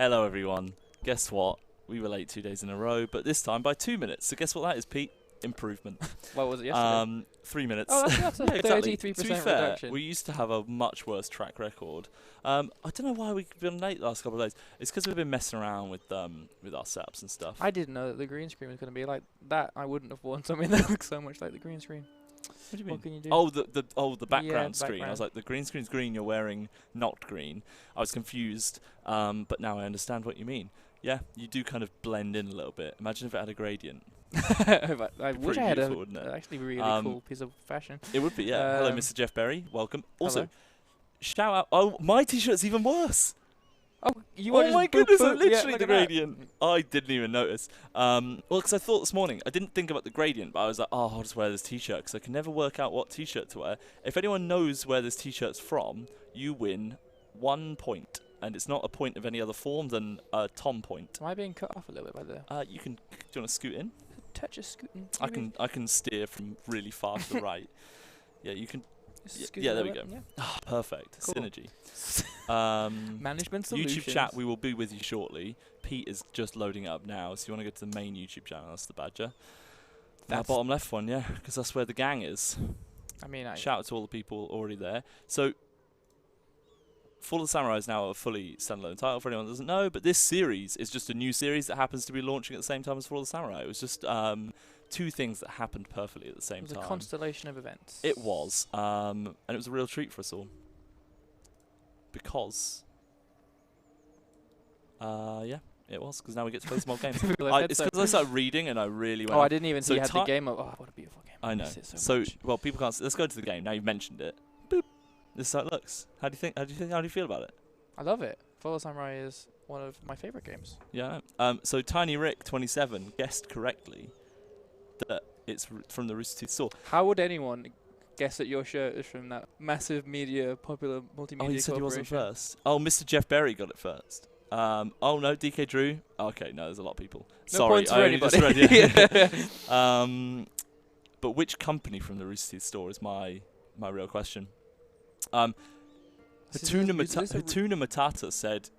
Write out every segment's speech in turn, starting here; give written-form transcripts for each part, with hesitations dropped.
Hello, everyone. Guess what? We were late 2 days in a row, but this time by 2 minutes. So guess what that is, Pete? Improvement. What was it yesterday? 3 minutes. Oh, that's a Yeah, exactly. 33% To be fair, reduction. we used to have a much worse track record. I don't know why we've been late the last couple of days. It's because we've been messing around with our setups and stuff. I didn't know that the green screen was going to be like that. I wouldn't have worn something that looks so much like the green screen. What do you mean? What can you do? Oh, the background screen. I background. was like, the green screen's green. You're wearing not green. I was confused, but now I understand what you mean. Yeah, you do kind of blend in a little bit. Imagine if it had a gradient. I wish I had wouldn't it? actually really cool piece of fashion. It would be, yeah. Hello, Mr. Jeff Berry. Welcome. Also, Hello. shout out. Oh, my T-shirt's even worse. Oh, you are Oh just my boop, goodness! boop. Literally Yeah, the look at that. gradient. I didn't even notice. Well, because I thought this morning, I didn't think about the gradient, but I was like, oh, I'll just wear this T-shirt because I can never work out what T-shirt to wear. If anyone knows where this T-shirt's from, you win 1 point. And it's not a point of any other form than a Tom point. Am I being cut off a little bit by the You can. Do you want to scoot in? touch of scooting? I can steer from really far to the right. Yeah, you can. Scoot Yeah, a there we little go. bit, Ah, perfect. Cool. Synergy. Management solutions. YouTube chat, we will be with you shortly. Pete is just loading it up now, so you want to go to the main YouTube channel. That's the Badger. That bottom left one, yeah, because that's where the gang is. I mean, Shout out to all the people already there. So, Fall of the Samurai is now a fully standalone title for anyone that doesn't know, but this series is just a new series that happens to be launching at the same time as Fall of the Samurai. It was just two things that happened perfectly at the same it was time. a constellation of events. It was, and it was a real treat for us all. Because, yeah, it was, because now we get to play some more games. It's because I started reading and I really went. Oh, I didn't even see you had the ti- game. Oh, what a beautiful game. I know. miss it so much. Well, people can't. Let's go to the game now. You've mentioned it. Boop. This is how it looks. How do you think? How do you feel about it? I love it. Fall of Samurai is one of my favorite games. Yeah. So Tiny Rick 27 guessed correctly that it's from the Rooster Teeth store. How would anyone guess that your shirt is from that massive media, popular multimedia Oh, you said he wasn't corporation? first. Oh, Mr. Jeff Berry got it first. Oh no, DK Drew. Okay, no, there's a lot of people. No Sorry, points for I only just anybody. read it. But which company from the Rooster Teeth store is my real question. Hatuna Matata said,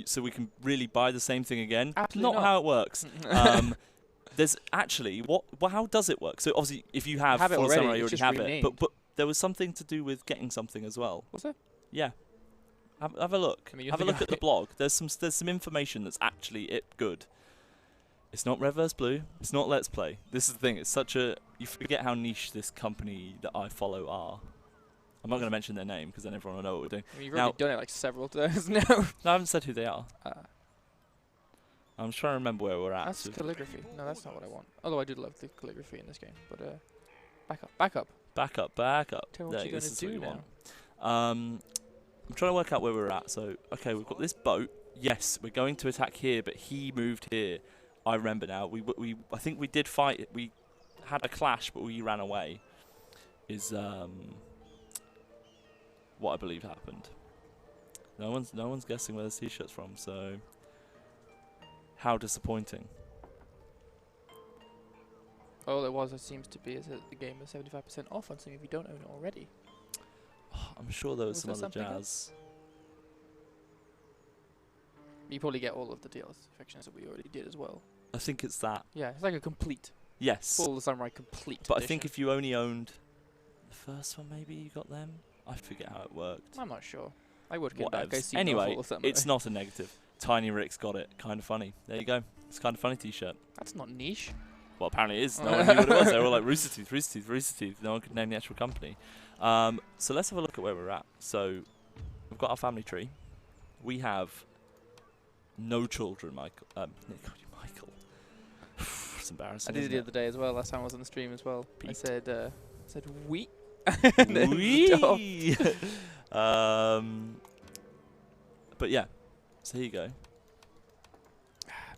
so we can really buy the same thing again. Absolutely Not how it works. There's actually how does it work? So obviously, if you have Have it Fall of already, Samurai, you it's already just have it. renamed. But there was something to do with getting something as well. Was there? Yeah. Have a look. I mean, you're Have a look thinking at the blog. There's some information that's actually good. It's not Red vs Blue. It's not Let's Play. This is the thing. It's such a you forget how niche this company that I follow are. I'm not going to mention their name because then everyone will know what we're doing. I mean, you've Now- already done it like several times now. No, I haven't said who they are. Uh, I'm just trying to remember where we're at. that's So calligraphy. No, that's not what I want. Although I do love the calligraphy in this game. But back up. back up. Tell me There, what you're this going is to what do you now. want. I'm trying to work out where we're at. So, okay, we've got this boat. Yes, we're going to attack here, but he moved here. I remember now. I think we did fight it. We had a clash, but we ran away. Is what I believe happened. No one's guessing where this T-shirt's from. So, how disappointing. All it seems to be, is that the game is 75% off on Steam if you don't own it already. I'm sure there was Was some there other something jazz. You probably get all of the DLC sections that we already did as well. I think it's that. Yeah, it's like a complete Yes. Fall of the Samurai complete. But I think edition. if you only owned the first one, maybe you got them. I forget how it worked. I'm not sure. I would get back. I Whatevs. see no Anyway, Fall of Samurai. it's not a negative. Tiny Rick's got it. Kind of funny. There you go. It's kind of funny T-shirt. That's not niche. Well, apparently it is. No one knew what it was. They were all like Rooster Teeth, Rooster Teeth, Rooster Teeth. No one could name the actual company. So let's have a look at where we're at. So we've got our family tree. We have no children, Michael. Nick, called you Michael. It's embarrassing. I did it isn't the other day as well. Last time I was on the stream as well. I Pete. said we. Wee. But yeah, so here you go.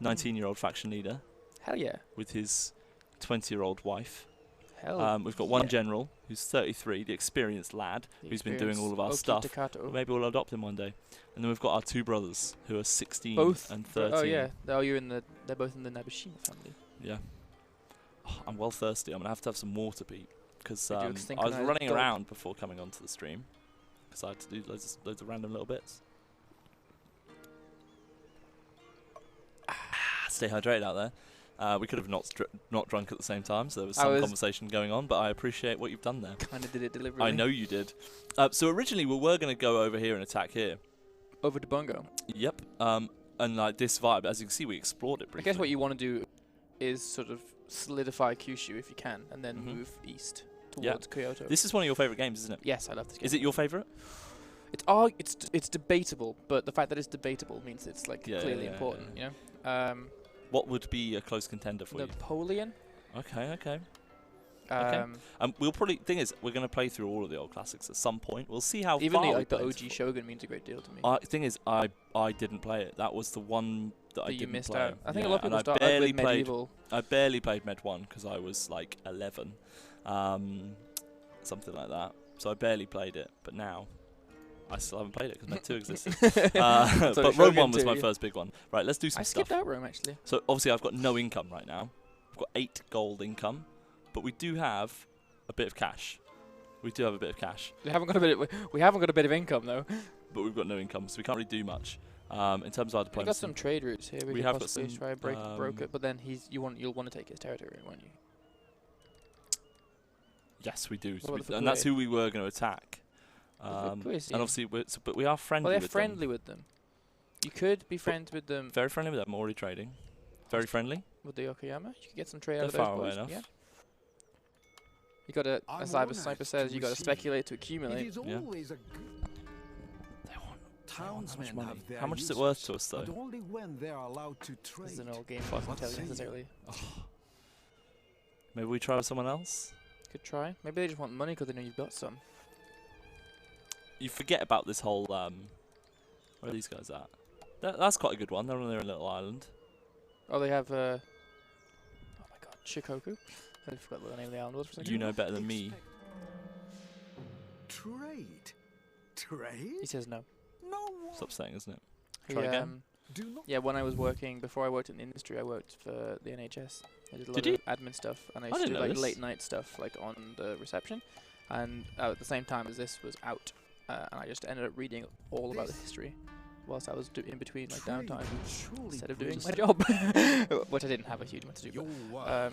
19-year-old faction leader Hell yeah. with his 20-year-old wife. Hell. We've got one yeah. general who's 33, the experienced lad The who's been doing all of our experienced stuff. Okitakato. Maybe we'll adopt him one day. And then we've got our two brothers who are 16 Both. and 13. Oh yeah. Oh, they're both in the Nabashima family. Yeah. Oh, I'm well thirsty. I'm going to have some water, Pete. Because Did you I was extinctonize running dog? around before coming onto the stream. Because I had to do loads of random little bits. Stay hydrated out there. We could have not drunk at the same time, so there was some conversation going on, but I appreciate what you've done there. Kind of did it deliberately. I know you did. So originally we were going to go over here and attack here. Over to Bungo. Yep. And like this vibe, as you can see, we explored it briefly. I guess what you want to do is sort of solidify Kyushu if you can, and then move east towards Kyoto. This is one of your favourite games, isn't it? Yes, I love this game. Is it your favourite? It's debatable, but the fact that it's debatable means it's like clearly important. You know. What would be a close contender for Napoleon. you? Okay. We'll probably thing is we're going to play through all of the old classics at some point. We'll see how even far the OG Shogun means a great deal to me. Thing is, I didn't play it. That was the one that I didn't missed play. out. I think a lot of people started with Medieval. I barely played Med 1 because I was like 11, something like that. So I barely played it. But now I still haven't played it because Med 2 existed. But Rome 1 was my first big one. Right, let's do some stuff. I skipped out Rome actually. So obviously I've got no income right now. I've got 8 gold income. But we do have a bit of cash. We haven't got a bit of income though. But we've got no income, so we can't really do much. In terms of our diplomacy. We've got some trade routes here. We have could possibly got some, try broker, but then you'll want to take his territory, won't you? Yes, we do. So and that's who we were going to attack. And obviously, but we are friendly. Well, they're friendly with them. You could be friends with them. Very friendly with them. Already trading. Very friendly. With the Yokoyama, you could get some trade out of those boys. Enough. Yeah. You got to, as Sniper says, you got to speculate to accumulate. Yeah. They want money. How much is it worth to us, though? This is an old game, so I can't tell you necessarily. Oh. Maybe we try with someone else? Could try. Maybe they just want money because they know you've got some. You forget about this whole, where are these guys at? That's quite a good one. They're on their little island. Oh, they have, oh my god, Shikoku. I forgot what the name of the island was for a second. You know better than me. Trade? He says no. Stop saying, isn't it? Try again. Yeah, when I was working, before I worked in the industry, I worked for the NHS. I did a lot of admin stuff, and I used to do like late night stuff, like on the reception. And at the same time as this was out, and I just ended up reading all about the history whilst I was in between like downtime instead of doing my job, which I didn't have a huge amount to do. But,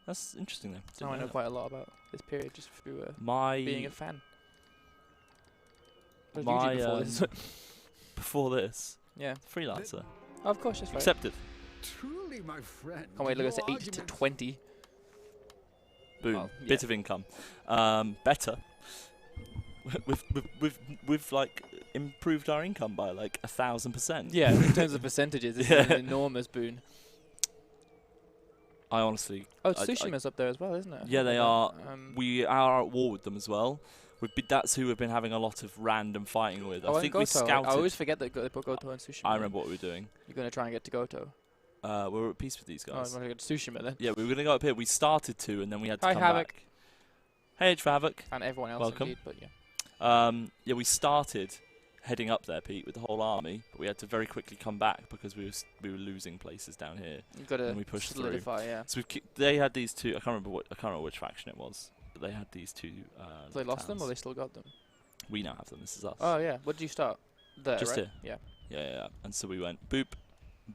that's interesting then. Now I know quite a lot about this period just through being a fan. Before this, yeah, freelancer. Oh, of course, that's right. Accepted. Truly, my friend. Can't wait, look, it's 8 to 20. Boom. Well, yeah. Bit of income. Better. We've like improved our income by like 1,000%. Yeah, in terms of percentages, it's an enormous boon. I honestly. Oh, Tsushima's up there as well, isn't it? Yeah, they are. We are at war with them as well. That's who we've been having a lot of random fighting with. I think we scouted. I always forget that they put Goto and Tsushima. I remember what we were doing. You're going to try and get to Goto. We were at peace with these guys. Oh, I'm going to get to Tsushima then. Yeah, we were going to go up here. We started to, and then we had to come Havoc. back. Hey, H for Havoc. And everyone else, welcome. Indeed, but yeah. Yeah, we started heading up there, Pete, with the whole army, but we had to very quickly come back because we were losing places down here. You've got to solidify, through. Yeah. So they had these two. I can't remember which faction it was, but they had these two. They lost them, or they still got them? We now have them. This is us. Oh yeah. What did you start? There, just right? here. Yeah. And so we went boop,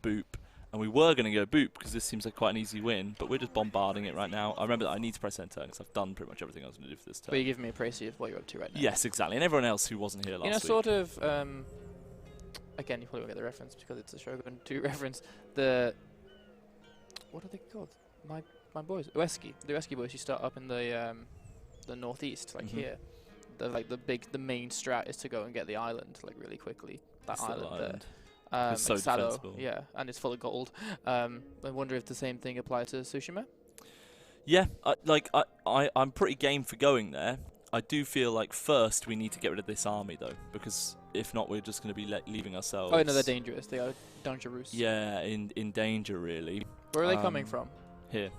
boop, and we were going to go boop because this seems like quite an easy win, but we're just bombarding it right now. I remember that I need to press enter because I've done pretty much everything I was going to do for this turn. But you're giving me a précis of what you're up to right now. Yes, exactly, and everyone else who wasn't here last week. Sort of. Again, you probably won't get the reference because it's a Shogun 2 reference. What are they called? My boys, Ueski. The Ueski boys. You start up in the northeast, like here. The main strat is to go and get the island like really quickly. That island there. It's so defensible. Yeah, and it's full of gold. I wonder if the same thing applies to Tsushima. Yeah, I'm pretty game for going there. I do feel like first we need to get rid of this army though, because if not, we're just going to be leaving ourselves. Oh no, they're dangerous. They are dangerous. Yeah, in danger really. Where are they coming from? Here.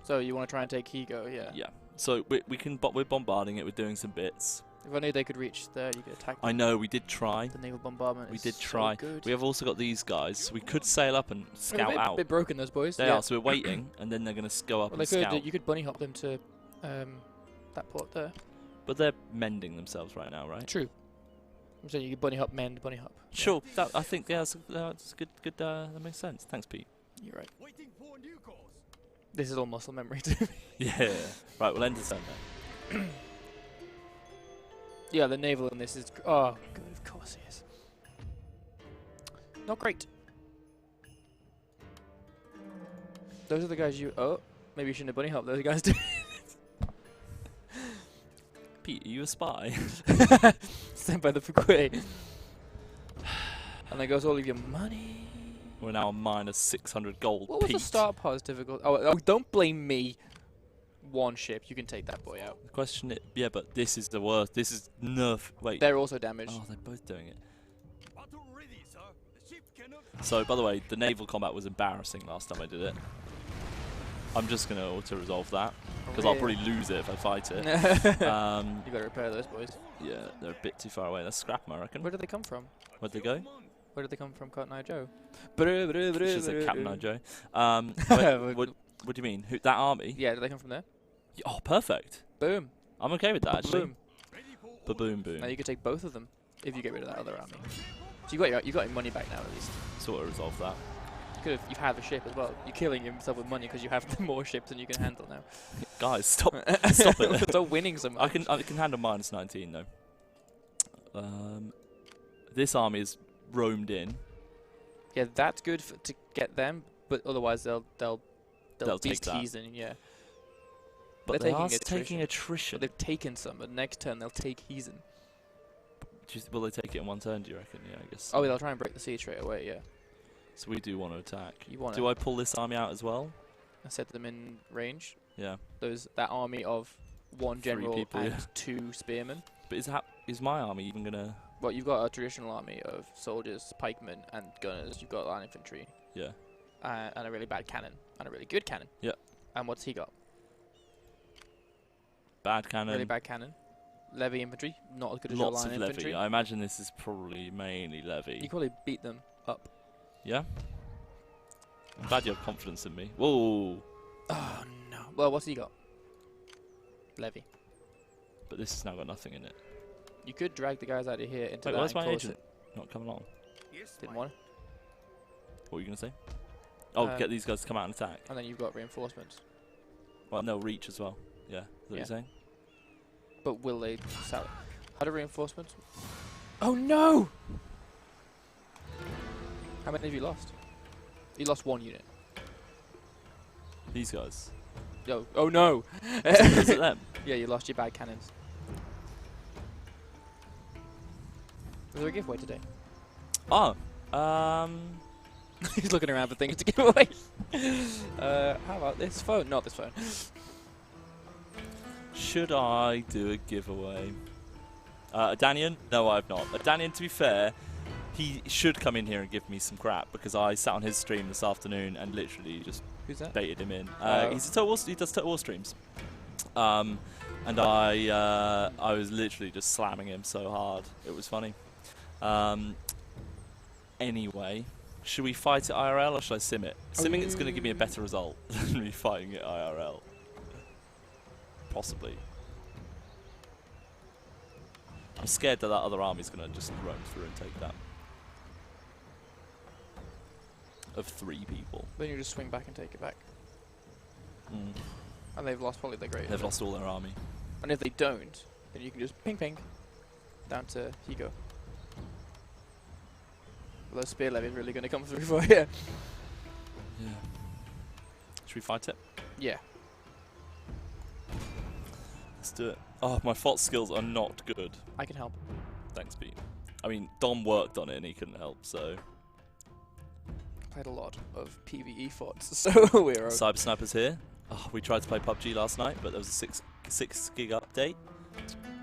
So you want to try and take Higo? Yeah. Yeah. So we're bombarding it. We're doing some bits. If only they could reach there, you could attack them. I know, we did try. The naval bombardment. We did try. So good. We have also got these guys. So we could sail up and scout out. A bit broken, those boys. They are. So we're waiting, and then they're going to go up and scout. You could bunny hop them to that port there. But they're mending themselves right now, right? True. I'm saying you could bunny hop, mend, bunny hop. Sure. I think that's good. That makes sense. Thanks, Pete. You're right. Waiting for a new course. This is all muscle memory to me. Yeah. Right, we'll end the turn then. Yeah, the naval in this is... Oh, good, of course he is. Not great. Those are the guys you... Oh, maybe you shouldn't have bunny hopped. Those guys do. Pete, are you a spy? Sent by the Fukui. And there goes all of your money. We're now minus 600 gold. What was Pete. the start pause difficult? Oh, don't blame me. One ship, you can take that boy out. The question is, yeah, but this is the worst. This is nerf. Wait. They're also damaged. Oh, they're both doing it. Battle ready, sir. The ship cannot. So, by the way, the naval combat was embarrassing last time I did it. I'm just going to auto-resolve that, because I'll probably lose it if I fight it. You gotta repair those boys. Yeah, they're a bit too far away. Let's scrap them, I reckon. Where did they come from? Where'd they go? Where did they come from, Cotton Eye Joe? Should say Captain I Joe. What do you mean? That army? Yeah, did they come from there? Oh, perfect. Boom. I'm okay with that, actually. Boom. Ba-boom, boom. Now you can take both of them if you get rid of that other army. So you got your money back now at least. Sort of resolve that. You have a ship as well. You're killing yourself with money because you have more ships than you can handle now. Guys, stop it. Stop winning so much. I can handle minus 19 though. This army is roamed in. Yeah, that's good to get them, but otherwise they'll be take that. teasing. Yeah. But They're they are taking taking attrition. But they've taken some, but next turn they'll take Heathen. Will they take it in one turn, do you reckon? Yeah, I guess. Oh, they'll try and break the siege straight away, yeah. So we do want to attack. You want Do I pull this army out as well? I set them in range. Yeah. That army of one general people, and yeah. 2 spearmen. But is my army even gonna? Well, you've got a traditional army of soldiers, pikemen, and gunners. You've got line infantry. Yeah. And a really bad cannon. And a really good cannon. Yeah. And what's he got? Bad cannon. Really bad cannon. Levy infantry. Not as good as your Lots line of infantry. levy. I imagine this is probably mainly levy. You can probably beat them up. Yeah. I'm glad you have confidence in me. Whoa. Oh, no. Well, what's he got? Levy. But this has now got nothing in it. You could drag the guys out of here into Wait, that. where's my and agent? Not coming on. Yes, Didn't my want What were you gonna say? Oh, get these guys to come out and attack. And then you've got reinforcements. Well, and they'll reach as well. Yeah. Is that what you're saying? But will they sell it? How do reinforcements? Oh no! How many have you lost? You lost 1 unit. These guys. Yo, oh no! Is it them? Yeah, you lost your bad cannons. Was there a giveaway today? Oh. He's looking around for things to give away. How about this phone? Not this phone. Should I do a giveaway? Danian? No, I've not. Danian, to be fair, he should come in here and give me some crap because I sat on his stream this afternoon and literally just Who's that? baited him in. He does Total War streams. And I was literally just slamming him so hard. It was funny. Anyway, should we fight it IRL or should I sim it? Simming it's going to give me a better result than me fighting it IRL. Possibly. I'm scared that other army's going to just roam through and take that. Of 3 people. Then you just swing back and take it back. Mm. And they've lost probably their great. They've lost all their army. And if they don't, then you can just ping ping down to Higo. Although spear levy is really going to come through for you. Yeah. Should we fight it? Yeah. Let's do it. Oh, my FOT skills are not good. I can help. Thanks, Pete. I mean, Dom worked on it and he couldn't help, so... Played a lot of PvE FOTs, so we're okay. Cyber Sniper's here. Oh, we tried to play PUBG last night, but there was a 6 gig update.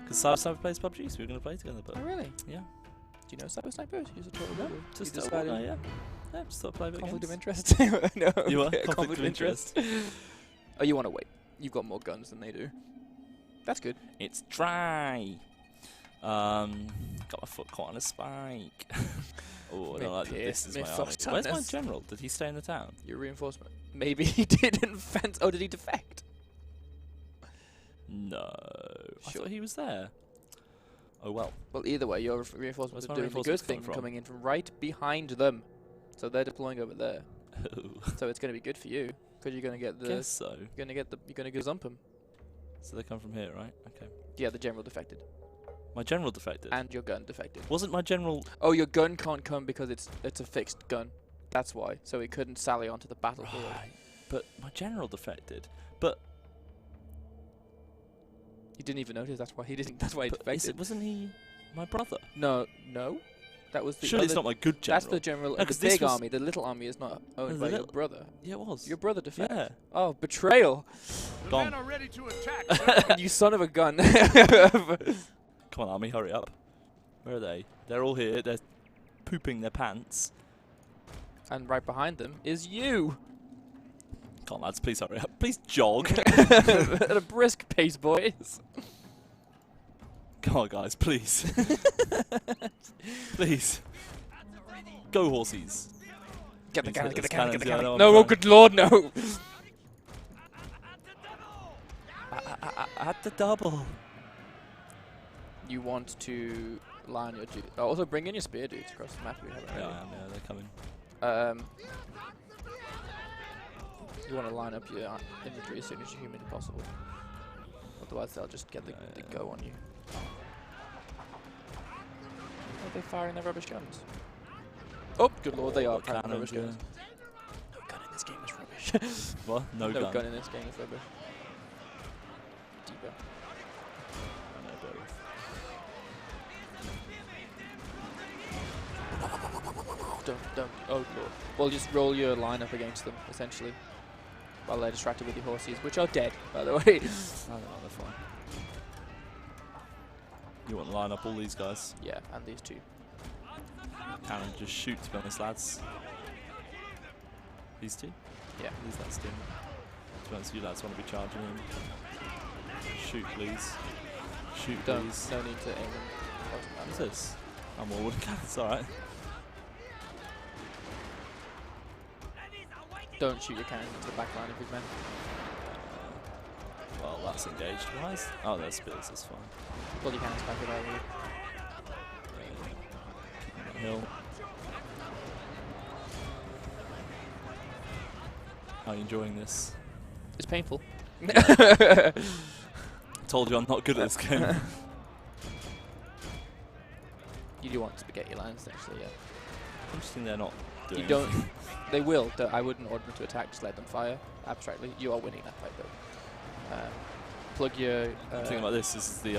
Because Cyber Sniper plays PUBG, so we were going to play together. But oh, really? Yeah. Do you know Cyber Snipers? He's a total rebel. Just You decided, yeah. Yeah, just thought I'd play a bit conflict of games. interest? No. You are? Yeah, Conflict of interest. Oh, you want to wait. You've got more guns than they do. That's good. It's dry. Got my foot caught on a spike. Oh, I don't like that. This is my army. Where's my general? Did he stay in the town? Your reinforcement. Maybe he didn't fence. Oh, did he defect? No. I Sure. thought he was there. Oh well. Well, either way, your reinforcements Where's are my doing the good reinforcements thing, coming from? coming in from right behind them. So they're deploying over there. So it's going to be good for you because you're going to get the. Guess so. You're going to go zump them. So they come from here, right? Okay. Yeah, the general defected. My general defected. And your gun defected. Wasn't my general? Oh, your gun can't come because it's a fixed gun. That's why. So it couldn't sally onto the battlefield. Right. But my general defected. But he didn't even notice. That's why he didn't. That's why he defected. Wasn't he my brother? No. That was the. Surely it's not my good general. That's the general No, of the big army. The little army is not owned by your brother. Yeah, it was. Your brother defected. Yeah. Oh, betrayal! The Gone. men are ready to attack, sir. You son of a gun! Come on, army, hurry up. Where are they? They're all here. They're pooping their pants. And right behind them is you. Come on, lads, please hurry up. Please jog. At a brisk pace, boys. Come on, guys, please. Please. Go, horsies. Get the Need to cannons, hit get the those cannons, get the yeah, cannons. no, No, I'm oh good lord, no. At the double. You want to line your dudes. Oh, also bring in your spear dudes across the map. We have Yeah, already. yeah, they're coming. You want to line up your infantry as soon as humanly possible. Otherwise, they'll just get the go on you. Are they firing their rubbish guns? Oh, good lord, they are firing Cannons, rubbish guns. No gun in this game is rubbish. What? No gun. No gun in this game is rubbish. Deeper. Don't. Oh lord. Well, just roll your line up against them, essentially. While they're distracted with your horses, which are dead, by the way. I don't know, they're fine. You want to line up all these guys? Yeah, and these two. Cannon, just shoot, to be honest, lads. These two? Yeah. These lads do. To be honest, you lads want to be charging him. Shoot, please. Shoot, please. No need to aim. What's this? I'm all wooden cannons, alright. Don't shoot your cannons into the back line of his men. Well, that's engaged. Why is... Oh, there's spills, that's fine. Pull your cannons back with over. Keeping that hill. Are you enjoying this? It's painful. Told you I'm not good at this game. You do want spaghetti lines, actually, yeah. Interesting they're not doing You don't. anything. They will. I wouldn't order them to attack. Just let them fire abstractly. You are winning that fight, though. Plug your. The thing about this is the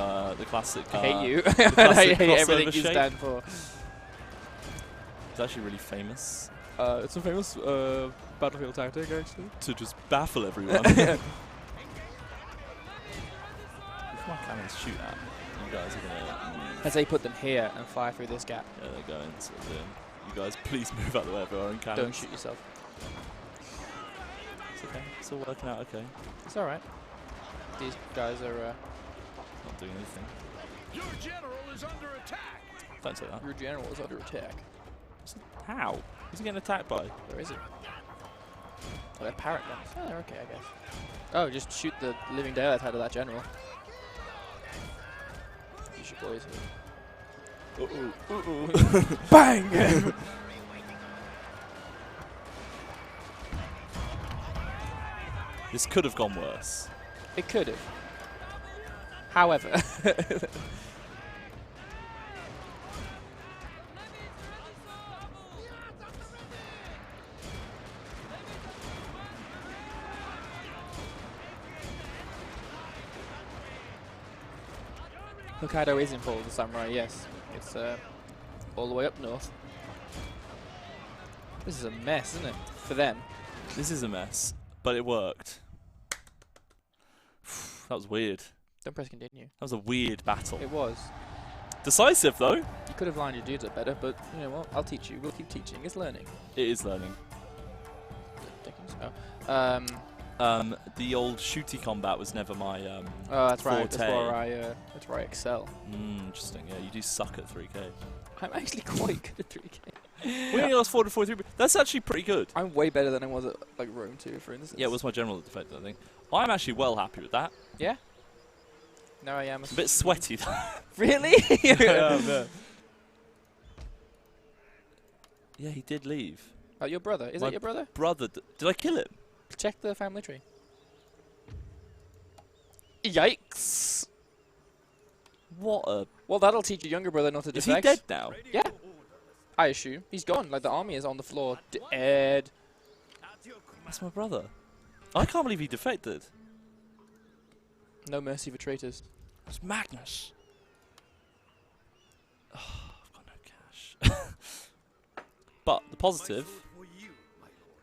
classic. I hate you. the I classic hate everything crossover you shape. stand for. It's actually really famous It's a famous battlefield tactic, actually. to just baffle everyone. If my cannons shoot at, you guys are gonna. As they put them here and fire through this gap. Yeah, they're going. So you guys, please move out the way of our own cannons. Don't shoot yourself. It's okay. It's all working out okay. It's all right. These guys are. Not doing anything. Your general is under attack. Don't say that. Your general is under attack. How? Who's he getting attacked by? Where is it? Oh, they're parrot guns. Oh, they're okay, I guess. Oh, just shoot the living daylights out of that general. You should boys. Bang! This could have gone worse. It could have. However. Hokkaido is in full of the samurai, yes. It's all the way up north. This is a mess, isn't it? For them. This is a mess, but it worked. That was weird. Don't press continue. That was a weird battle. It was. Decisive though. You could have lined your dudes up better, but you know what? I'll teach you. We'll keep teaching. It's learning. It is learning. Dickens. Oh. The old shooty combat was never my Oh, that's right. forte. That's where I excel. Interesting. Yeah, you do suck at 3K. I'm actually quite good at 3K. We only lost 443, but that's actually pretty good. I'm way better than I was at like Rome 2, for instance. Yeah, it was my general defect, I think. I'm actually well happy with that. Yeah. No, I am. A bit sweaty though. Really? Yeah, he did leave. Oh, your brother. Is My that your brother? Brother, did I kill him? Check the family tree. Yikes! What a... Well, that'll teach your younger brother not to Is defect. he dead now? Yeah. I assume. He's gone. Like, the army is on the floor. Dead. That's my brother. I can't believe he defected. No mercy for traitors. It's Magnus. Oh, I've got no cash. But the positive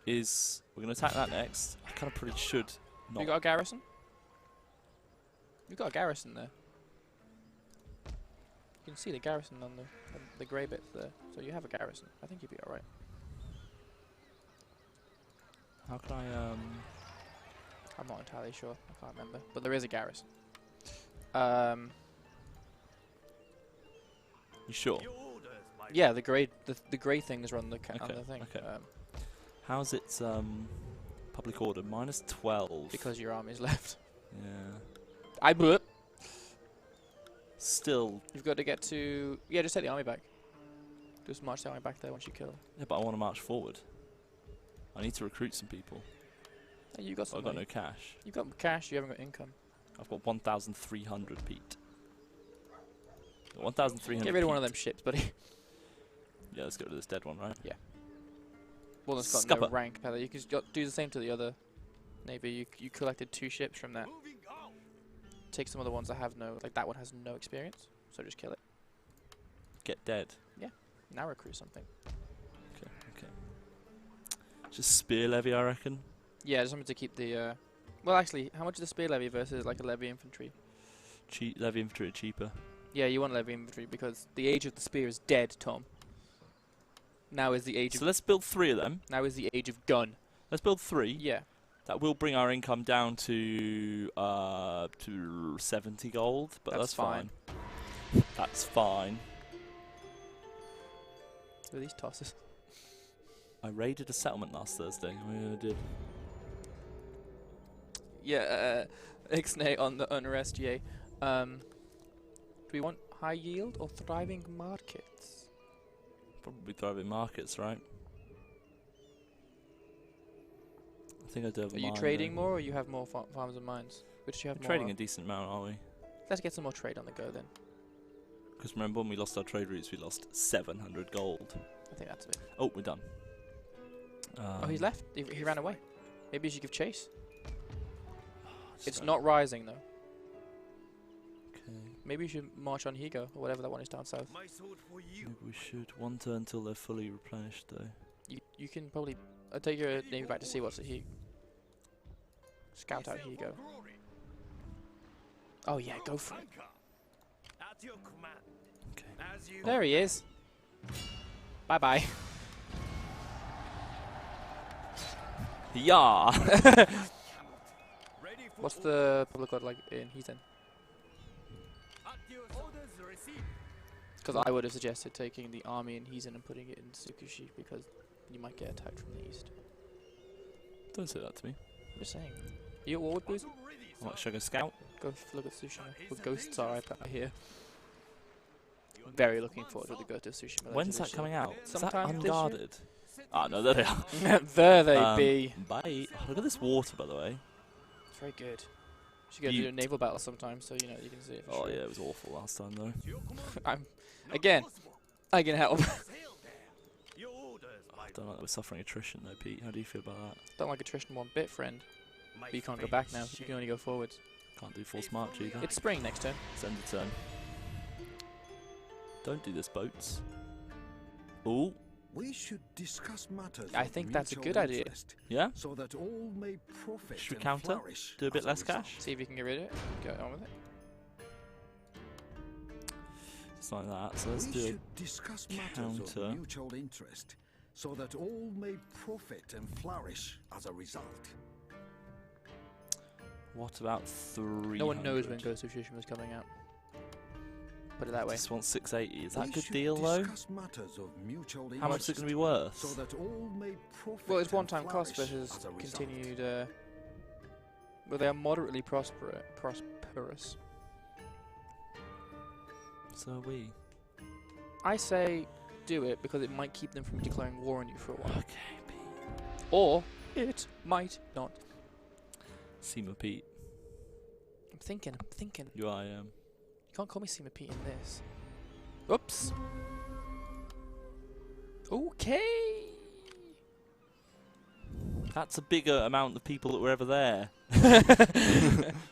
is we're going to attack that next. I kind of pretty should not. You got a garrison? You got a garrison there. You can see the garrison on the grey bits there. So you have a garrison. I think you'd be alright. How can I, I'm not entirely sure. I can't remember. But there is a garrison. You sure? Yeah, the grey things run the on Okay, the thing. okay. How's its public order? -12. Because your army's left. Yeah. I blew it. Still. You've got to get to... Yeah, just take the army back. Just march the army back there once you kill. Yeah, but I want to march forward. I need to recruit some people. Hey, you got some I've got money. no cash. You've got cash, you haven't got income. I've got 1,300 Pete. 1,300. Get rid of one of them ships, buddy. Yeah, let's get rid of this dead one, right? Yeah. One that's got no Scupper. rank. You can do the same to the other navy. You collected 2 ships from that. Take some of the ones that have no... Like, that one has no experience, so just kill it. Get dead. Now recruit something. Okay, okay. Just spear levy, I reckon. Yeah, just something to keep the... Well, actually, how much is the spear levy versus, like, a levy infantry? Levy infantry are cheaper. Yeah, you want levy infantry because the age of the spear is dead, Tom. Now is the age So of... let's build 3 of them. Now is the age of gun. Let's build 3. Yeah. That will bring our income down to 70 gold, but that's fine. That's fine. What are these tosses? I raided a settlement last Thursday. I did. Yeah, Ixnay on the unrest, yay. Do we want high yield or thriving markets? Probably thriving markets, right? I think I do have a Are you mine trading there. more or you have more farms and mines? Which do you have We're more trading of? a decent amount, aren't we? Let's get some more trade on the go then. Because remember when we lost our trade routes, we lost 700 gold. I think that's it. Oh, we're done. Oh, he's left? He ran away. Maybe you should give chase. It's sorry. not rising though. Okay. Maybe you should march on Higo or whatever that one is down south. Maybe we should. 1 turn until they're fully replenished, though. You can probably... I'll take your navy back to see what's at Higo. Scout out Higo. Oh yeah, go for it. Okay. There he is. Bye-bye. Yeah! What's the public order like in Heathen? Because I would have suggested taking the army in Heathen and putting it in Tsukushi because you might get attacked from the east. Don't say that to me. I'm just saying. Are you at war with Booze? What, should I go scout? Go look at Tsushima. What ghosts are I hear. I'm very looking forward to the Go to Tsushima. When's that coming out? Is that Sometime this year? unguarded? Ah, no, there they are. There they be. Bye. Oh, look at this water, by the way. It's very good. Should go do a naval battle sometime so you know you can see it for Oh, sure. yeah, it was awful last time, though. Again, I can help. I don't like that we're suffering attrition, though, Pete. How do you feel about that? Don't like attrition one bit, friend. But you can't go back now. You can only go forwards. Can't do force march either. It's spring next turn. It's end of turn. Don't do this, boats. Ooh. We should discuss matters I of think that's a mutual good idea. interest, Yeah? so that all may profit Should we and counter? flourish Do a bit as less result. cash? See if you can get rid of it. Go on with it. It's like that. So let's We do should discuss matters counter. of mutual interest, so that all may profit and flourish as a result. What about 300? No one knows when Ghost of Tsushima is coming out. Put it that way. This one's 680. Is that a We good should deal, though? discuss matters of mutual How much is it interest, going to be worth? so that all may profit Well, it's and one-time cost flourish versus as a result. continued. Well, they are moderately prosperous. So are we. I say do it because it might keep them from declaring war on you for a while. Okay, Pete. Or it might not. Seema Pete. I'm thinking. You are, You can't call me Seema Pete in this. Oops. Okay. That's a bigger amount of people that were ever there.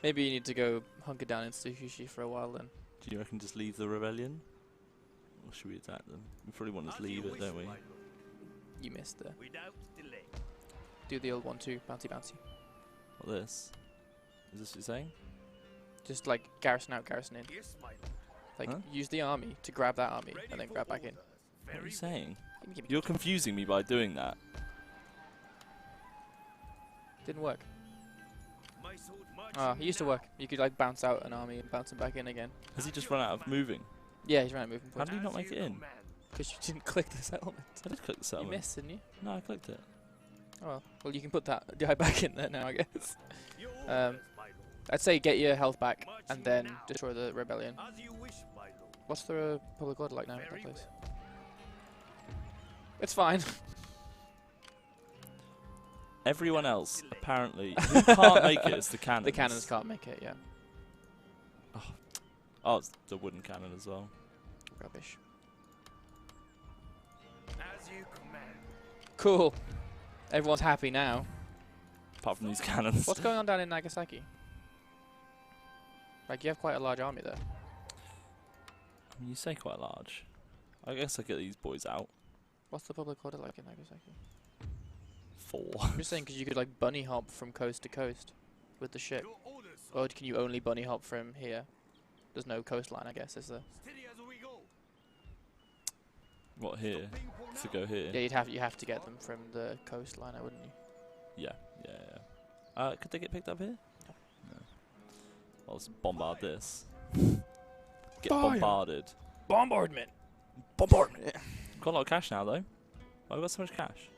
Maybe you need to go hunker down in Tsukushi for a while then. Do you reckon just leave the rebellion? Or should we attack them? We probably want to leave it, don't we? You missed there. Without delay. Do the old one too. Bouncy bouncy. What this? Is this what you're saying? Just like garrison out, garrison in. Yes, my lord. Like Huh? use the army to grab that army and then grab back in. What are you saying? Gimme. You're confusing me by doing that. Didn't work. My sword Ah, it used to work. You could like bounce out an army and bounce them back in again. Has he just run out of moving? Yeah, he's running moving How forward. did he not make it in? Because you didn't click the settlement. I did click the You settlement. missed, didn't you? No, I clicked it. Oh well. Well, you can put that guy back in there now, I guess. I'd say get your health back and then destroy the rebellion. As you wish, my lord. What's the public order like now at that place? It's fine. Everyone else, apparently, who can't make it is the cannons. The cannons can't make it, yeah. Oh, it's the wooden cannon as well. Rubbish. As you command. Cool. Everyone's happy now. Apart from these cannons. What's going on down in Nagasaki? Like, you have quite a large army there. I mean, you say quite large. I guess I get these boys out. What's the public order like in Nagasaki? 4. I'm just saying because you could like bunny hop from coast to coast with the ship. Your orders. Or can you only bunny hop from here? There's no coastline, I guess, is there? Steady as we go. What, here? To go here? Yeah, you have to get them from the coastline, wouldn't you? Yeah. Could they get picked up here? No. Well, let's bombard this. Get Fire. bombarded. Bombardment. Bombardment. Got a lot of cash now, though. Why have we got so much cash?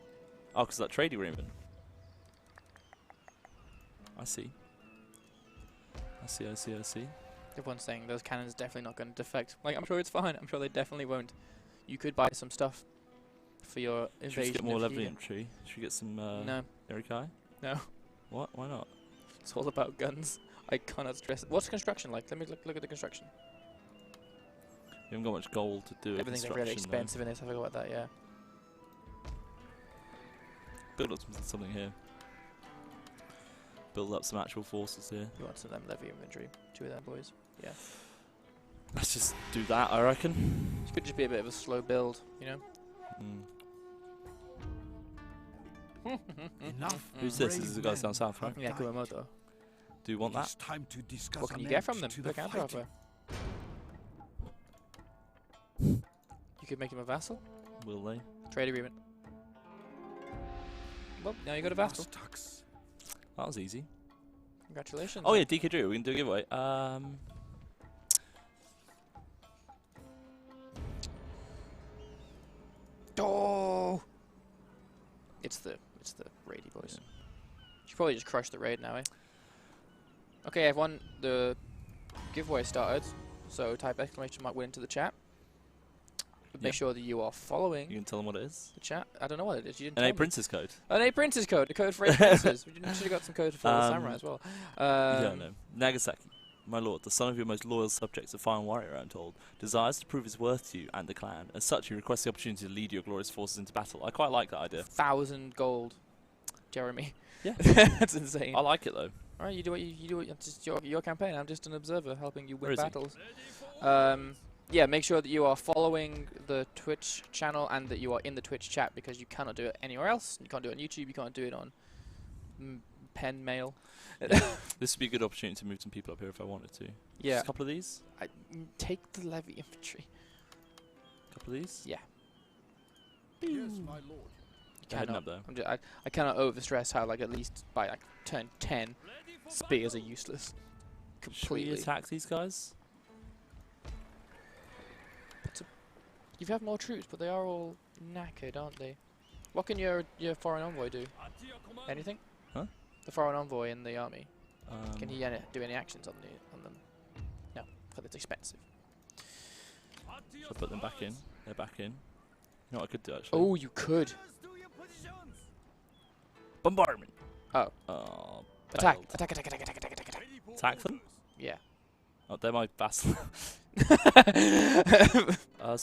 Oh, because that trade agreement. I see. I see. Everyone's saying those cannons definitely not going to defect. Like, I'm sure it's fine. I'm sure they definitely won't. You could buy some stuff for your Should we invasion. get more if level you- infantry? Should we get some No, Erikai? no. What? Why not? It's all about guns. I cannot stress it. What's construction like? Let me look at the construction. We haven't got much gold to do. Everything's like really expensive in this. I forgot about that, yeah. Build up something here. Build up some actual forces here. You want some of them levy infantry. 2 of them boys. Yeah. Let's just do that, I reckon. It could just be a bit of a slow build, you know? Enough. Who's this? This is the brave guys down men south, right? have Yeah, died. Kumamoto. Do you want It that? is time to discuss What can an you get end from them? to The the counter offer. fighting. You could make him a vassal. Will they? Trade agreement. Well, now you got a vassal. Mustaks. That was easy. Congratulations. Oh yeah, DK Drew, we can do a giveaway. Oh! It's the raidy boys. Should probably just crush the raid now, eh? Okay, everyone, the giveaway started. So type exclamation mark win into the chat. But make sure that you are following You can tell them what it is. the chat. I don't know what it is. You didn't An tell A me. Princess code. An A Princess code. A code for A Princes. We should have got some code for the samurai as well. Yeah, no. Nagasaki, my lord, the son of your most loyal subjects, a fine warrior, I'm told, desires to prove his worth to you and the clan. As such, he requests the opportunity to lead your glorious forces into battle. I quite like that idea. 1,000 gold, Jeremy. Yeah. That's insane. I like it though. All right, you do what you do. It's just your campaign. I'm just an observer helping you Where win is he? battles. Yeah, make sure that you are following the Twitch channel and that you are in the Twitch chat because you cannot do it anywhere else. You can't do it on YouTube. You can't do it on pen mail. This would be a good opportunity to move some people up here if I wanted to. Yeah. Just a couple of these. Take the levy infantry. Couple of these. Yeah. Yes, my lord. They're heading up there. I cannot overstress how like at least by like turn 10, spears are useless. Should we Completely. attack these guys? You have more troops, but they are all knackered, aren't they? What can your foreign envoy do? Anything? Huh? The foreign envoy in the army. Can he do any actions on them? No, because it's expensive. Should I put them back in? They're back in. You know what I could do actually? Oh, you could. Bombardment. Oh. Attack. Attack, attack, attack, attack, attack, attack, attack. Attack them? Yeah. Oh, they're my vassal. So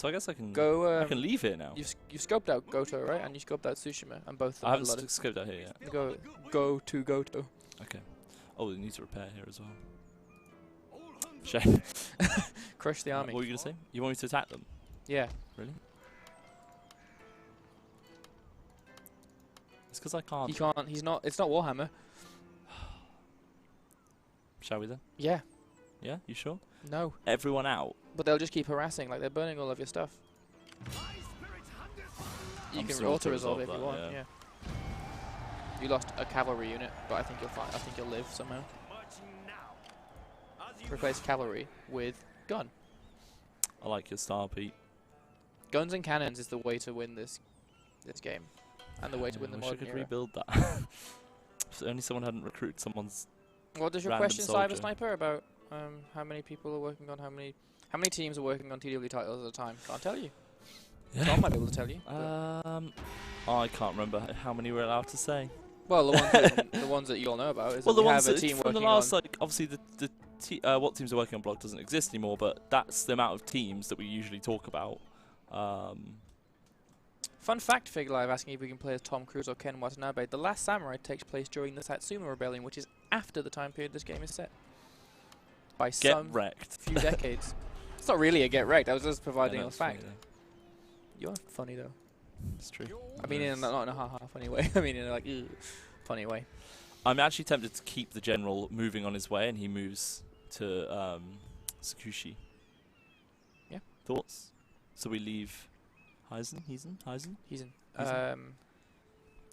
I guess I can Go. I can leave here now. You scoped out Goto, right? And you scoped out Tsushima, and both of them I had haven't a lot of scoped out here yet. go to Goto. Okay. Oh, we need to repair here as well. Shame. Crush the army. What were you going to say? You want me to attack them? Yeah. Really? It's because I can't. He can't. He's not. It's not Warhammer. Shall we then? Yeah. Yeah? You sure? No. Everyone out? But they'll just keep harassing. Like they're burning all of your stuff. You I'm can still auto-resolve if you that, want. Yeah. You lost a cavalry unit, but I think you'll find. I think you'll live somehow. Replace cavalry with gun. I like your star, Pete. Guns and cannons is the way to win this game, and the way to win the I wish I modern could era. rebuild that. If only someone hadn't recruited someone's. What does your random question, soldier. Cyber Sniper, about how many people are working on how many teams are working on TW titles at a time? Can't tell you. Tom might be able to tell you. I can't remember how many we're allowed to say. Well, the ones that you all know about is Well, that the we ones have a that team from the working last, on. like, obviously what teams are working on blog doesn't exist anymore, but that's the amount of teams that we usually talk about. Fun fact, Fig Live asking if we can play as Tom Cruise or Ken Watanabe. The Last Samurai takes place during the Satsuma Rebellion, which is after the time period this game is set. By Get some wrecked. few decades. It's not really a get wrecked. I was just providing a it's funny fact. though. You're funny though. It's true. I mean, not in a ha-ha funny way. I mean, in a like funny way. I'm actually tempted to keep the general moving on his way, and he moves to Sakushi. Yeah. Thoughts? So we leave Heisen? He's in. He's in.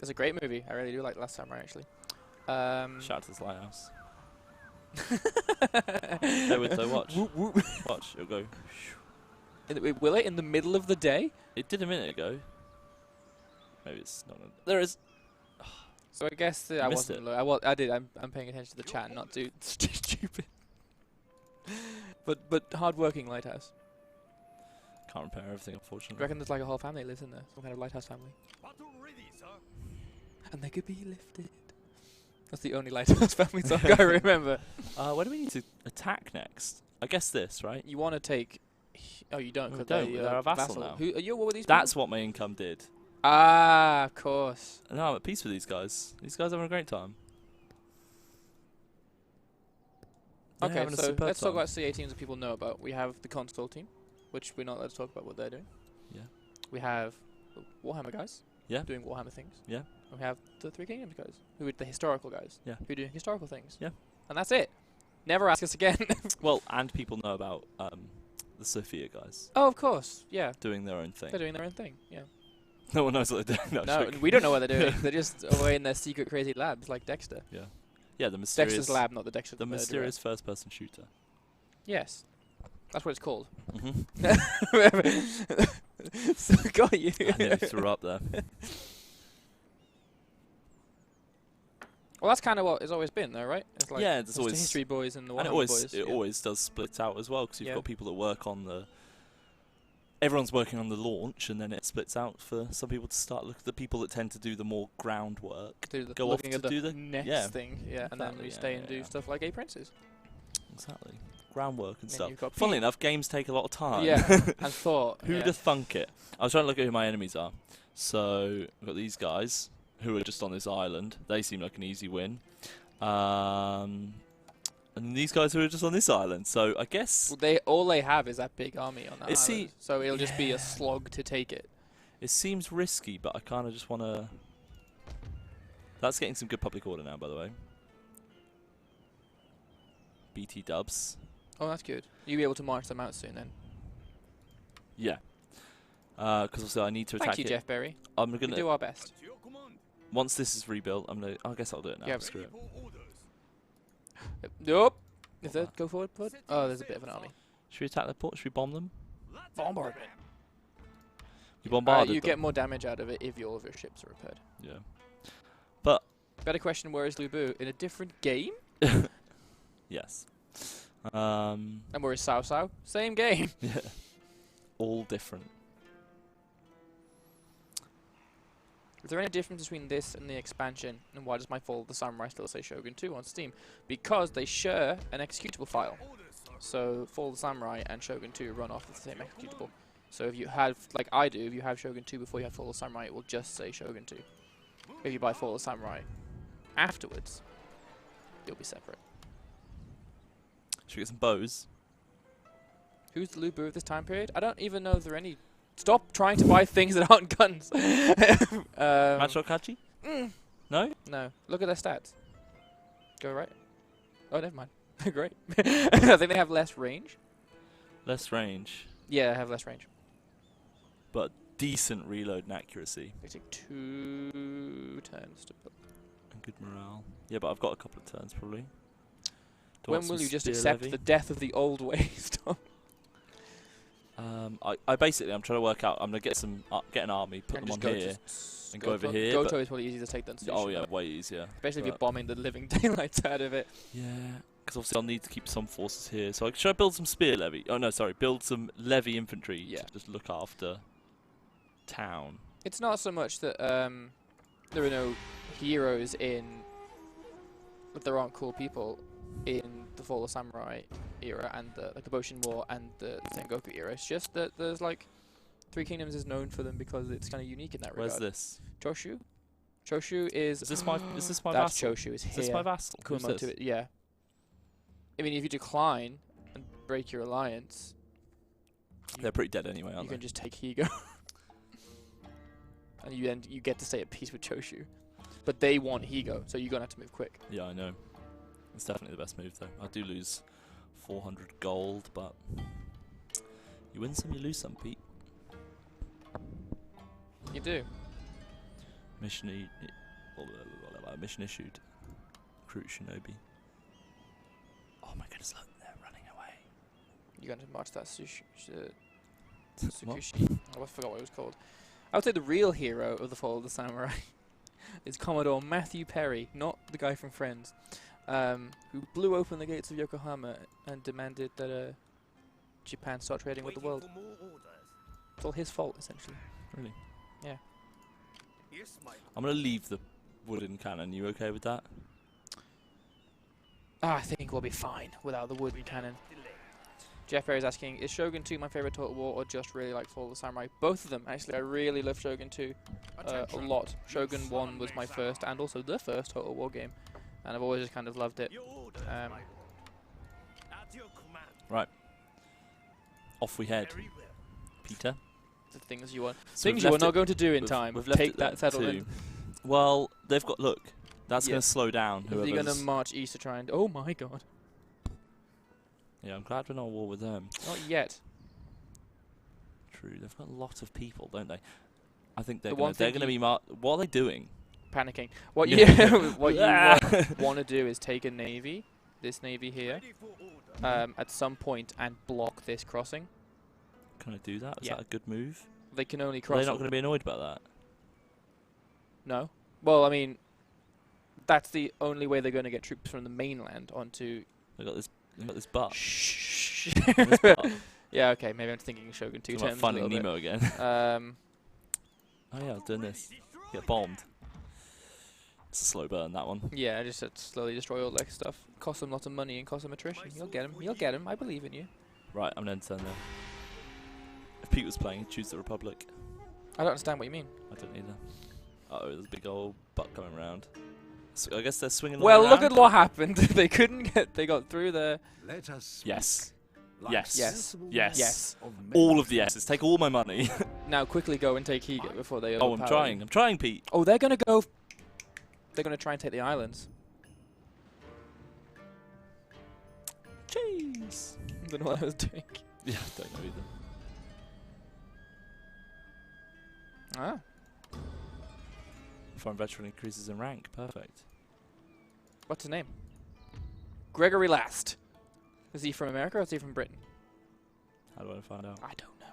It's a great movie. I really do like Last Samurai, actually. Shout out to this lighthouse. Hey, with the watch. Whoop, whoop. Watch, it'll go. Will it in the middle of the day? It did a minute ago. Maybe it's not. There is. So I guess I missed wasn't. it. I did. I'm paying attention to the chat, and not too stupid. But hard-working lighthouse. Can't repair everything, I unfortunately. reckon there's like a whole family lives in there, some kind of lighthouse family, Battle ready, sir. and they could be lifted. That's the only lighthouse family song I remember. Where do we need to attack next? I guess this, right? You want to take? Oh, you don't. We 'Cause don't, they're they're a vassal now. Who are you? What were these? That's people? what my income did. Ah, of course. No, I'm at peace with these guys. These guys are having a great time. They're Okay, having a so superb let's talk time. about CA teams that people know about. We have the console team, which we're not allowed to talk about what they're doing. Yeah. We have the Warhammer guys. Yeah. Doing Warhammer things. Yeah. And we have the Three Kingdoms guys, who are the historical guys. Yeah. Who are doing historical things. Yeah. And that's it. Never ask us again. Well, and people know about the Sophia guys Oh, of course. Yeah. doing their own thing. They're doing their own thing. Yeah. No one knows what they're doing. No, we don't know what they're doing. They're just away in their secret crazy labs, like Dexter. Yeah, the mysterious. Dexter's lab, not the Dexter. The mysterious first-person shooter. Yes. That's what it's called. Mm-hmm. So got you. I nearly threw up there. Well, that's kind of what it's always been, though, right? It's like Yeah, it's the always. history boys and the And Warhammer boys. it always does split out as well, because you've Yeah. got people that work on the. Everyone's working on the launch, and then it splits out for some people to start. Look, the people that tend to do the more groundwork do the go off looking to at the do the next thing, yeah, and then Exactly, we yeah, stay and do yeah. stuff like A-Princes. Exactly. Groundwork and Then stuff. you've got Funnily Pete. enough, games take a lot of time. Yeah, and thought. Who'd yeah. have thunk it? I was trying to look at who my enemies are. So, I've got these guys who are just on this island. They seem like an easy win. And these guys who are just on this island. So, I guess Well, all they have is that big army on that Is he- island. So it'll just be a slog to take it. it seems risky, but I kind of just want to... That's getting some good public order now, by the way. BT dubs. Oh, that's good. You'll be able to march them out soon then. Yeah. Because obviously I need to attack Thank you, it. Jeff Berry. I'm We gonna do our best. To your command. once this is rebuilt, I guess I'll do it now. Yeah, Screw it. For orders. Nope. Is What that go forward, put? Oh, there's a bit of an army. Should we attack the port? Should we bomb them? Bombardment. You bombarded You them. get more damage out of it if all of your ships are repaired. Yeah. But Better question, where is Lubu? In a different game? yes. And where is Sao Sao? Same game. Yeah. All different. Is there any difference between this and the expansion, and why does my Fall of the Samurai still say Shogun 2 on Steam? Because they share an executable file. So Fall of the Samurai and Shogun 2 run off the same executable. So if you have, like I do, if you have Shogun 2 before you have Fall of the Samurai, it will just say Shogun 2. If you buy Fall of the Samurai afterwards, it'll be separate. Should we get some bows? Who's the Lubu of this time period? I don't even know if there are any. Stop trying to buy things that aren't guns. Macho Kachi? No? No. Look at their stats. Go right. Oh, never mind. Great. I think they have less range. Less range. Yeah, they have less range. But decent reload and accuracy. They take 2 turns to build. And good morale. Yeah, but I've got a couple of turns probably. When will you just accept the death of the old ways? I basically I'm trying to work out. I'm gonna get some get an army, put them on here, and go over here. Goto is probably easier to take than Sushin. Oh yeah, way easier. Especially if you're bombing the living daylights out of it. Yeah, because obviously I'll need to keep some forces here. So should I build some spear levy? Oh no, sorry, build some levy infantry to just look after town. It's not so much that there are no heroes in, that there aren't cool people in the Fall of Samurai era and the Boshin War and the Sengoku era. It's just that there's like Three Kingdoms is known for them because it's kind of unique in that regard. Where's this? Choshu. Choshu is. Is this my that's vassal? Choshu is here. Is this my vassal? Who's Kumamoto, this? yeah. I mean, if you decline and break your alliance, They're pretty dead anyway, you aren't can they? just take Higo, and you get to stay at peace with Choshu. But they want Higo, so you're gonna have to move quick. Yeah, I know. It's definitely the best move though. I do lose 400 gold, but you win some, you lose some, Pete. You do. Mission mission issued. Recruit Shinobi. Oh my goodness, look, they're running away. You're going to march that What? Tsukushi. Oh, I forgot what it was called. I would say the real hero of the Fall of the Samurai is Commodore Matthew Perry, not the guy from Friends, who blew open the gates of Yokohama and demanded that Japan start trading with the world. It's all his fault, essentially. Really? Yeah. Yes, my I'm gonna leave the wooden cannon. You okay with that? I think we'll be fine without the wooden cannon. Jeff Perry is asking, is Shogun 2 my favourite Total War or just really like Fall of the Samurai? Both of them, actually. I really love Shogun 2 a lot. Shogun 1 was my first and also the first Total War game, and I've always just kind of loved it. Right. Off we head. Peter? The things you want. So Things you are not going to do in time. We've left Take it that settlement. Well, they've got, look, that's going Yes. to slow down Are you whoever's... going to march east to try and... Oh my god. Yeah, I'm glad we're not at war with them. Not yet. True, they've got a lot of people, don't they? I think they're The one going to thing be... What are they doing? Panicking. What Yeah. what you want to do is take a navy, this navy here, at some point and block this crossing. Can I do that? Is Yeah. that a good move? They can only Are cross... they not going to be annoyed about that? No. Well, I mean, that's the only way they're going to get troops from the mainland onto... They got this butt. Shh. This butt. Yeah, okay, maybe I'm thinking Shogun 2 Talking terms about a Finding little Nemo again. bit. Oh yeah, I was doing this. Get bombed. It's a slow burn, that one. Yeah, I just had to slowly destroy all that stuff. Cost them lots of money and cost them attrition. You'll get him. You'll get him. I believe in you. Right, I'm going to turn there. If Pete was playing, he'd choose the Republic. I don't understand what you mean. I don't either. Uh-oh, there's a big old butt coming around. So I guess they're swinging Well, all look around. at what happened. They couldn't get... They got through there. Let us Yes. like Yes. Yes. sensible Yes. Yes. of All men. of the S's. Take all my money. Now quickly go and take Higa before they Oh, I'm overpower trying. you. I'm trying, Pete. Oh, they're going to go... They're going to try and take the islands. Jeez. I don't know what I was doing. Yeah, I don't know either. Ah. Foreign veteran increases in rank. Perfect. What's his name? Gregory Last. Is he from America or is he from Britain? How do I find out? I don't know.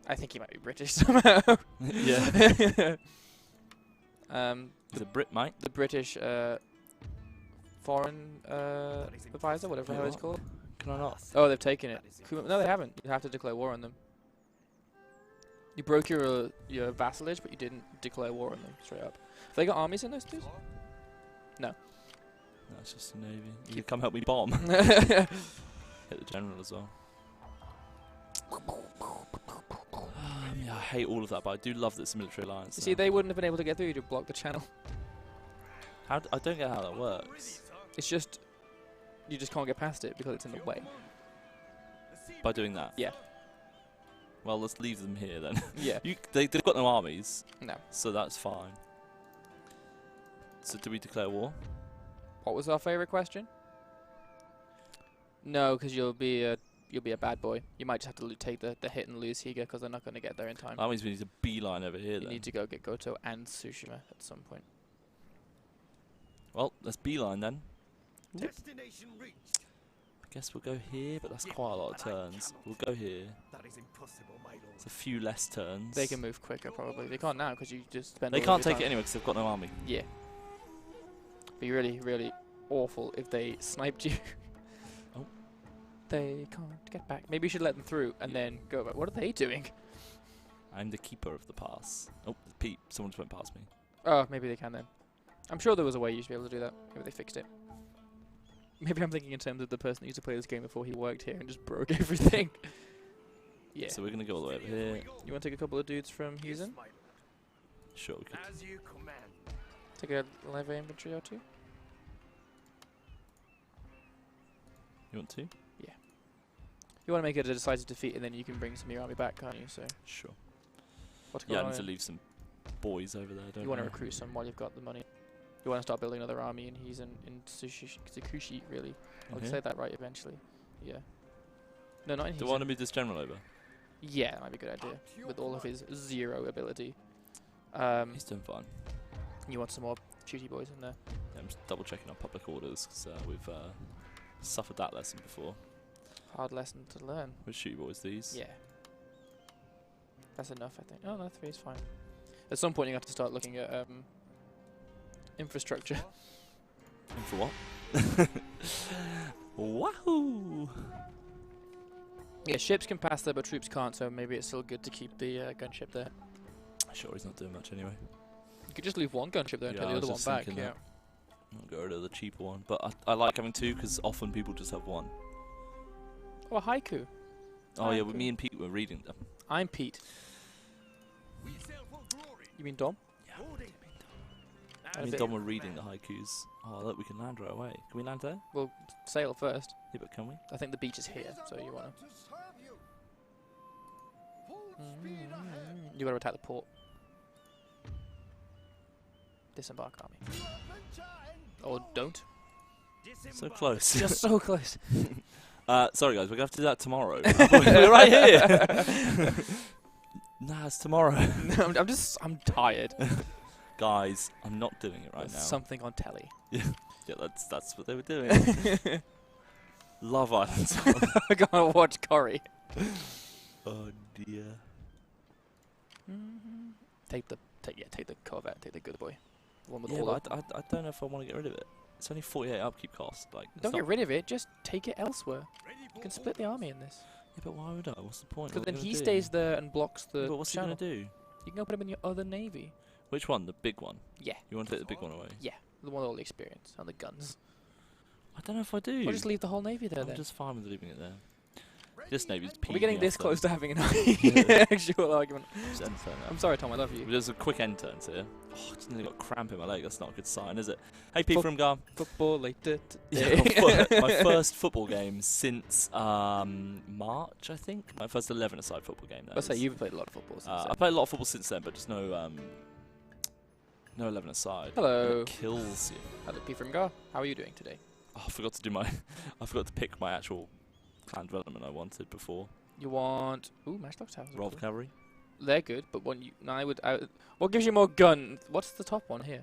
I think he might be British somehow. Yeah. He's a Brit, mate. The British foreign advisor, whatever the hell it's called. Can I not? Oh, they've taken it. No, they haven't. You have to declare war on them. You broke your vassalage, but you didn't declare war on them straight up. Have they got armies in those dudes? No. That's just the navy. You can come help me bomb. Hit the general as well. Yeah, I hate all of that, but I do love that it's a military alliance. You see, they wouldn't have been able to get through to block the channel. I don't get how that works. It's just you just can't get past it because it's in the way. By doing that? Yeah. Well, let's leave them here then. Yeah. They've got no armies. No. So that's fine. So do we declare war? What was our favourite question? No, because you'll be a bad boy. You might just have to take the hit and lose Higa because they're not going to get there in time. That means we need to beeline over here. You need to go get Goto and Tsushima at some point. Well, let's beeline then. Destination reached. I guess we'll go here, but that's quite a lot of turns. We'll go here. That is impossible, my lord. It's a few less turns. They can move quicker probably. They can't now because you just spend. They all can't of your take it time. anyway because they've got no army. Yeah. Be really, really awful if they sniped you. Oh. They can't get back. Maybe you should let them through and then go back. What are they doing? I'm the keeper of the pass. Oh, Pete, someone just went past me. Oh, maybe they can then. I'm sure there was a way you should be able to do that. Maybe they fixed it. Maybe I'm thinking in terms of the person who used to play this game before he worked here and just broke everything. Yeah. So we're going to go all the way over here. You want to take a couple of dudes from Houston? Sure, we could. As you command. Take a live infantry or two? You want to? Yeah. You want to make it a decisive defeat and then you can bring some of your army back, can't you? So. Sure. What's Yeah, going I on? need to leave some boys over there, don't You want to I? recruit some while you've got the money. You want to start building another army, and he's in Tsukushi, really. I'll Okay. say that right eventually. Yeah. No, not in Do I want to move this general over? Yeah, that might be a good idea. With all of his 0 ability. He's doing fine. You want some more shooty boys in there? Yeah, I'm just double checking our public orders because we've suffered that lesson before. Hard lesson to learn. With shoot boys, these. Yeah. That's enough, I think. Oh, no, 3 is fine. At some point, you have to start looking at infrastructure. And for what? Wahoo! Yeah, ships can pass there, but troops can't, so maybe it's still good to keep the gunship there. Sure, he's not doing much anyway. You could just leave one gunship there and Yeah, take I the other one was just back. thinking Yeah. that. I'll get rid of the cheaper one, but I like having 2 because often people just have 1. Oh, a haiku. Oh yeah, Haiku. me and Pete were reading them. I'm Pete. We sail for glory. You mean Dom? Holding. I mean, Dom were reading the haikus. Oh, look, we can land right away. Can we land there? We'll sail first. Yeah, but can we? I think the beach is here, so you wanna. To serve you. Full speed ahead. You gotta attack the port. Disembark army. Adventure and Or don't. So close. Just so close. Sorry guys, we're gonna have to do that tomorrow. We're right here. Nah, it's tomorrow. No, I'm tired. Guys, I'm not doing it right There's now. something on telly. Yeah, that's what they were doing. Love Island. I gotta watch Corrie. Oh dear. Take the Corvette. Take the good boy. The one with Yeah, all but the. I don't know if I want to get rid of it. It's only 48 upkeep cost. Like, it's Don't not- get rid of it. Just take it elsewhere. You can split the army in this. Yeah, but why would I? What's the point? Because What then are we he gonna stays do? there and blocks the But what's he channel. gonna do? You can go put him in your other navy. Which one? The big one? Yeah. You want to take the big one away? Yeah. The one with all the experience and the guns. I don't know if I do. Or just leave the whole navy there I'm then. just fine with leaving it there. This navy's Are we getting this close to having an actual argument? I'm sorry, Tom. I love you. There's a quick end turns here. Oh, I just nearly got cramp in my leg. That's not a good sign, is it? Hey, Pete Fo- from Gar. Football later Yeah, today. my first football game since March, I think. My first 11-a-side football game. Let's say you've played a lot of football since I then. played a lot of football since then, but just no 11-a-side. Hello. It kills you. Hello, P from Gar. How are you doing today? Oh, I forgot to do my. I forgot to pick my actual clan development I wanted before. You want... Ooh, Matchlock Towers. are Rolf cool. Cavalry. They're good, but one you... No, I would... What gives you more gun? What's the top one here?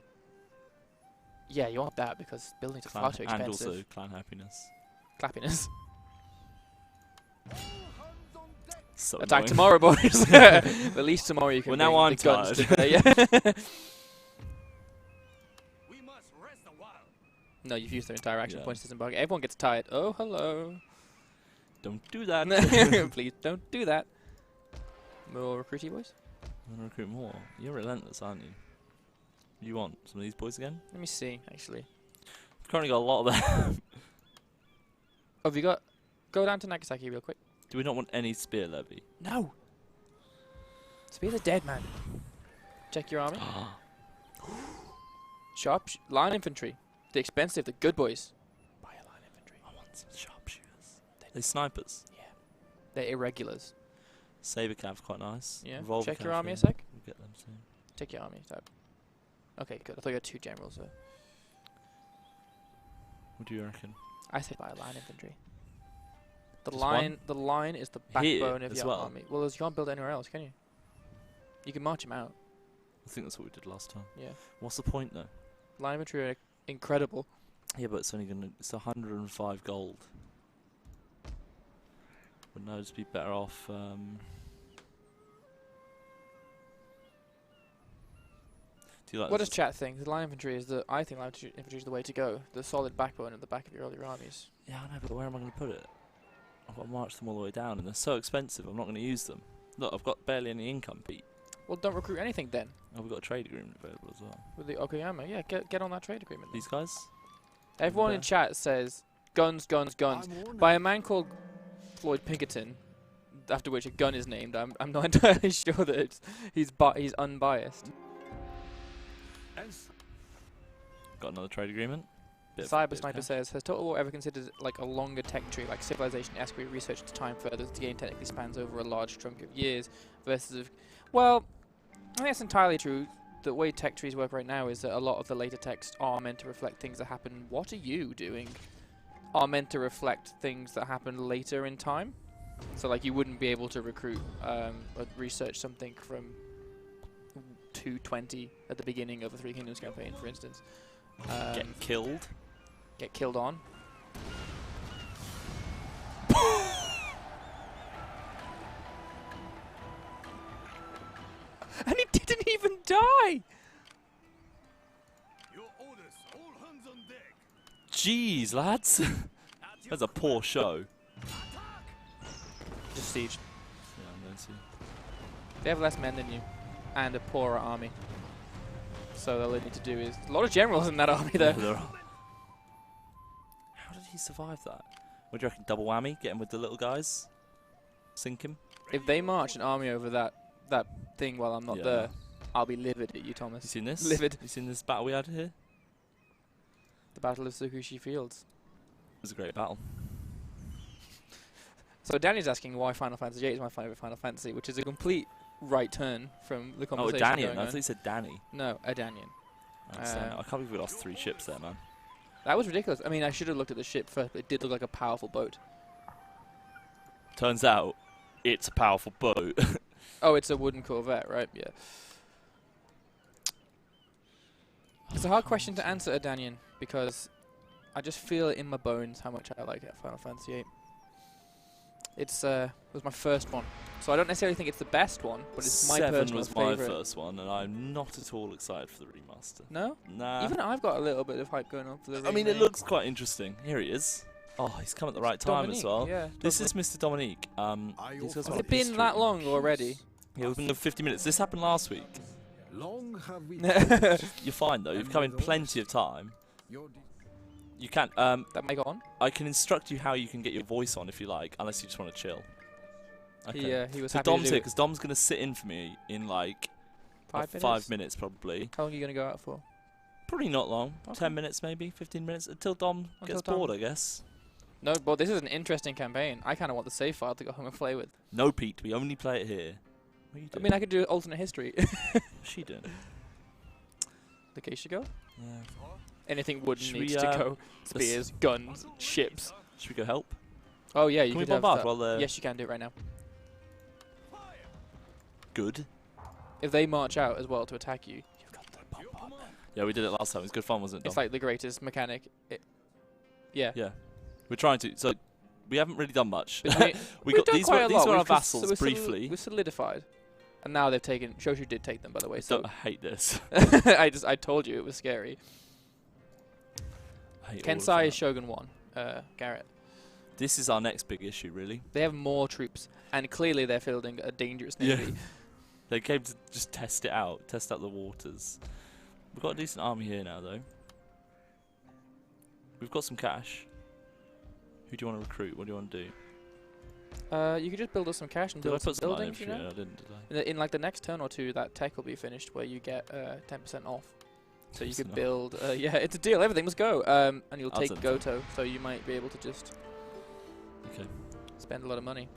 Yeah, you want that because buildings are far too And expensive. also clan happiness. Clappiness. So Attack annoying. tomorrow, boys. At least tomorrow you can Well, now bring I'm the guns tired. to bear, yeah. We must rest a while. No, you've used their entire action Yeah. points to disembark. Everyone gets tired. Oh, hello. Don't do that. Please don't do that. More recruity boys? I'm going to recruit more. You're relentless, aren't you? You want some of these boys again? Let me see, actually. I've currently got a lot of them. Oh, have you got... Go down to Nagasaki real quick. Do we not want any spear levy? No! Spears are dead, man. Check your army. Line infantry. The expensive, the good boys. Buy a line infantry. I want some sharpshooters. They're snipers. Yeah. They're irregulars. Saber cav, quite nice. Yeah. Revolver Check your cav, army yeah. a sec. We'll get them soon. Check your army tab. Okay, good. I thought you had 2 generals there. What do you reckon? I say buy a line infantry. The Just line, one? the line is the Here backbone of as your well? army. Well, you can't build it anywhere else, can you? You can march them out. I think that's what we did last time. Yeah. What's the point though? Line infantry are incredible. Yeah, but it's only it's 105 gold. Wouldn't I just be better off? Do you like What this? does chat think? The line infantry is I think line infantry is the way to go. The solid backbone at the back of your earlier armies. Yeah, I know, but where am I going to put it? I've got to march them all the way down, and they're so expensive. I'm not going to use them. Look, I've got barely any income, Pete. Well, don't recruit anything then. Oh, we've got a trade agreement available as well. With the Okayama, yeah, get on that trade agreement. These guys? Everyone in chat says guns, guns, guns. By a man called Floyd Pinkerton, after which a gun is named. I'm not entirely sure that he's unbiased. Got another trade agreement. Cyber Sniper says, has Total War ever considered like a longer tech tree, like Civilization S, where you research the time further, the game technically spans over a large chunk of years, versus well, I think that's entirely true. The way tech trees work right now is that a lot of the later texts are meant to reflect things that happen. What are you doing? Are meant to reflect things that happen later in time. So like you wouldn't be able to recruit or research something from 220 at the beginning of a Three Kingdoms campaign, for instance. Get killed. Get killed on. And he didn't even die! Your orders, all hands on deck. Jeez, lads. That's a poor show. Just siege. Yeah, I'm going to see. They have less men than you. And a poorer army. So all they need to do is... A lot of generals in that army there. How did he survive that? What do you reckon? Double whammy? Get him with the little guys? Sink him? If they march an army over that thing while I'm not there, I'll be livid at you, Thomas. You seen this? Livid. You seen this battle we had here? The Battle of Tsukushi Fields. It was a great battle. So Danny's asking why Final Fantasy VIII is my favourite Final Fantasy, which is a complete right turn from the Oh, a conversation Danian. going I on. thought you said Danny. No, a Danian. I understand now. I can't believe we lost 3 ships there, man. That was ridiculous. I mean, I should have looked at the ship first, but it did look like a powerful boat. Turns out, it's a powerful boat. Oh, it's a wooden Corvette, right? Yeah. It's a hard question to answer, Danian, because I just feel it in my bones how much I like Final Fantasy VIII. It was my first one, so I don't necessarily think it's the best one, but it's my 7 personal was favorite. my first one, and I'm not at all excited for the remaster. No? Nah. Even I've got a little bit of hype going on for the I mean, it remake. looks quite interesting. Here he is. Oh, he's come at the right time as Dominique, well. yeah, This is Mr. Dominique. These guys Has want it been history. that long already? Yeah, we've been 50 minutes. This happened last week. Long have we You're fine though. You've come in plenty of time. your You can't. That may go on. I can instruct you how you can get your voice on if you like, unless you just want to chill. Okay. He was So happy Dom's to do here it. because Dom's gonna sit in for me in like 5 minutes? 5 minutes probably. How long are you going to go out for? Probably not long. Okay. 10 minutes maybe, 15 minutes until Dom gets Dom- bored, I guess. No, but this is an interesting campaign. I kind of want the save file to go home and play with. No, Pete. We only play it here. What are you I doing? mean, I could do alternate history. What's she doing? The case should go. Yeah. Anything wooden Should needs we, to go. Spears, guns, ships. Should we go help? Oh yeah, you Can we could have bombard that. while they're Yes, you can do it right now. good? If they march out as well to attack you, You've got the bombard. Yeah, we did it last time. It was good fun, wasn't it, Dom? it's like the greatest mechanic. Yeah. Yeah. We're trying to. So we haven't really done much. But we- we We've got done these quite were a these lot. were our We've cons- vassals we're briefly. We're solidified. And now they've taken... Shoshu did take them, by the way. So I hate this. I told you it was scary. I hate all of Kensai that. is Shogun 1. Garrett. This is our next big issue, really. They have more troops, and clearly they're fielding a dangerous navy. Yeah. They came to just test it out, test out the waters. We've got a decent army here now, though. We've got some cash. Who do you want to recruit? What do you want to do? You could just build us some cash and Did I build some put some money buildings, in you for know? it? I didn't, did I? In like the next turn or two, that tech will be finished where you get 10% off. So you could build, yeah, it's a deal. Everything must go. And you'll take Goto, so you might be able to just spend a lot of money.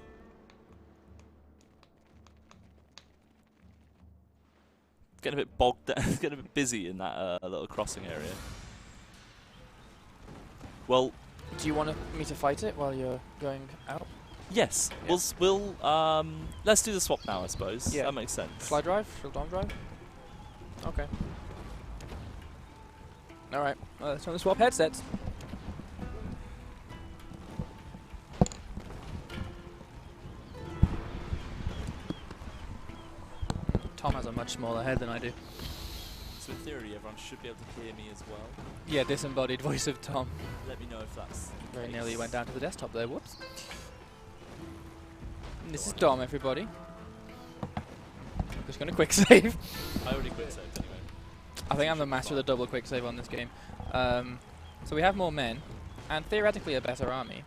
It's getting a bit bogged down. It's getting a bit busy in that little crossing area. Well, do you want me to fight it while you're going out? Yes. Yeah. We'll let's do the swap now, I suppose. Yeah. That makes sense. Fly drive? Shield arm drive? Okay. Alright, let's try to swap headsets. Tom has a much smaller head than I do. So in theory, everyone should be able to hear me as well. Yeah, disembodied voice of Tom. Let me know if that's very nearly went down to the desktop there, whoops. And this is Dom, everybody. I'm just going to quick save. I already quick saved anyway. I think I'm the master of the double quick save on this game. So we have more men, and theoretically a better army.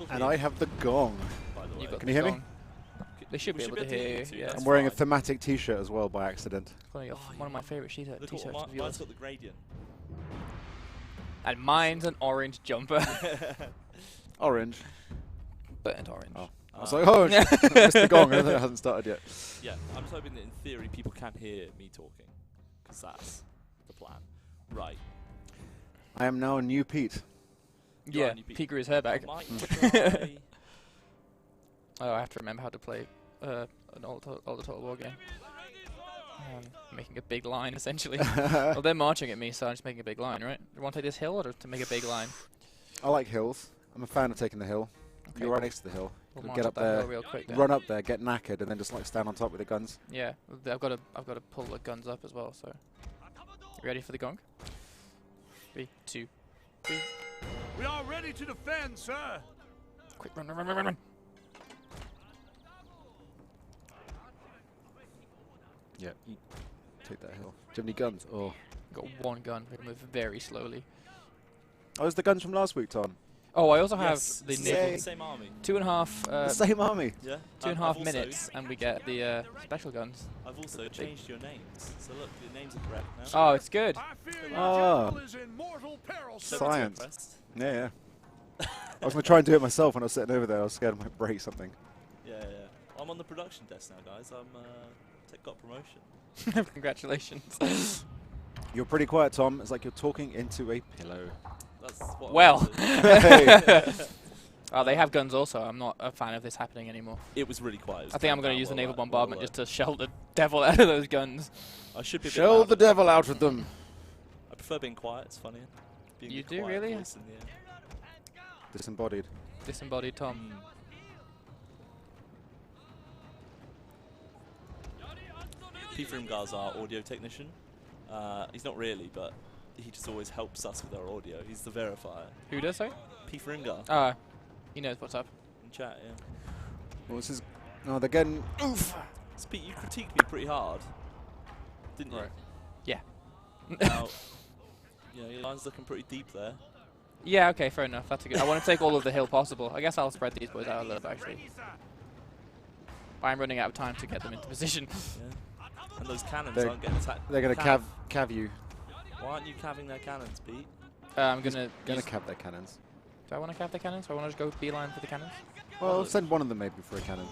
And I have the gong. By the way. Can you hear me? They should be able to hear you. Yeah. I'm wearing a thematic T-shirt as well by accident. One of my favourite T-shirts of yours. Mine's got the gradient. And mine's an orange jumper. Orange. Burnt orange. Oh. I was like, oh, missed the gong. I think it hasn't started yet. Yeah, I'm just hoping that in theory people can hear me talking, because that's the plan. Right. I am now a new Pete. Yeah, Pete grew his hair back. Oh, I have to remember how to play an old Total War game. Making a big line, essentially. Well, they're marching at me, so I'm just making a big line, right? Do you want to take this hill, or to make a big line? I like hills. I'm a fan of taking the hill. Okay, you're right next to the hill. We'll get up there, real quick then. run up there, get knackered, and then just like stand on top with the guns. Yeah, I've got to pull the guns up as well. So, you ready for the gong? 3, 2, 3. We are ready to defend, sir. Quick, run. Yeah, take that hill. Do you have any guns? Oh, got one gun. We can move very slowly. Oh, it's the guns from last week, Tom. Oh, I also have the same army. 2.5. The same army. Yeah. 2.5 minutes, and we get the special guns. I've also changed your names, so look, your names are correct now. Oh, it's good. Oh. Science. Yeah. I was gonna try and do it myself when I was sitting over there. I was scared I might break something. Yeah. I'm on the production desk now, guys. I'm got promotion. Congratulations. You're pretty quiet, Tom. It's like you're talking into a pillow. That's what Oh, they have guns also. I'm not a fan of this happening anymore. It was really quiet. I think I'm going to use the naval bombardment just to shell the devil out of those guns. I should be shell the devil out of them. I prefer being quiet. It's funnier. You do, really? Disembodied. Disembodied Tom. P. Frimgar's our audio technician. He's not really, but he just always helps us with our audio. He's the verifier. Who does so? P. Frimgar. He knows what's up. In chat, yeah. Well, this is. Oh, they're getting. Oof. Pete, you critiqued me pretty hard, didn't you? Right. Yeah. Now, your line's looking pretty deep there. Yeah. Okay. Fair enough. That's a good. I want to take all of the hill possible. I guess I'll spread these boys out a little bit actually. I'm running out of time to get them into position. Yeah. And those cannons aren't getting attacked. They're going to cav you. Why aren't you caving their cannons, Pete? I'm going to cav their cannons. Do I want to cav their cannons? Do I want to just go beeline for the cannons? Well, send one of them maybe for a cannon.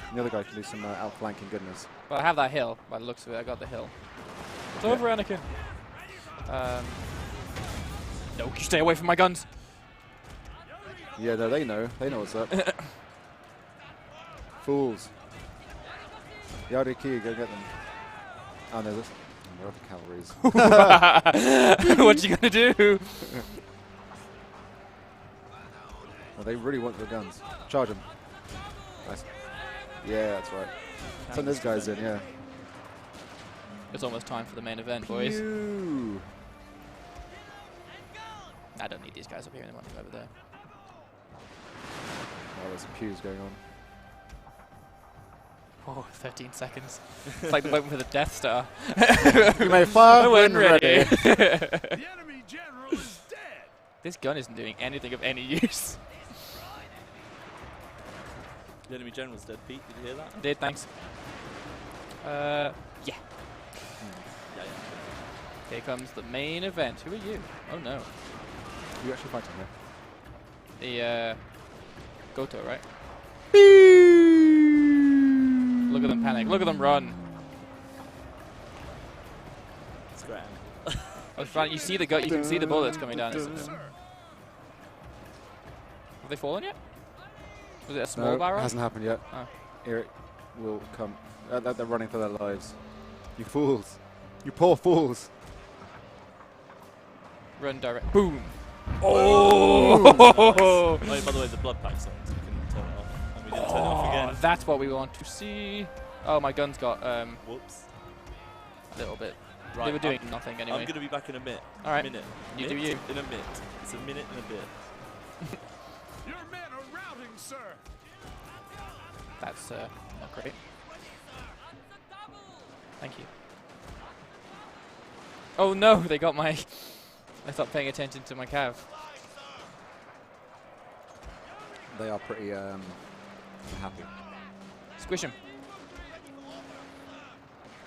And the other guy can do some outflanking goodness. Well, I have that hill. By the looks of it, I got the hill. It's over, Anakin. No, you stay away from my guns. Yeah, no, they know. They know what's up. Fools. Yadi Key, go get them. Oh, no, this. Where are the calories? What you gonna do? Oh, they really want the guns. Charge them. Nice. Yeah, that's right. Send those guys in, yeah. It's almost time for the main event, boys. I don't need these guys up here anymore over there. Oh, there's some pews going on. Oh, 13 seconds. It's like waiting for the Death Star. You may fire when ready. The enemy general is dead. This gun isn't doing anything of any use. The enemy general's dead, Pete. Did you hear that? I did, thanks. Yeah. Yeah. Here comes the main event. Who are you? Oh no. You actually fighting The here? Goto, right? Look at them panic. Look at them run. It's great. I was trying. You see the you can see the bullets coming down. Have they fallen yet? Was it a small No, barrel? hasn't happened yet. Oh. Eric will come. They're running for their lives. You fools. You poor fools. Run direct. Boom. Oh! Oh, by the way, the blood pack's on, so you can turn it off. And we didn't turn it off again. That's what we want to see. Oh, my gun's got Whoops. a little bit. Right, They were doing nothing anyway. I'm going to be back in a minute. All right. Minute. You do you. In a minute. It's a minute and a bit. Your men are routing, sir. That's not great. Thank you. Oh no, they got my... I stopped paying attention to my cav. They are pretty happy. Squish him.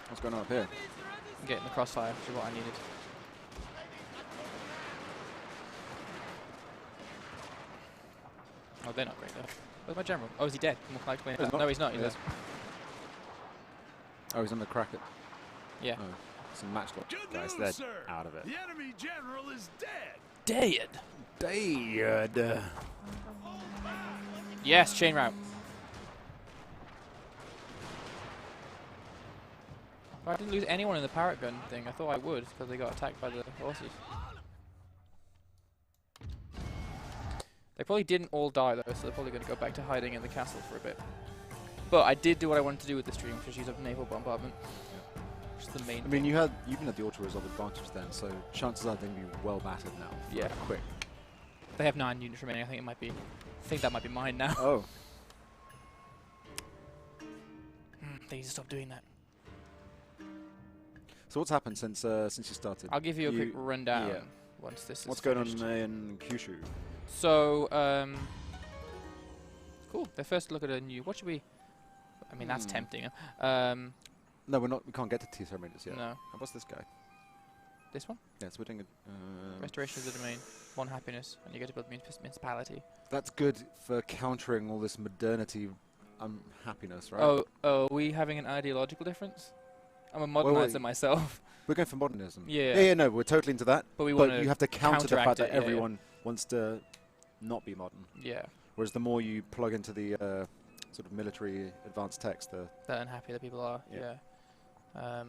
What's going on up here? I'm getting the crossfire, which is what I needed. Oh, they're not great though. Where's my general? Oh, is he dead? More likely. No, he's not. He's Yeah. dead. Oh, he's on the cracket. Yeah. Oh, some matchlock Good guys. news, They're sir. out of it. The enemy general is dead. Dead. Dead. Yes, chain route. I didn't lose anyone in the parrot gun thing. I thought I would because they got attacked by the horses. They probably didn't all die though, so they're probably going to go back to hiding in the castle for a bit. But I did do what I wanted to do with the stream, which is use a naval bombardment. Which is the main I mean, you've been at the auto-resolve advantage then, so chances are they're going to be well battered now. Yeah. Quick. They have 9 units remaining. I think it might be. I think that might be mine now. Oh. They need to stop doing that. So what's happened since you started? I'll give you a quick rundown once this is What's going on finished. in Kyushu? So, cool. They first look at a new. What should we? I mean, that's tempting. No, we're not. We can't get to T centimeters yet. No. What's this guy? This one? Yeah, so we're doing a. Restoration of the domain. 1 happiness, and you get to build municipality. That's good for countering all this modernity unhappiness, right? Oh, are we having an ideological difference? I'm a modernizer myself. We're going for modernism. Yeah. Yeah, no, we're totally into that. But we want you have to counter the fact that yeah, everyone wants to not be modern. Yeah. Whereas the more you plug into the sort of military advanced text, the That unhappy that people are. Yeah. Yeah.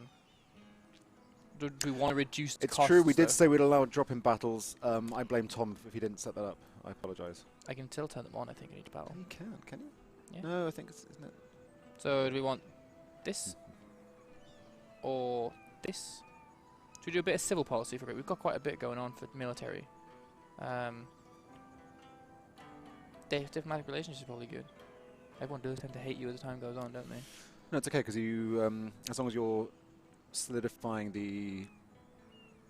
Do we want to reduce the It's costs, true, we did though? say we'd allow drop-in battles. I blame Tom if he didn't set that up. I apologise. I can still turn them on, I think, in each battle. You can you? Yeah. No, I think it's, isn't it? So, do we want this? Or this? Should we do a bit of civil policy for it? We've got quite a bit going on for military. Diplomatic relations is probably good. Everyone does tend to hate you as time goes on, don't they? No, it's okay, because you, as long as you're solidifying the,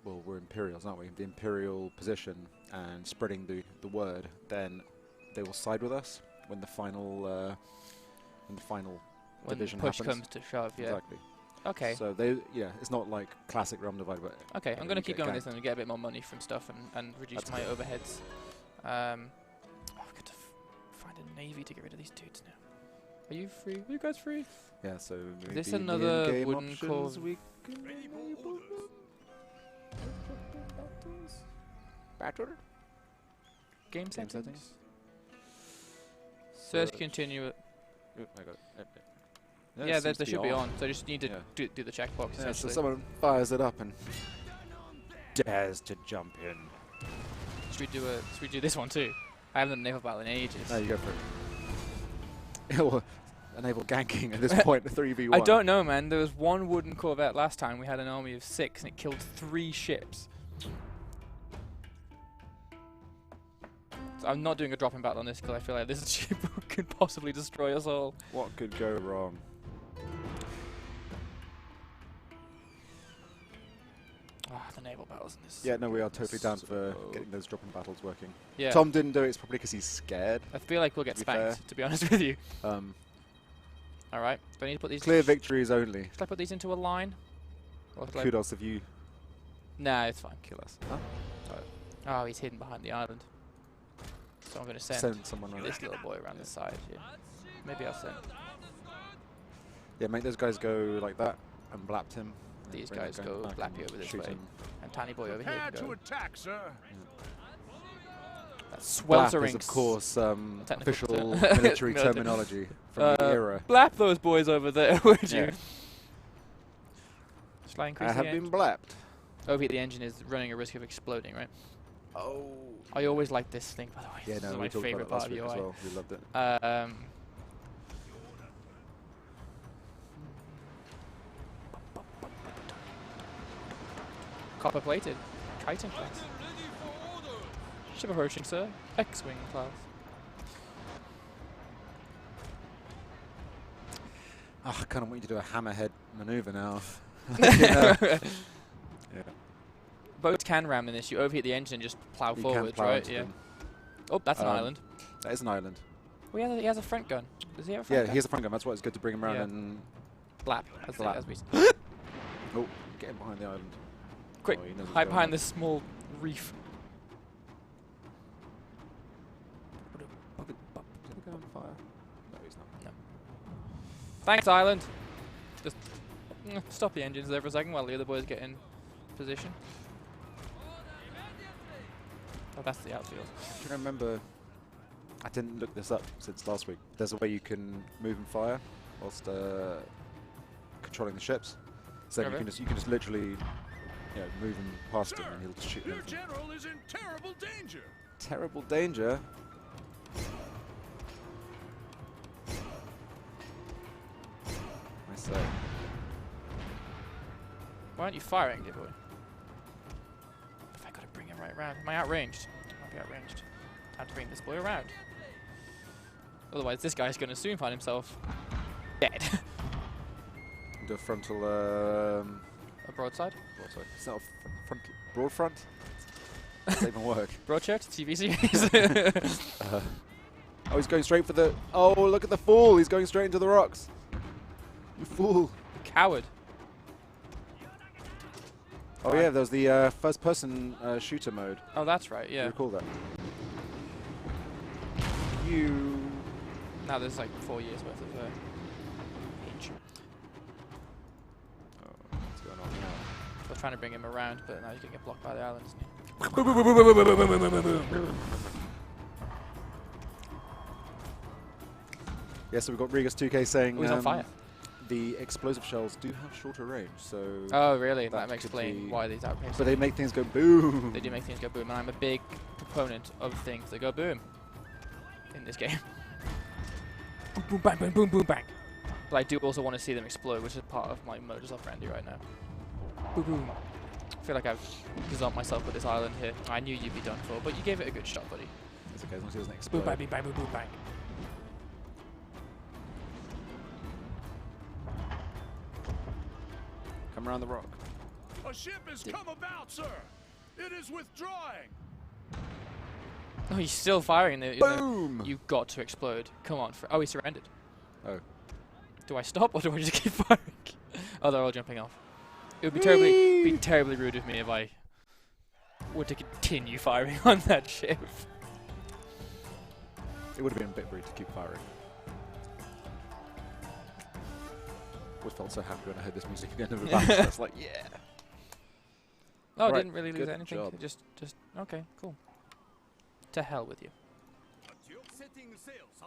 well, we're Imperials, aren't we? The Imperial position and spreading the word, then they will side with us when the final When division push happens. comes to shove, yeah. Exactly. Okay. So it's not like classic realm divide, but Okay, I'm you going to keep get going with ganked. this and get a bit more money from stuff and reduce That's my good. overheads. I've got to find a navy to get rid of these dudes now. Are you free? Are you guys free? Yeah, so maybe this in the another in-game wooden options core? we can enable Battle? Game Game settings? settings. Search continue. Oop, I got it. Yeah, it they seems to should be on. on. So I just need to Yeah. do the checkbox. Yeah, so essentially. someone fires it up and dares to jump in. Should we do this one too? I haven't done a naval battle in ages. No, you go for it. Well, enable ganking at this point, 3v1. I don't know, man. There was one wooden corvette last time. We had an army of 6 and it killed 3 ships. So I'm not doing a drop-in battle on this because I feel like this is cheap book. could possibly destroy us all. What could go wrong? Ah, the naval battles in this. Yeah, no, we are totally down for So- getting those dropping battles working. Yeah. Tom didn't do it. It's probably because he's scared. I feel like we'll get To be fair. spanked, to be honest with you. Um, All right. Do I need to put these? clear victories only. Should I put these into a line? Or should I- Kudos if you Nah, it's fine. kill us. Huh? Oh, he's hidden behind the island. So I'm going to Send someone on. this little boy around the side here. Maybe I'll send Yeah, make those guys go like that and blap him. these Bring that guys guy go back blappy and over this shoot way. him. And tiny boy over here Prepare can to go. attack, sir. That's Blap sweltering. is, of course, technical official term. military Military. terminology from the era. Blap those boys over there, would you? Yeah. Shall I increase I the have been engine? blapped. Overheat the engine is running a risk of exploding, right? Oh. I always like this thing, by the way. Yeah, This no, is we my talked about favorite it last part of week as UI. well. We loved it. Copper plated. Chitin class. Ship approaching, sir. X-Wing class. Oh, I kind of want you to do a hammerhead maneuver now. Yeah. Boats can ram in this. You overheat the engine and just plow You can forwards, plow right? into Yeah. them. Oh, that's an Um, island. That is an island. Oh, he has a front gun. Does he have a front Yeah, gun? he has a front gun. That's why it's good to bring him around Yeah. and Blap, as, Blap. as we oh, get him behind the island. Quick, Oh, he knows what's hide going behind on. this small reef. Did he go on fire? No, he's not. Thanks, island. Just stop the engines there for a second while the other boys get in position. Oh, that's the outfield. Do you remember? I didn't look this up since last week. There's a way you can move and fire whilst controlling the ships. So Oh, you can just literally, move him past him and he'll just shoot Your them. general is in terrible danger. Terrible danger. I say. Why aren't you firing, dear boy? If I gotta bring him right round. Am I outranged? I might be outranged. Time to bring this boy around. Otherwise, this guy's gonna soon find himself dead. Do a frontal. A broadside? Broadside. It's not a front. Broad front. Does that even work? Broadshirt? TV series? Oh, he's going straight for the. Oh, look at the fool! He's going straight into the rocks. You fool! Coward. Oh yeah, there was the first-person shooter mode. Oh, that's right, You yeah. recall that? You. Now there's like 4 years worth of age. Oh, what's going on now? I was trying to bring him around, but now he's gonna get blocked by the island, isn't he? Yeah, so we've got Regus 2K saying Oh, he's on fire. the explosive shells do have shorter range, so. Oh, really? that That may could explain be- why these outpaced. But they make things go boom. They do make things go boom, and I'm a big proponent of things that go boom in this game. Boom, boom, bang, bang, boom, boom, bang. But I do also want to see them explode, which is part of my modus operandi right now. Boom, boom. I feel like I've gazumped myself with this island here. I knew you'd be done for, but you gave it a good shot, buddy. It's okay, as long as it doesn't Boom, explode. bang, bang, bang, boom, boom, bang. Come around the rock. A ship has come about, sir. It is withdrawing. Oh, he's still firing. Boom! You got to explode. Come on. Oh, he surrendered. Oh. Do I stop or do I just keep firing? Oh, they're all jumping off. It would be terribly rude of me if I were to continue firing on that ship. It would have been a bit rude to keep firing. Always felt so happy when I heard this music at the end of a battle. I was like, yeah. Oh, I Right, didn't really lose good anything. job. Just okay, cool. To hell with you. Setting sail, sir.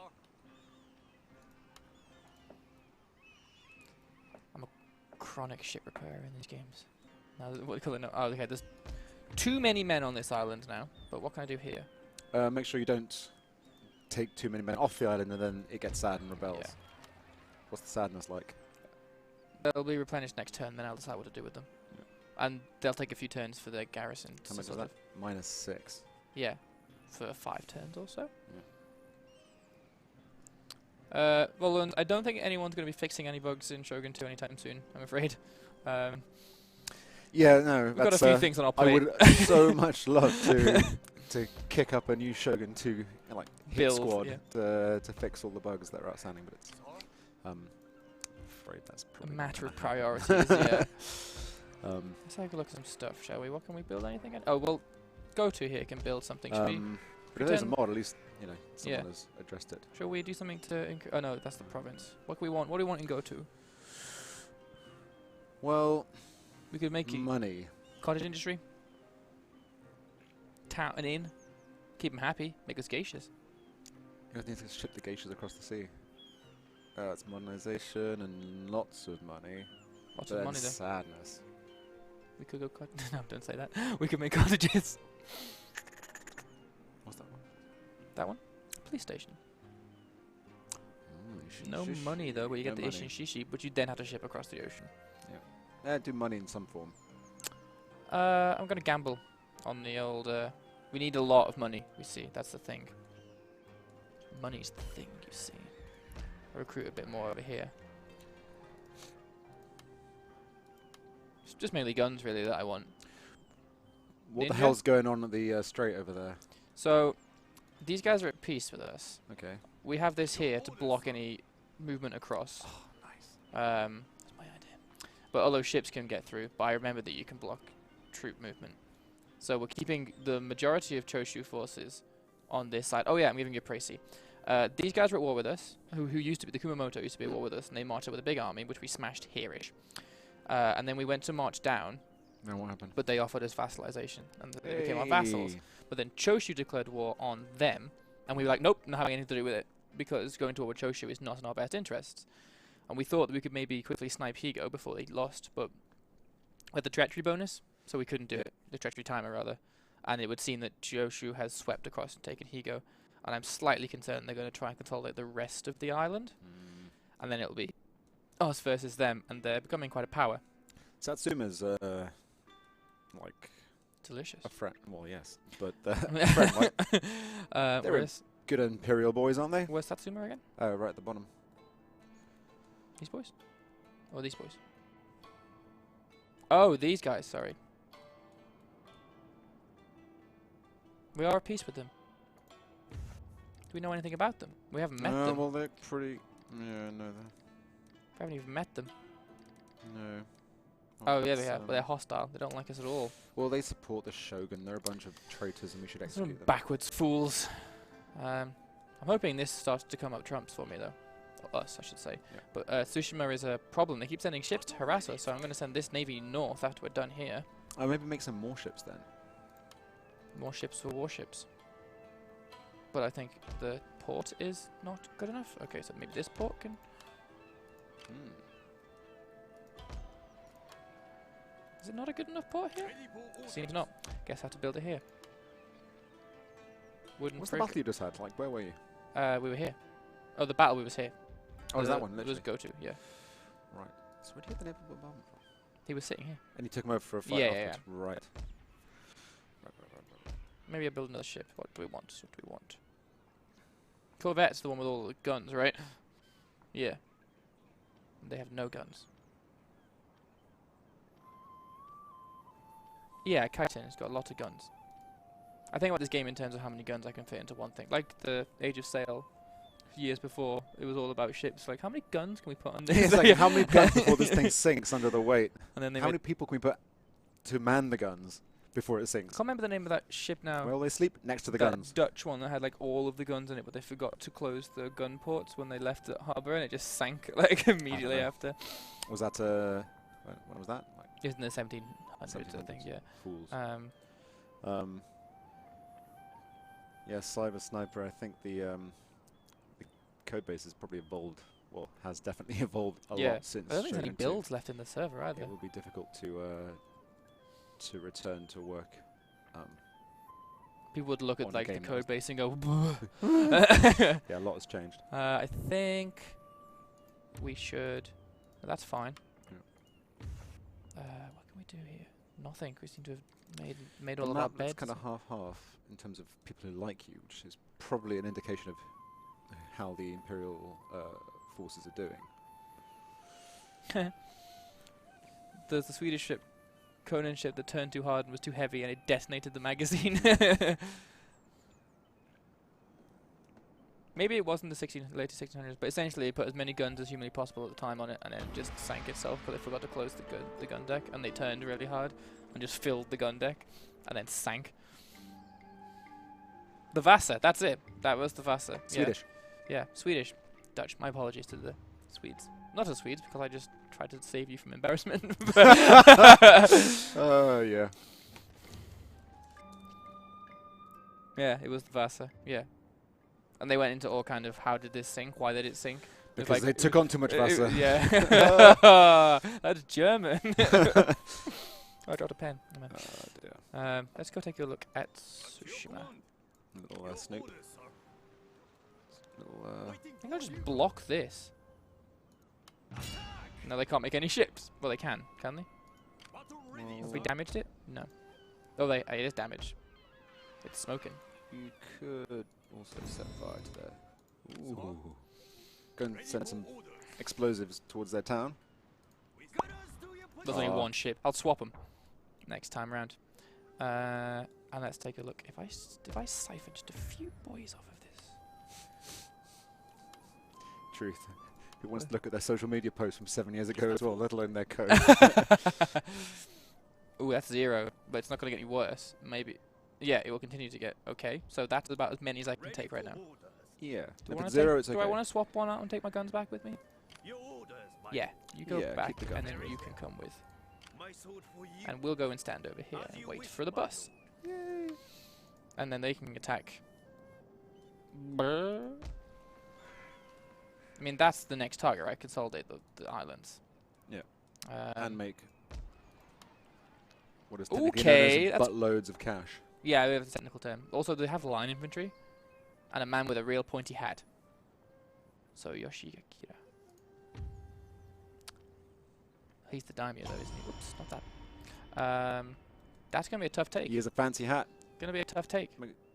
Chronic ship repairer in these games. Now, what do you call it? No, oh, okay. There's too many men on this island now. But what can I do here? Make sure you don't take too many men off the island and then it gets sad and rebels. Yeah. What's the sadness like? They'll be replenished next turn. Then I'll decide what to do with them. Yeah. And they'll take a few turns for their garrison. How much is sort that? of- -6. Yeah, for 5 turns or so. Well, I don't think anyone's going to be fixing any bugs in Shogun 2 anytime soon, I'm afraid. Yeah, no. We've got a few things on our plate. I would so much love to kick up a new Shogun 2 like hit squad to fix all the bugs that are outstanding, but it's afraid that's probably a matter of priorities. Yeah. Let's have a look at some stuff, shall we? What can we build? Anything? Oh well, Go-To here can build something. Should we? But if there's a mod, at least someone has addressed it. Shall we do something to? Oh no, that's the province. What do we want? What do we want in Go-To? Well, we could make money. Cottage industry. Town and inn. Keep them happy. Make us geishas. You need to ship the geishas across the sea. It's modernization and lots of money. Lots of money though. Sadness. We could go no, don't say that. We could make cottages. What's that one? That one? Police station. No money though, but you get the Ishin Shishi, but you then have to ship across the ocean. Yeah. Do money in some form. I'm gonna gamble on the old we need a lot of money, we see, that's the thing. Money's the thing, you see. I'll recruit a bit more over here. It's just mainly guns really that I want. What the hell's going on at the strait over there? So, these guys are at peace with us. Okay. We have this here to block any movement across. Oh, nice. That's my idea. But although ships can get through, but I remember that you can block troop movement. So we're keeping the majority of Choshu forces on this side. Oh yeah, I'm giving you Précy. These guys were at war with us, who used to be, the Kumamoto used to be at war with us, and they marched up with a big army, which we smashed here-ish. And then we went to march down. Then what happened? But they offered us vassalization, and they became our vassals. But then Choshu declared war on them, and we were like, nope, not having anything to do with it, because going to war with Choshu is not in our best interests. And we thought that we could maybe quickly snipe Higo before they lost, but with the treachery bonus, so we couldn't do it, the treachery timer rather. And it would seem that Choshu has swept across and taken Higo, and I'm slightly concerned they're going to try and consolidate the rest of the island, and then it'll be us versus them, and they're becoming quite a power. Satsuma's like delicious. A friend. Well, yes, but a friend. Like, they're good Imperial boys, aren't they? Where's Satsuma again? Right at the bottom. These boys? Or these boys? Oh, these guys. Sorry. We are at peace with them. Do we know anything about them? We haven't met them. Well, they're pretty. Yeah, no, we haven't even met them. No. Oh yeah, they have. But they're hostile. They don't like us at all. Well, they support the Shogun. They're a bunch of traitors, and we should execute them. Backwards fools. I'm hoping this starts to come up trumps for me, though. Or us, I should say. Yeah. But Tsushima is a problem. They keep sending ships to harass us, so I'm going to send this navy north after we're done here. Oh, maybe make some more ships then. More ships for warships. But I think the port is not good enough. Okay, so maybe this port can... Is it not a good enough port here? Seems not. Guess I have to build it here. What's the battle you just had? Like, where were you? We were here. Oh, the battle we was here. Oh, was that one? Literally? It was Go-To, yeah. Right. So where did you get the naval bombardment from? He was sitting here. And he took him over for a fight afterwards? Yeah. Right. Maybe I'll build another ship. What do we want? What do we want? Corvette's the one with all the guns, right? Yeah. They have no guns. Yeah, Kaiten has got a lot of guns. I think about this game in terms of how many guns I can fit into one thing. Like the Age of Sail years before, it was all about ships. Like, how many guns can we put on this? It's like, how many guns before this thing sinks under the weight? And then how many people can we put to man the guns before it sinks? I can't remember the name of that ship now. Well, they sleep next to the guns. Dutch one that had like all of the guns in it, but they forgot to close the gun ports when they left the harbour, and it just sank like immediately after. Was that when was that? Like it was in the 1700s, I think. Yeah. Fools. Yeah, Cyber Sniper. I think the code base has probably evolved. Well, has definitely evolved a lot since. I don't think there's any builds left in the server either. It will be difficult to return to work. People would look at like the code base and go. Yeah, a lot has changed. I think we should. Well, that's fine. Yeah. What can we do here? Nothing. We seem to have made all of our beds. It's kind of half-half in terms of people who like you, which is probably an indication of how the Imperial forces are doing. There's the Swedish ship, Conan ship, that turned too hard and was too heavy, and it detonated the magazine. Maybe it wasn't the later 1600s, but essentially it put as many guns as humanly possible at the time on it, and then just sank itself because they forgot to close the gun deck, and they turned really hard and just filled the gun deck, and then sank. The Vasa, that's it. That was the Vasa. Swedish. Yeah, Swedish. Dutch. My apologies to the Swedes. Not the Swedes, because I just tried to save you from embarrassment. Oh, yeah. Yeah, it was the Vasa. Yeah. And they went into all kind of, how did this sink? Why did it sink? Because like they took on too much Wasser. Yeah. That's German. I dropped a pen. Dear. Let's go take a look at Tsushima. Little Snoop. Little, I think I'll just block this. No, they can't make any ships. Well, they can they? Have we damaged it? No. Oh, it is damaged. It's smoking. You could also set fire to there. Ooh. Go and send some explosives towards their town. There's only one ship. I'll swap them next time round. And let's take a look. If I siphon just a few boys off of this. Truth. Who wants to look at their social media posts from 7 years ago as well, let alone their code? Ooh, that's 0, but it's not going to get any worse. Maybe. Yeah, it will continue to get. Okay, so that's about as many as I can take right now. Yeah. Do If it's 0, it's okay. I want to swap one out and take my guns back with me? Yeah, you go back, keep the and guns. then you can come with. And we'll go and stand over here and wait for the bus. Yay. And then they can attack. Brr. I mean, that's the next target, right? Consolidate the islands. Yeah. And make what is okay, known as buttloads of cash. Yeah, we have the technical term. Also, they have line infantry and a man with a real pointy hat. So Yoshikira. He's the daimyo, though, isn't he? Whoops, not that. That's gonna be a tough take. He has a fancy hat. Gonna be a tough take.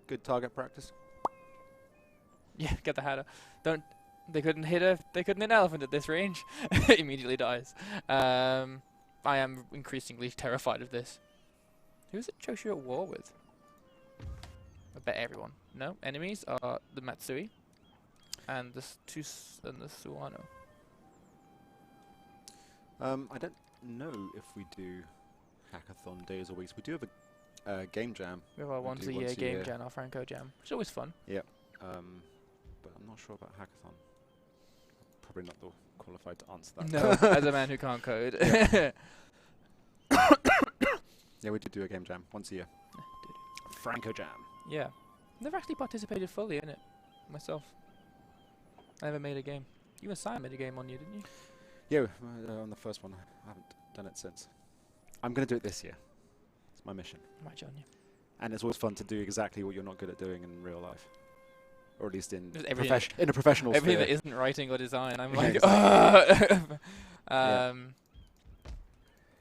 Good target practice. Yeah, get the hat. They couldn't hit an elephant at this range. Immediately dies. I am increasingly terrified of this. Who's it Choshu at war with? I bet everyone. No, enemies are the Matsui and the Suwano. I don't know if we do hackathon days or weeks. We do have a game jam. We have our once a year game jam, our Franco jam, which is always fun. Yeah. But I'm not sure about hackathon. Probably not the qualified to answer that. No, as a man who can't code. Yeah, we do a game jam once a year. Franco jam. Yeah. Never actually participated fully in it myself. I never made a game. You and Simon made a game on you, didn't you? Yeah, on the first one. I haven't done it since. I'm going to do it this year. It's my mission. Right on you. And it's always fun to do exactly what you're not good at doing in real life. Or at least in a professional sphere. Everything that isn't writing or design, I'm like,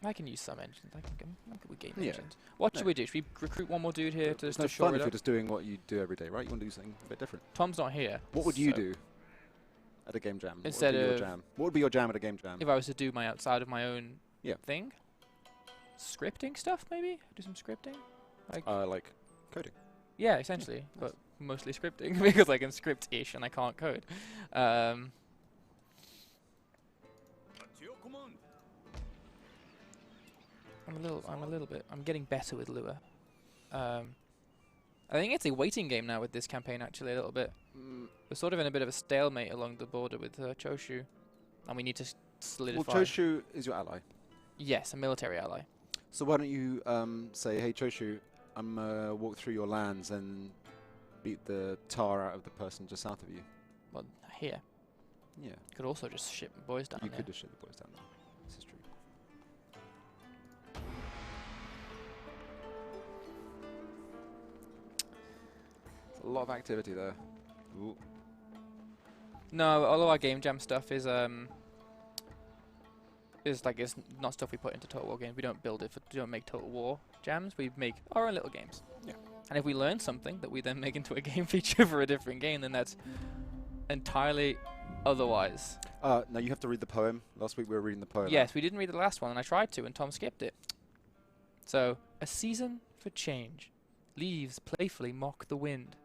I can use some engines. I can we game engines. What should we do? Should we recruit one more dude here to it's shore fun it if up? you're just doing what you do every day, right? You want to do something a bit different. Tom's not here. What would you do at a game jam? Instead of what would be your jam at a game jam? If I was to do my outside of my own thing, scripting stuff maybe. Do some scripting. Like coding. Yeah, essentially, but mostly scripting because I can script-ish and I can't code. I'm getting better with Lua. I think it's a waiting game now with this campaign actually a little bit. We're sort of in a bit of a stalemate along the border with Choshu, and we need to solidify. Well, Choshu is your ally. Yes, a military ally. So why don't you say, hey Choshu, I'm walk through your lands and beat the tar out of the person just south of you. Well, here. Yeah. You could also just ship boys down there. You could just ship the boys down there. This is true. There's a lot of activity there. Ooh. No, all of our game jam stuff is it's not stuff we put into Total War games. We don't build it we don't make Total War jams. We make our own little games. Yeah. And if we learn something that we then make into a game feature for a different game, then that's entirely otherwise. No, you have to read the poem. Last week we were reading the poem. Yes, we didn't read the last one, and I tried to, and Tom skipped it. So, a season for change. Leaves playfully mock the wind.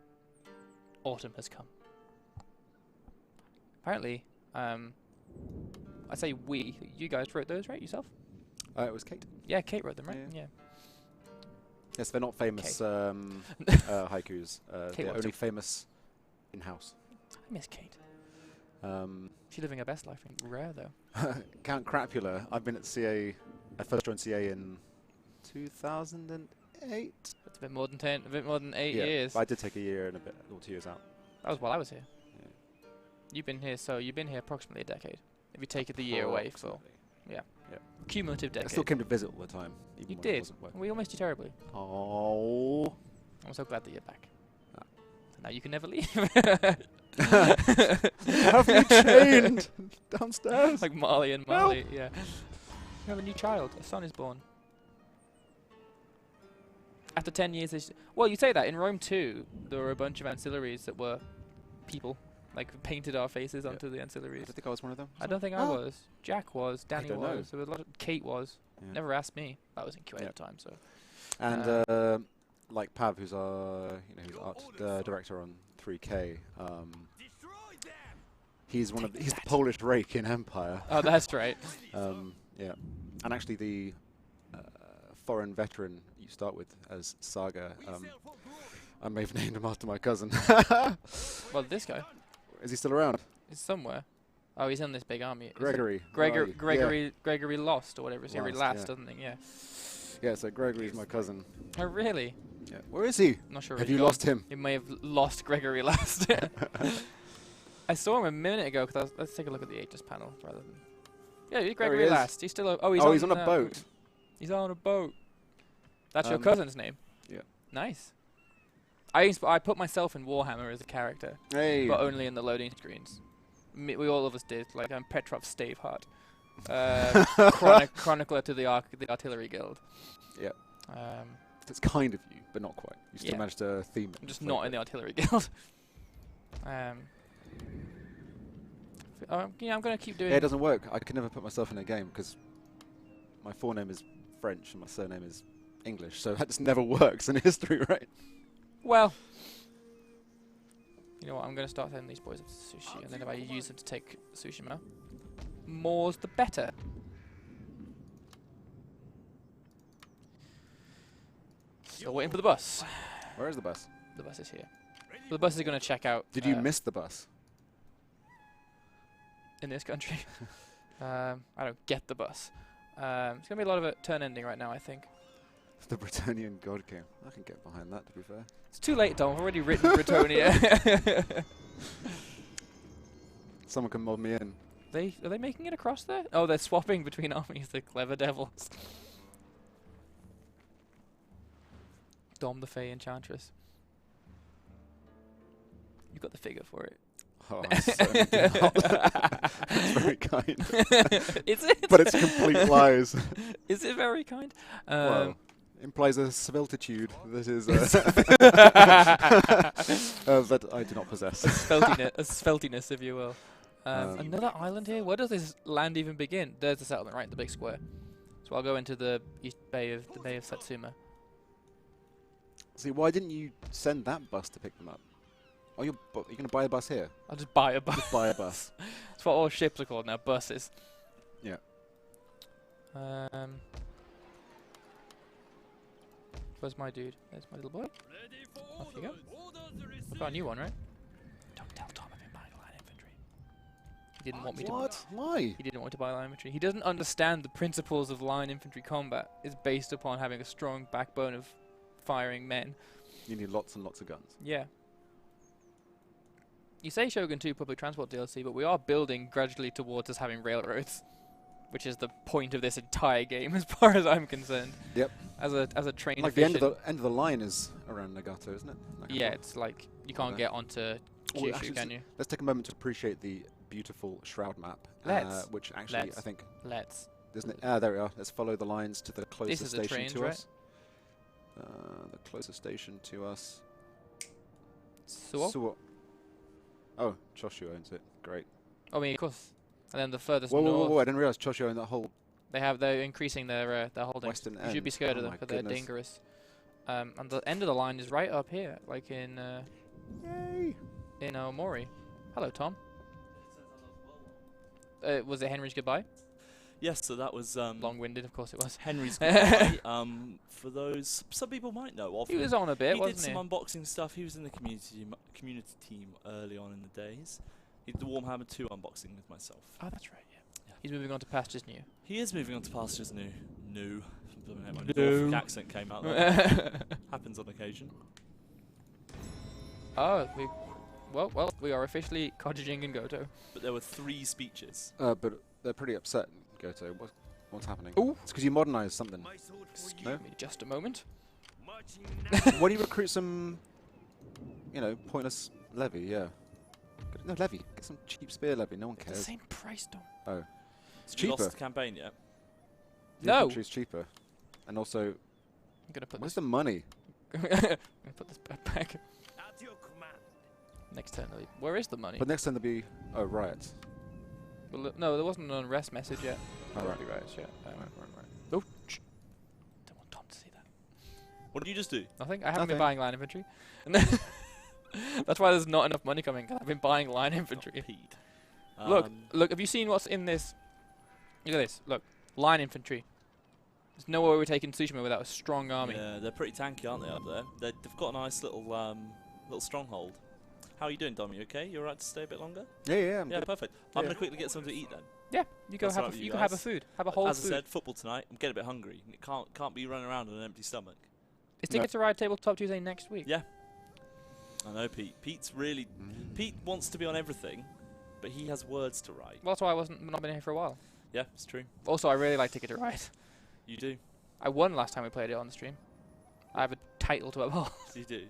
Autumn has come. Apparently, I say we. You guys wrote those, right? Yourself? It was Kate. Yeah, Kate wrote them, right? Yeah. Yeah. Yes, they're not famous haikus. They're only famous in-house. I miss Kate. She's living her best life. Rare, though. Count Crapula. I've been at CA. I first joined CA in 2008. That's a bit more than 8 years. I did take a year and a bit, or 2 years out. That was while I was here. Yeah. You've been here approximately a decade. If you take the year away for cumulative decade. I still came to visit all the time. Even You when I did. wasn't working. We all missed you terribly. Oh. I'm so glad that you're back. Ah. So now you can never leave. Have me chained downstairs. Like Marley and Marley, yeah. You have a new child. A son is born. After 10 years, well, you say that. In Rome 2, there were a bunch of ancillaries that were people. Like, painted our faces onto the ancillaries. I don't think I was one of them. I don't think I was. Jack was. Danny don't was. know. There was a lot of Kate was. Yeah. Never asked me. I was in QA at the time, so. And like Pav, who's our who's art director on 3K. He's he's the Polish rake in Empire. Oh, that's right. Yeah, and actually the foreign veteran you start with as Saga. I may have named him after my cousin. Well, this guy Is he still around? is somewhere. Oh, he's in this big army. Is it Gregory. Gregory lost or whatever. He Last, last, yeah. doesn't he? Yeah. Yeah, so Gregory's my cousin. Oh, really? Yeah. Where is he? Not sure. Have where you he lost him? You may have lost Gregory last. I saw him a minute ago. Let's take a look at the Aegis panel rather than. Yeah, Gregory is. last. He's still. He's on a boat. He's on a boat. That's your cousin's name. Yeah. Nice. I put myself in Warhammer as a character, Hey. but only in the loading screens. We all of us did. Like I'm Petrov Staveheart, chronicler to the Artillery Guild. Yeah. It's kind of you, but not quite. You still managed to theme it. I'm just not in the Artillery Guild. Yeah, I'm gonna keep doing. Yeah, it doesn't work. I can never put myself in a game because my forename is French and my surname is English, so that just never works in history, right? Well, you know what? I'm gonna start sending these boys up to sushi, and then if I use them to take Tsushima, more's the better. Still waiting for the bus. Where is the bus? The bus is here. Well, the bus is gonna check out. Did you miss the bus? In this country? I don't get the bus. It's gonna be a lot of a turn ending right now, I think. The Britannian God King. I can get behind that, to be fair. It's too late, Tom. I've already written Britonia. Someone can mod me in. Are they making it across there? Oh, they're swapping between armies, the clever devils. Dom the Fey Enchantress. You got the figure for it. Oh, I certainly do not. That's very kind. Is it? But it's complete lies. Is it very kind? Well, implies a civilitude that is that I do not possess. A sveltiness, if you will. Another island here? Where does this land even begin? There's the settlement, right? The big square. So I'll go into the east bay of Satsuma. See, why didn't you send that bus to pick them up? Oh, you're going to buy a bus here? I'll just buy a bus. Just buy a bus. That's what all ships are called now, buses. Yeah. Where's my dude? There's my little boy. Off you go. I've got a new one, right? Don't tell Tom I've been buying line infantry. He didn't want me to. What? Why? He didn't want to buy line infantry. He doesn't understand the principles of line infantry combat. It's based upon having a strong backbone of firing men. You need lots and lots of guns. Yeah. You say Shogun 2 public transport DLC, but we are building gradually towards us having railroads, which is the point of this entire game, as far as I'm concerned. Yep. As a train. Like the end of the line is around Nagato, isn't it? Yeah, it's like you can't get onto Kyushu, can you? Let's take a moment to appreciate the beautiful Shroud map. Which actually, I think. Isn't it? There we are. Let's follow the lines to the closest station to us. The closest station to us. Suo? Oh, Choshu owns it. Great. I mean, of course. And then the furthest Whoa, north, whoa, whoa! I didn't realize Choshu owned that whole they're increasing their holdings. western end. You should be scared of Oh them my because they're goodness. dangerous. And the end of the line is right up here, like in Yay! Aomori. Hello, Tom. Was it Henry's goodbye? Yes, so that was Long-winded, of course it was. Henry's goodbye. For those, some people might know of He him. was on a bit, He wasn't did he? some unboxing stuff. He was in the community team early on in the days. He did the Warhammer 2 unboxing with myself. Oh, that's right. Yeah. He's moving on to pastures new. He is moving on to pastures new. New. My No. Norfolk accent came out there. Happens on occasion. Oh, we are officially cottaging in Goto. But there were 3 speeches. But they're pretty upset, Goto. What's happening? Ooh. It's because you modernized something. Excuse No? me just a moment. Why do you recruit some, pointless levy? Yeah. No, levy. Get some cheap spear levy. No one It's the cares. same price, Dom. Oh. It's You cheaper. lost the campaign yet? The No. infantry's cheaper. And also, I'm gonna put where's this. the money? I'm gonna put this back. Next turn. Where is the money? But next time there'll be, riots. Well, no, there wasn't an unrest message yet. Oh, right. Riots yet. Right. Oh, shh. Don't want Tom to see that. What did you just do? Nothing. I haven't been Nothing. buying line infantry. That's why there's not enough money coming. 'Cause I've been buying line infantry. Oh, Pete. Look. Have you seen what's in this? Look at this. Look, line infantry. There's no way we're taking Tsushima without a strong army. Yeah, they're pretty tanky, aren't they, up there? They've got a nice little stronghold. How are you doing, Dom? You okay? You alright to stay a bit longer? Yeah, I'm Yeah, good. perfect. I'm going to quickly get something to eat then. Yeah, you go That's have alright with you you go have a guys. food. Have a whole As food. I said, football tonight. I'm getting a bit hungry. And it can't be running around on an empty stomach. Is Ticket to Ride Tabletop Tuesday next week? Yeah. I know, Pete. Pete's really... Pete wants to be on everything, but he has words to write. Well, that's why I not been here for a while. Yeah, it's true. Also, I really like Ticket to Ride. You do. I won last time we played it on the stream. I have a title to uphold. You do.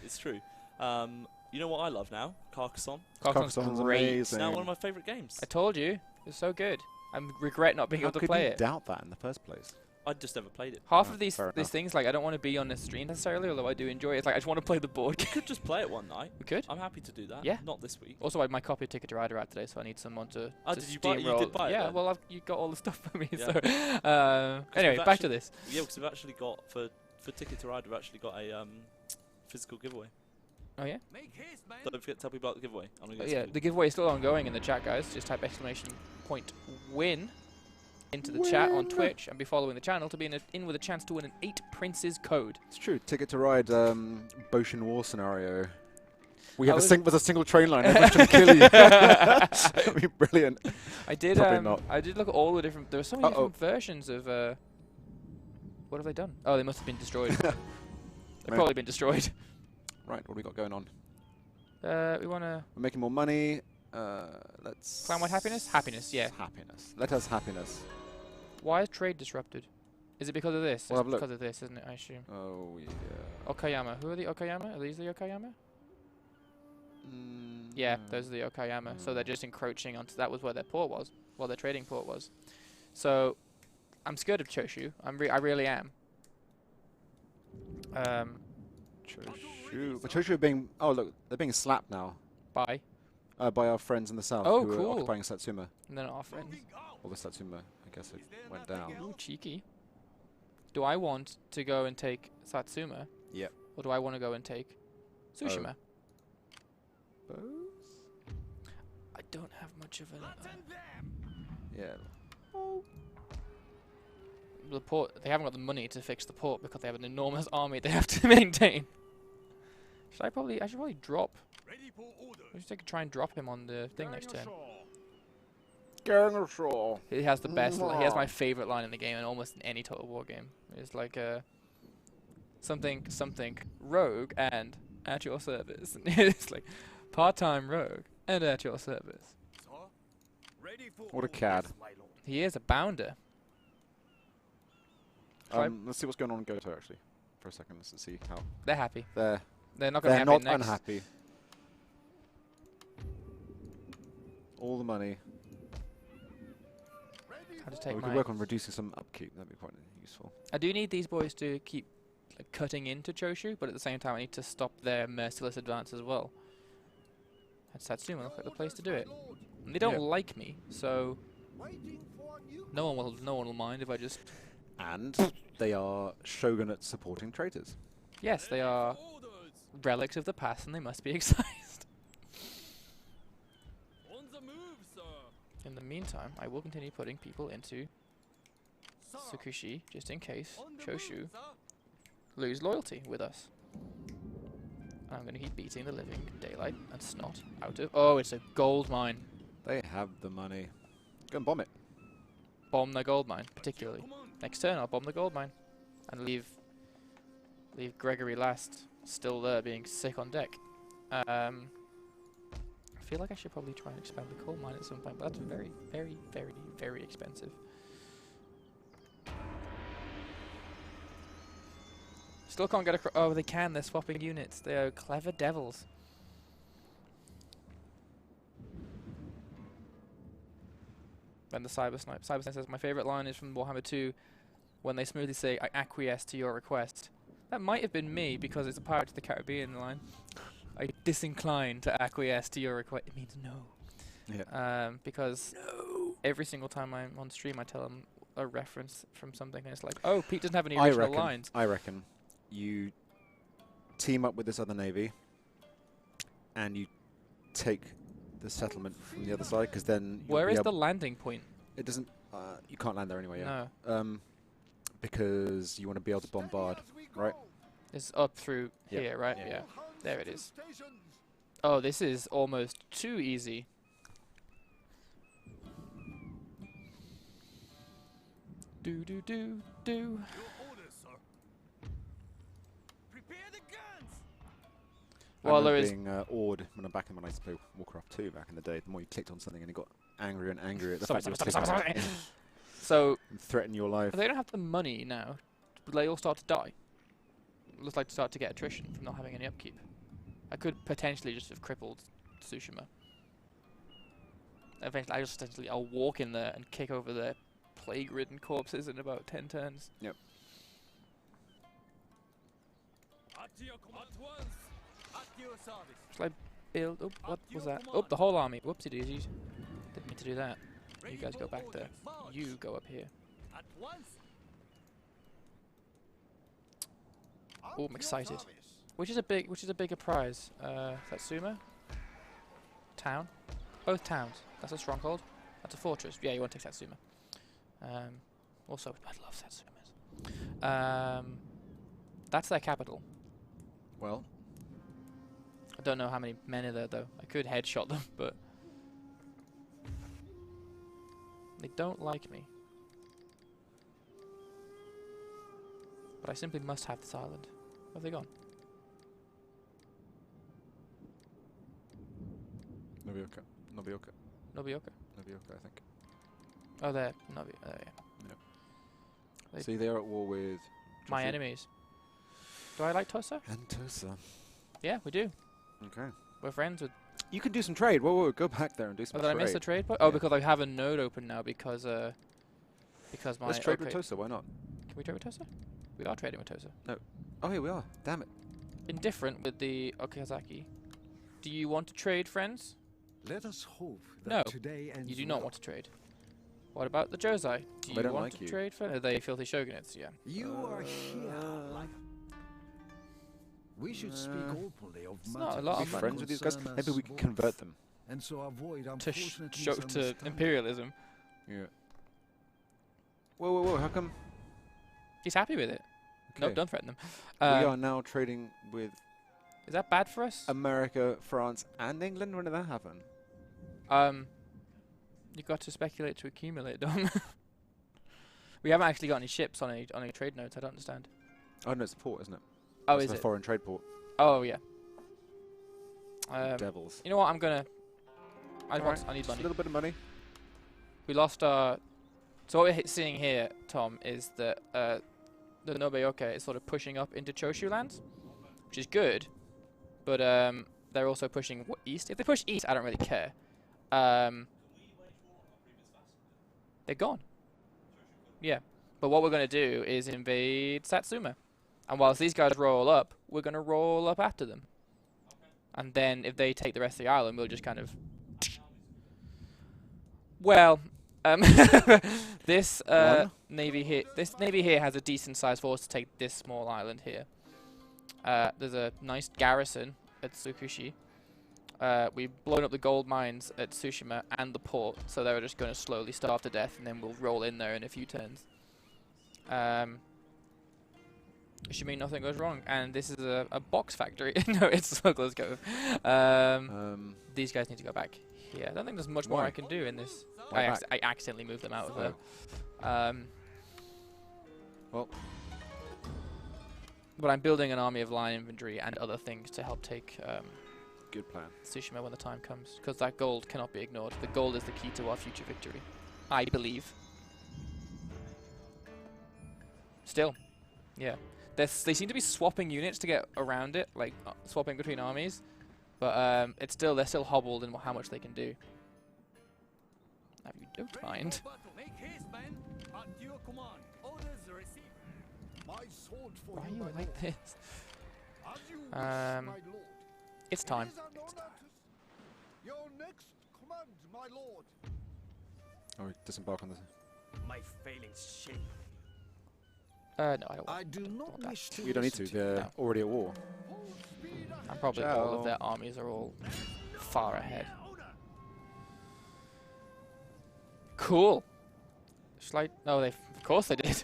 It's true. You know what I love now? Carcassonne. Carcassonne's great. It's amazing. now one of my favourite games. I told you. It's so good. I regret not being How able to could play you it. doubt that in the first place? I just never played it. Half Oh, of these fair enough. things, like, I don't want to be on the stream necessarily, although I do enjoy it. It's like, I just want to play the board We game. could just play it one night. We could. I'm happy to do that. Yeah. Not this week. Also, my copy of Ticket to Ride are out today, so I need someone to Oh, to did you buy it? You steamroll. did buy it Yeah, then? well, you got all the stuff for me, Yeah. so... anyway, we've back to this. Yeah, because we've actually got, for Ticket to Ride, we've actually got a physical giveaway. Oh, yeah? Don't forget to tell people about the giveaway. I'm gonna get Yeah, some food. the giveaway is still ongoing in the chat, guys. Just type !win into the chat on Twitch and be following the channel to be in with a chance to win an 8 Princes code. It's true. Ticket to Ride, Boshin War scenario. We I have was- with a single train line. Everyone's trying to kill you. That'd be brilliant. I did. Probably not. I did look at all the different. There were so many different versions of. What have they done? Oh, they must have been destroyed. They've Maybe. probably been destroyed. Right, what do we got going on? We want to. We're making more money. Let's... Clan-wide happiness? Happiness, yeah. Happiness. Let us happiness. Why is trade disrupted? Is it because of this? Well, It's have a look. because of this, isn't it? I assume. Oh, yeah. Okayama. Who are the Okayama? Are these the Okayama? Yeah, those are the Okayama. So they're just encroaching onto. That was where their port was. Well, their trading port was. So, I'm scared of Choshu. I really am. Choshu. But Choshu are being... Oh, look. They're being slapped now. Bye. By our friends in the south Oh, who cool. are occupying Satsuma. And then our friends. Well, the Satsuma, I guess, it went down. Ooh, cheeky. Do I want to go and take Satsuma? Yep. Or do I want to go and take Tsushima? Both? I don't have much of a... Yeah. the port, they haven't got the money to fix the port because they have an enormous army they have to maintain. I should probably drop. I should try and drop him on the thing next turn. He has the best. He has my favorite line in the game, and almost in any Total War game. It's like something rogue and at your service. It's like part-time rogue and at your service. What a cad. He is a bounder. Let's see what's going on in Goto, actually, for a second. Let's see how... They're happy. They're not going to not next. unhappy. All the money. I'll just Well, take we my... could work on reducing some upkeep. That'd be quite useful. I do need these boys to keep cutting into Choshu, but at the same time I need to stop their merciless advance as well. And Satsuma looks like the place to do it. And they don't like me, so no one will mind if I just. And they are shogunate supporting traitors. Yes, they are relics of the past, and they must be excised. On the move, sir. In the meantime, I will continue putting people into Tsukushi, just in case Choshu lose loyalty with us. And I'm going to keep beating the living daylight and snot out of. Oh, it's a gold mine. They have the money. Go and bomb it. Bomb the gold mine, particularly. Next turn, I'll bomb the gold mine and leave Gregory last, still there, being sick on deck. I feel like I should probably try and expand the coal mine at some point, but that's very, very, very, very expensive. Still can't get across. Oh, they can. They're swapping units. They are clever devils. Then the Cyber Snipe says, my favourite line is from Warhammer 2, when they smoothly say, I acquiesce to your request. That might have been me, because it's a Pirates of the Caribbean line. I disincline to acquiesce to your request. It means no. Yeah. Because every single time I'm on stream, I tell them a reference from something, and it's like, oh, Pete doesn't have any original lines. I reckon you team up with this other navy, and you take the settlement from the other side, because then where is the landing point? It doesn't. You can't land there anyway. Yeah. No. Because you want to be able to bombard, right? It's up through here, right? Yeah. There it is. Oh, this is almost too easy. Do do do do. Well, there is being awed when I'm back in when I used to play Warcraft 2 back in the day. The more you clicked on something and it got angrier and angrier at the fact you were so threaten your life. They don't have the money now, but they all start to die. It looks like to start to get attrition from not having any upkeep. I could potentially just have crippled Tsushima. Eventually, I'll walk in there and kick over their plague-ridden corpses in about 10 turns. Yep. Shall I build? Oh, what was that? Oh, the whole army. Whoopsie daisies. Didn't mean to do that. You guys go back there. You go up here. Oh, I'm excited. Which is a bigger prize? Satsuma? Town? Both towns. That's a stronghold. That's a fortress. Yeah, you want to take Satsuma. Also, I love Satsumas. That's their capital. Well, I don't know how many men are there though. I could headshot them, but they don't like me. But I simply must have this island. Where have they gone? Nobioka, I think. Oh, there. Yeah. Yep. See, they're at war with my enemies. Do I like Tosa? And Tosa. Yeah, we do. Okay. We're friends with. You can do some trade. Whoa, go back there and do some trade. Did I miss the trade point? Oh, because I have a node open now because my. Let's trade with Tosa. Why not? Can we trade with Tosa? We are trading with Tosa. No. Oh, here we are. Damn it. Indifferent with the Okazaki. Do you want to trade, friends? Let us hope that no, today ends you do not want to trade. What about the Josei? Do you want to trade for? Are they filthy shogunates? Yeah. You are here. We should speak openly of not a lot of friends with these guys. Maybe we can convert them. And so avoid to imperialism. Yeah. Whoa! How come? He's happy with it. Okay. No, don't threaten them. We are now trading with. Is that bad for us? America, France, and England. When did that happen? You've got to speculate to accumulate, Dom. We haven't actually got any ships on any trade notes. I don't understand. Oh no, it's a port, isn't it? Oh, it's is it? a foreign trade port. Oh yeah. Devils. You know what? I'm gonna. I need money. Just a little bit of money. We lost our. So what we're seeing here, Tom, is that the Nobeoke is sort of pushing up into Choshu lands, which is good, but they're also pushing east. If they push east, I don't really care. They're gone. Yeah. But what we're going to do is invade Satsuma. And whilst these guys roll up, we're going to roll up after them. And then if they take the rest of the island, we'll just kind of... Well, this navy here has a decent sized force to take this small island here. There's a nice garrison at Tsukushi. We've blown up the gold mines at Tsushima and the port, so they're just going to slowly starve to death, and then we'll roll in there in a few turns. Assuming nothing goes wrong. And this is a box factory. No, it's so close go. These guys need to go back here. I don't think there's much more I can do in this. I accidentally moved them out of there. Well. But I'm building an army of line infantry and other things to help take good plan. Tsushima when the time comes. Because that gold cannot be ignored. The gold is the key to our future victory. I believe. Still. Yeah. They seem to be swapping units to get around it, like swapping between armies, but they're still hobbled in how much they can do. Now, if you don't mind. Why are you like this? It's time. Your next command, my lord. Oh, we disembark on this. My failings shape. No, I don't want I do not wish to. You don't need to. They're already at war. And probably all of their armies are all far ahead. Cool. No, of course they did.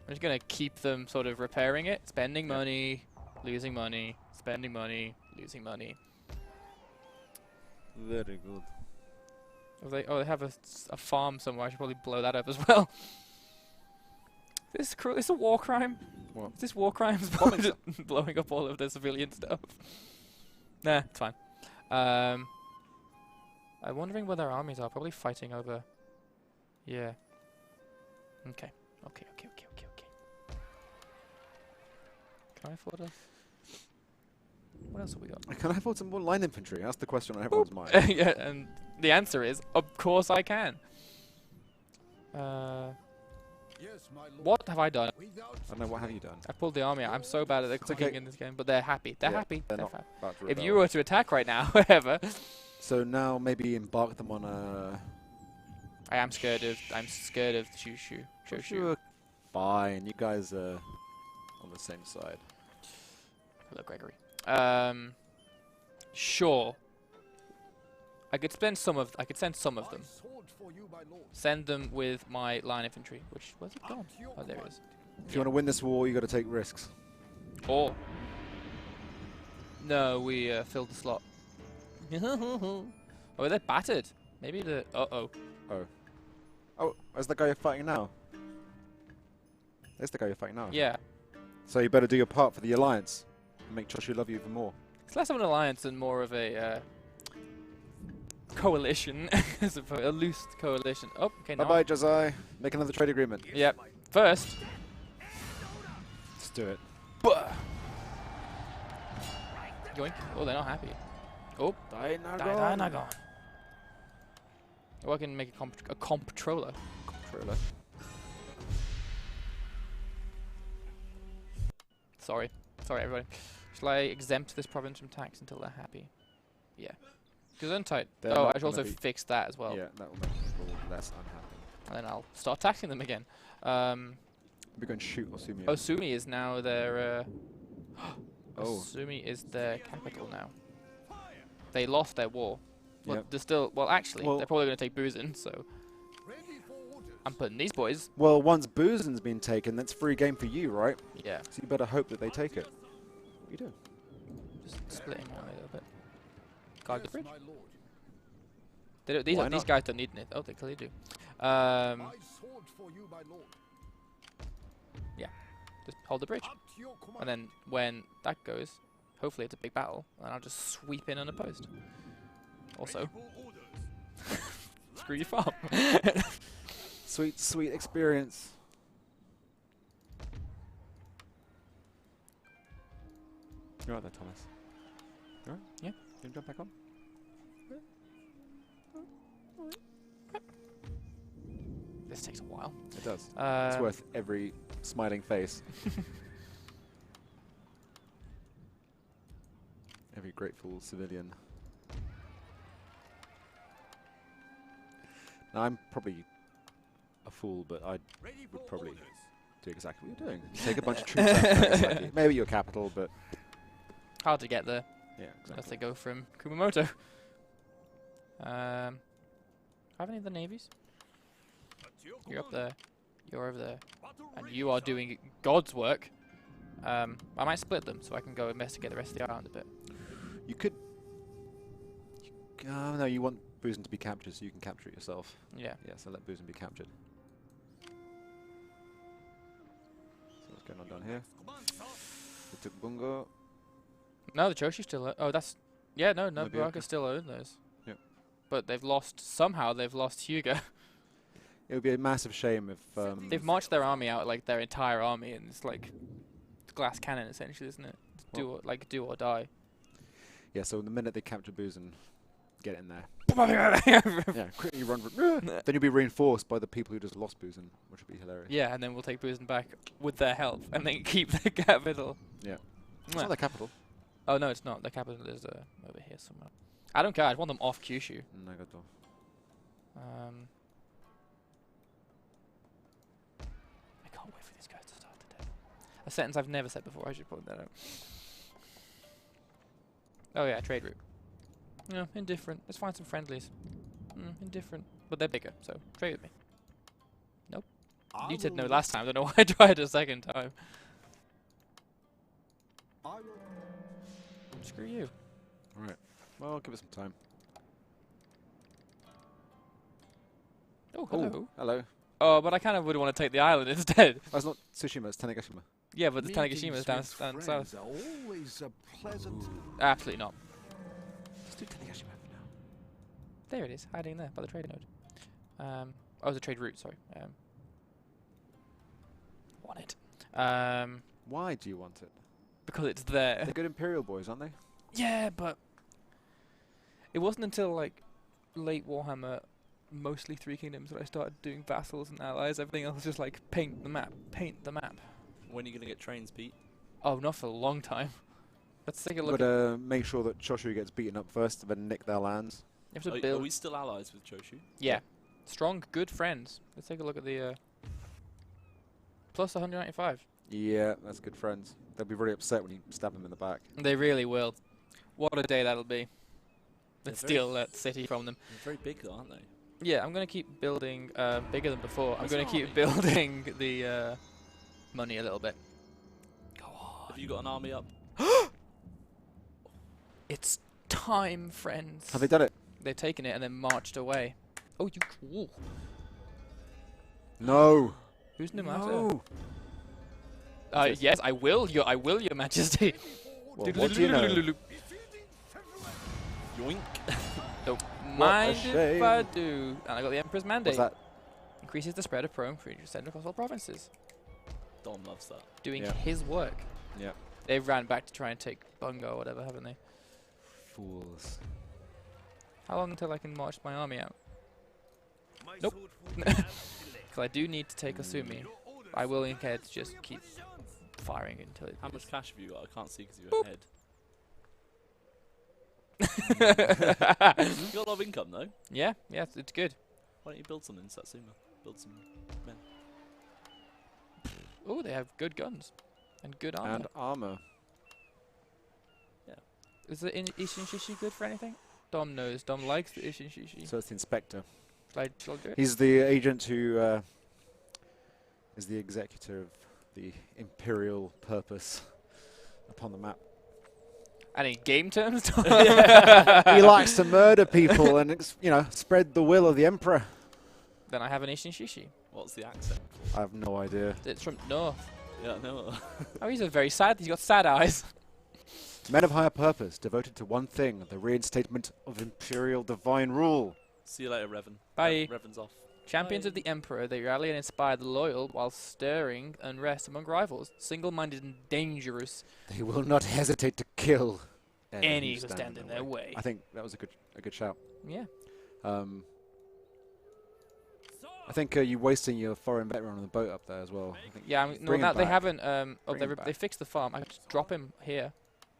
I'm just gonna keep them sort of repairing it, spending money, losing money, spending money, losing money. Very good. They have a farm somewhere. I should probably blow that up as well. This is cruel. Is this a war crime? What? Is this war crimes? Blowing up all of the civilian stuff. Nah, it's fine. I'm wondering where their armies are. Probably fighting over. Yeah. Okay. Okay. Can I afford a? What else have we got? Can I afford some more line infantry? That's the question on everyone's mind. Yeah, and the answer is, of course I can. Yes, my lord. What have I done? I don't know, what have you done? I pulled the army out. I'm so bad at the cooking in this game, but they're happy. They're happy. They're not happy. about to If rebel. you were to attack right now, whatever. So now maybe embark them on a... I'm scared of Shushu. Sure. Fine, you guys are on the same side. Hello, Gregory. Sure. I could send some of them. Send them with my line infantry. Where's it gone? Oh, there it is. If you want to win this war, you got to take risks. Or no, we filled the slot. Oh, they're battered. Maybe the oh. Oh, where's the guy you're fighting now? There's the guy you're fighting now. Yeah. So you better do your part for the alliance and make Choshu love you even more. It's less of an alliance and more of a coalition, a loose coalition. Oh, okay. Bye bye, Josiah. Make another trade agreement. Yep. First. Let's do it. Yoink. Oh, they're not happy. Oh, Dainagon. Oh, I can make a comptroller. Sorry, everybody. Shall I exempt this province from tax until they're happy? Yeah. Gesundheit. Oh, I should also fix that as well. Yeah, that will make people less unhappy. And then I'll start taxing them again. We're going to shoot Osumi. Osumi is now their. Oh. Osumi is their capital now. They lost their war. Well, Yep. they're still. Well, actually, they're probably going to take Buzin, so. I'm putting these boys. Well, once Buzin's been taken, that's free game for you, right? Yeah. So you better hope that they take it. You do. Just splitting one a little bit. Guard the bridge. My lord. These guys don't need it. Oh, they clearly do. My sword for you, my lord. Just hold the bridge. Up to your command. And then when that goes, hopefully it's a big battle, and I'll just sweep in unopposed. Also, screw your farm. Sweet, sweet experience. You're right there, Thomas. You alright? Yeah. Can you jump back on? This takes a while. It does. It's worth every smiling face. Every grateful civilian. Now, I'm probably a fool, but I would probably do exactly what you're doing. Take a bunch of troops out of Nagasaki. Maybe your capital, but... Hard to get there. Yeah, Unless exactly. they go from Kumamoto. Have any of the navies? You're up there. You're over there. And you are doing God's work. I might split them so I can go investigate the rest of the island a bit. You could... no, you want Boozen to be captured so you can capture it yourself. Yeah. Yeah, so let Boozen be captured. So what's going on down here? We took Bungo. No, the Choshu still... oh, that's... Yeah, no, Nobuoka. Nobuoka still own those. Yep. But they've lost... Somehow they've lost Hyuga. It would be a massive shame if... They've marched their army out, like their entire army, and it's like... glass cannon, essentially, isn't it? Do or die. Yeah, so the minute they capture Boozen, get in there. Yeah, quickly run. Then you'll be reinforced by the people who just lost Boozen, which would be hilarious. Yeah, and then we'll take Boozen back with their help, and then keep the capital. Yeah. It's not their capital. Oh, no, it's not. The capital is over here somewhere. I don't care. I want them off Kyushu. Nagato. I can't wait for these guys to start today. A sentence I've never said before. I should point that out. Oh yeah, trade route. Yeah, indifferent. Let's find some friendlies. Indifferent. But they're bigger, so trade with me. Nope. You said no last time. I don't know why I tried a second time. Screw you. Alright. Well, give it some time. Oh, hello. Oh, hello. Oh, but I kind of would want to take the island instead. That's not Tsushima, it's Tanegashima. Yeah, but the Tanegashima's down south. Always a pleasant. Absolutely not. Let's do Tanegashima for now. There it is, hiding there by the trade node. Oh, the trade route, sorry. Want it. Why do you want it? Because it's there. They're good Imperial boys, aren't they? Yeah, but it wasn't until like late Warhammer, mostly Three Kingdoms, that I started doing vassals and allies. Everything else was just like paint the map, paint the map. When are you going to get trains, Pete? Oh, not for a long time. Let's take a look. But make sure that Choshu gets beaten up first and then nick their lands. You have to Are build. we still allies with Choshu? Yeah, strong, good friends. Let's take a look at the plus 195. Yeah, that's good friends. They'll be very upset when you stab them in the back. They really will. What a day that'll be. Let's They're steal that city from them. They're very big, though, aren't they? Yeah, I'm going to keep building bigger than before. I'm What's going to an keep army? building the money a little bit. Go on. Have you got an army up? It's time, friends. Have they done it? They've taken it and then marched away. Oh, you. Ooh. No. Who's Numata? No. Yes, I will, Your Majesty. Well, what do you know? Yoink. Don't What mind a if I shame. do. And I got the Emperor's Mandate. What's that? Increases the spread of Pro 300% across all provinces. Dom loves that. Doing Yeah. his work. Yeah. They've ran back to try and take Bungo or whatever, haven't they? Fools. How long until I can march my army out? My Nope. sword will never delay. Because I do need to take Asumi. I will instead just keep firing until it How much cash have you got? I can't see because Boop. you're ahead. You got a lot of income, though. Yeah, it's good. Why don't you build something in Satsuma? Build some men. Oh, they have good guns. And good armor. And armor. Is the Ishin Shishi good for anything? Dom knows. Dom likes the Ishin Shishi. So it's the inspector. Shall I do it? He's the agent who is the executor of the imperial purpose upon the map. And in game terms? He likes to murder people and spread the will of the emperor. Then I have an Ishin Shishi. What's the accent? I have no idea. It's from North. Yeah, no. Oh, he's a very sad. He's got sad eyes. Men of higher purpose, devoted to one thing, the reinstatement of imperial divine rule. See you later, Revan. Bye. Revan's off. Champions Bye. of the Emperor, they rally and inspire the loyal while stirring unrest among rivals. Single-minded and dangerous. They will not hesitate to kill Any who stand in their way. I think that was a good shout. Yeah. I think you're wasting your foreign veteran on the boat up there as well. I think Yeah, no, bring him they back. haven't. Bring him they back. fixed the farm. I could just drop him here.